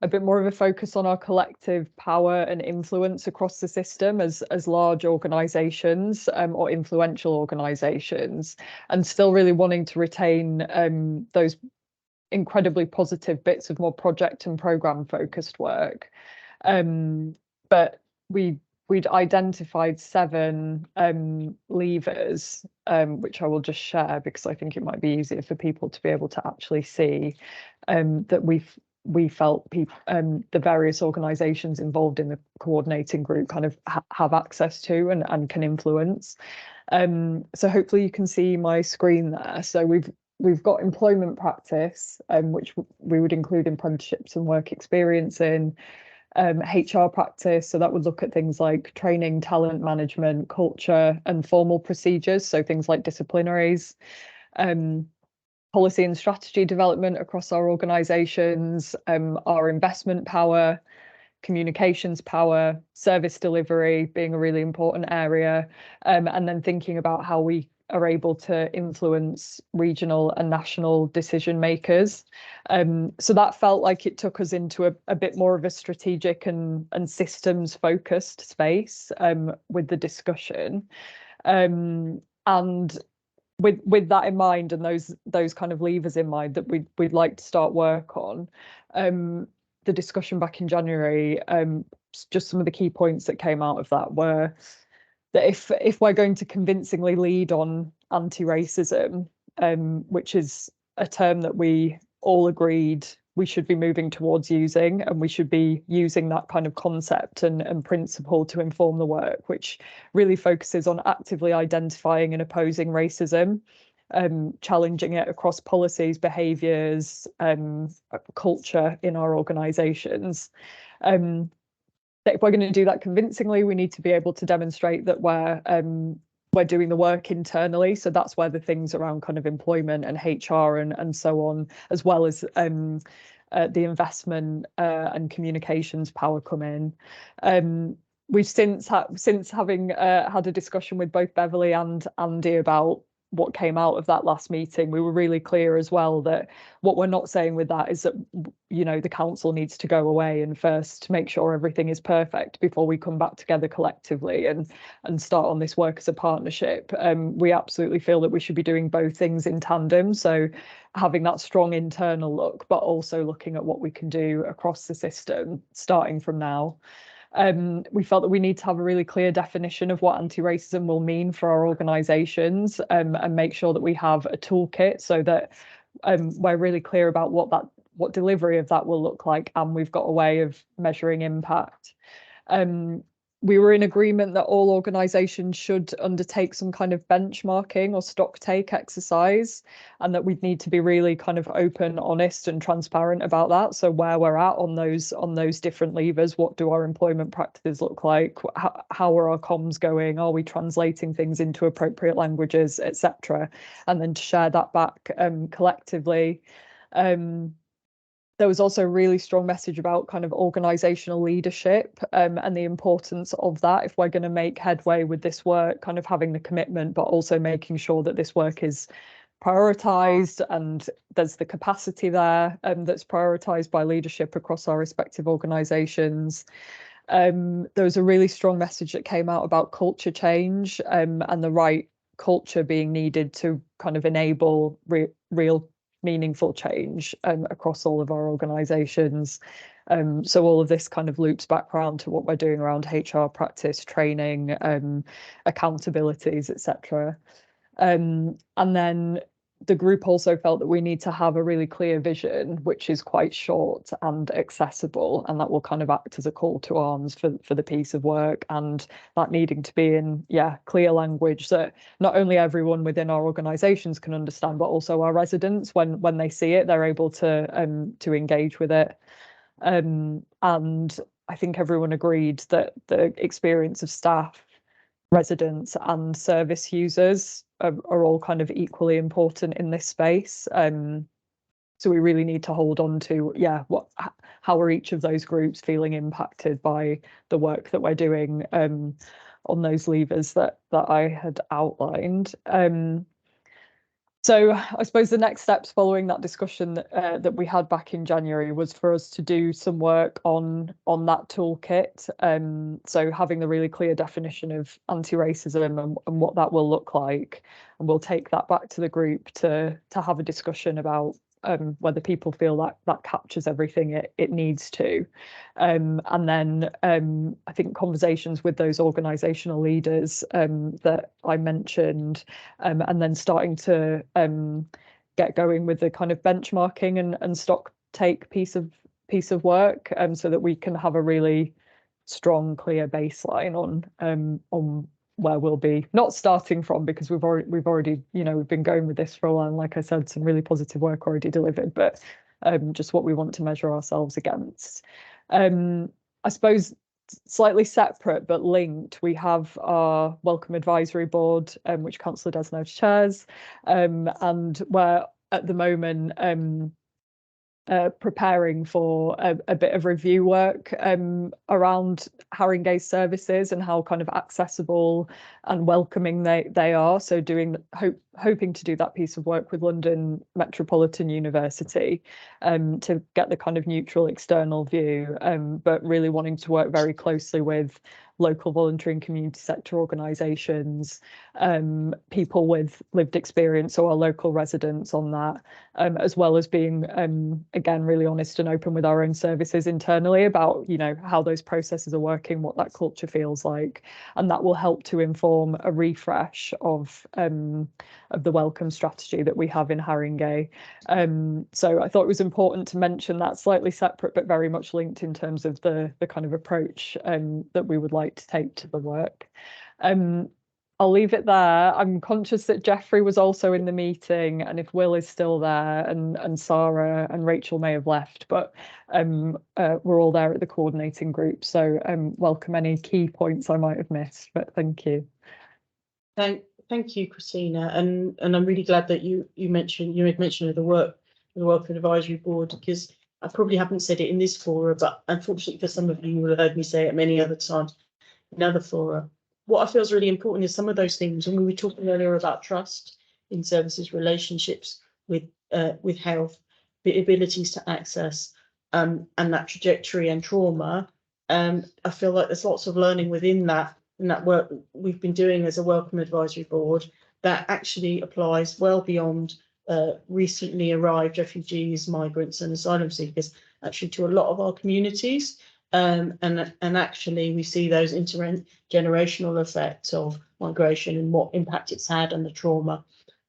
a bit more of a focus on our collective power and influence across the system as large organisations or influential organisations, and still really wanting to retain those incredibly positive bits of more project and programme focused work. But we'd identified 7 levers, which I will just share because I think it might be easier for people to be able to actually see that we felt the various organisations involved in the coordinating group kind of have access to and can influence. So hopefully you can see my screen there. So we've got employment practice, which we would include apprenticeships and work experience in, HR practice. So that would look at things like training, talent management, culture, and formal procedures. So things like disciplinaries. Policy and strategy development across our organisations, our investment power, communications power, service delivery being a really important area, and then thinking about how we are able to influence regional and national decision makers. So that felt like it took us into a bit more of a strategic and systems focused space with the discussion. And with that in mind and those kind of levers in mind that we'd like to start work on, the discussion back in January, just some of the key points that came out of that were that if we're going to convincingly lead on anti-racism, which is a term that we all agreed we should be moving towards using, and we should be using that kind of concept and principle to inform the work, which really focuses on actively identifying and opposing racism, challenging it across policies, behaviours, culture in our organisations. That if we're going to do that convincingly, we need to be able to demonstrate that we're doing the work internally. So that's where the things around kind of employment and HR and so on, as well as the investment and communications power come in. We've since having had a discussion with both Beverly and Andy about what came out of that last meeting, we were really clear as well that what we're not saying with that is that, you know, the council needs to go away and first make sure everything is perfect before we come back together collectively and start on this work as a partnership. We absolutely feel that we should be doing both things in tandem. So having that strong internal look, but also looking at what we can do across the system starting from now. We felt that we need to have a really clear definition of what anti-racism will mean for our organisations, and make sure that we have a toolkit so that we're really clear about what delivery of that will look like, and we've got a way of measuring impact. We were in agreement that all organisations should undertake some kind of benchmarking or stock take exercise, and that we'd need to be really kind of open, honest and transparent about that. So where we're at on those different levers, what do our employment practices look like? How are our comms going? Are we translating things into appropriate languages, etc.? And then to share that back collectively. There was also a really strong message about kind of organisational leadership and the importance of that if we're going to make headway with this work, kind of having the commitment, but also making sure that this work is prioritised and there's the capacity there that's prioritised by leadership across our respective organisations. There was a really strong message that came out about culture change and the right culture being needed to kind of enable real meaningful change across all of our organisations. So all of this kind of loops back around to what we're doing around HR practice, training, accountabilities, etc. And then the group also felt that we need to have a really clear vision, which is quite short and accessible, and that will kind of act as a call to arms for the piece of work, and that needing to be in clear language that not only everyone within our organisations can understand, but also our residents, when they see it, they're able to engage with it. And I think everyone agreed that the experience of staff, residents and service users are all kind of equally important in this space. So we really need to hold on to, how are each of those groups feeling impacted by the work that we're doing on those levers that I had outlined. So I suppose the next steps following that discussion that we had back in January was for us to do some work on that toolkit. So having the really clear definition of anti-racism and what that will look like, and we'll take that back to the group to have a discussion about whether people feel that captures everything it needs to. And then I think conversations with those organisational leaders that I mentioned, and then starting to get going with the kind of benchmarking and stock take piece of work, so that we can have a really strong, clear baseline on where we'll be, not starting from, because we've already we've been going with this for a while, and like I said, some really positive work already delivered, but just what we want to measure ourselves against. I suppose slightly separate but linked, we have our Welcome Advisory Board, which Councillor Desnow chairs, and we're at the moment preparing for a bit of review work around Haringey's services and how kind of accessible and welcoming they are. So hoping to do that piece of work with London Metropolitan University to get the kind of neutral external view, but really wanting to work very closely with local voluntary and community sector organisations, people with lived experience, so our local residents on that, as well as being, again, really honest and open with our own services internally about, how those processes are working, what that culture feels like, and that will help to inform a refresh of the welcome strategy that we have in Haringey. So I thought it was important to mention that, slightly separate but very much linked in terms of the kind of approach that we would like to take to the work. I'll leave it there. I'm conscious that Jeffrey was also in the meeting, and if Will is still there, and Sarah and Rachel may have left, but we're all there at the coordinating group. So welcome any key points I might have missed, but thank you. Thank you, Christina, and I'm really glad that you made mention of the Welcome Advisory Board, because I probably haven't said it in this fora, but unfortunately for some of you will have heard me say it many other times in other fora. What I feel is really important is some of those things, and we were talking earlier about trust in services, relationships with health, the abilities to access, and that trajectory and trauma. I feel like there's lots of learning within that, and that work we've been doing as a Welcome Advisory Board that actually applies well beyond recently arrived refugees, migrants and asylum seekers, actually to a lot of our communities. And actually we see those intergenerational effects of migration and what impact it's had and the trauma.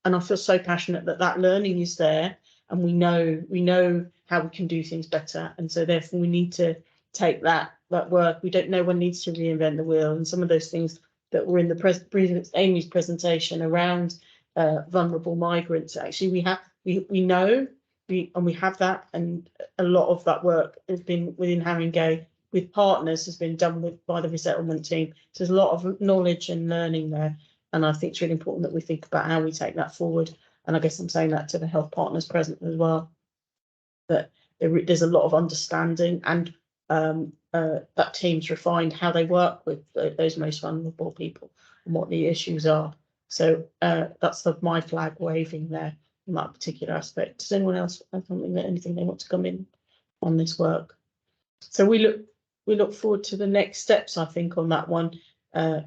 And I feel so passionate that that learning is there, and we know how we can do things better. And so therefore we need to take that work. We don't know one needs to reinvent the wheel, and some of those things that were in the previous Amy's presentation around vulnerable migrants. Actually, we know we have that, and a lot of that work has been within Haringey with partners has been done by the resettlement team. So there's a lot of knowledge and learning there, and I think it's really important that we think about how we take that forward. And I guess I'm saying that to the health partners present as well, that there's a lot of understanding, and that team's refined how they work with those most vulnerable people and what the issues are. So that's my flag waving there in that particular aspect. Does anyone else have anything they want to come in on this work? So we look forward to the next steps, I think, on that one,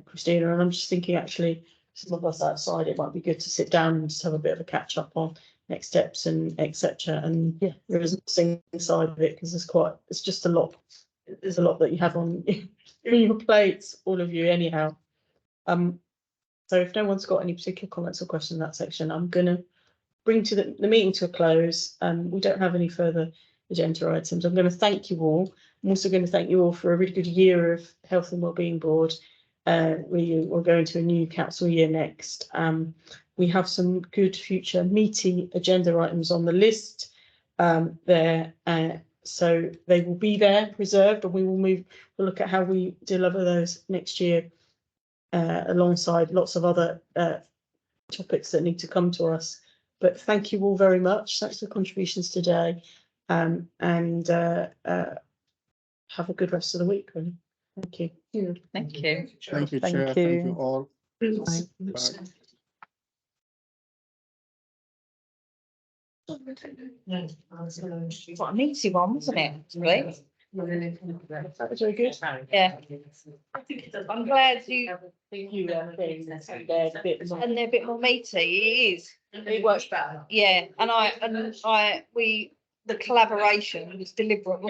Christina. And I'm just thinking, actually, some of us outside, it might be good to sit down and just have a bit of a catch up on next steps and etc. And yeah, the resourcing side of it, because it's just a lot. There's a lot that you have on your plates, all of you, anyhow. So if no one's got any particular comments or questions in that section, I'm going to bring to the meeting to a close. We don't have any further agenda items. I'm going to thank you all. I'm also going to thank you all for a really good year of Health and Wellbeing Board. We're going to a new council year next. We have some good future meaty agenda items on the list there. So they will be there preserved, and we'll look at how we deliver those next year alongside lots of other topics that need to come to us. But thank you all very much. Thanks for the contributions today, and have a good rest of the week. Really. Thank you. Thank you. Thank you, Chair. Thank you all. Bye. What a meaty one, wasn't it? Really? That was very good. Yeah. I'm glad you. And they're a bit more meaty. It is. It works better. Yeah, and the collaboration was deliberate.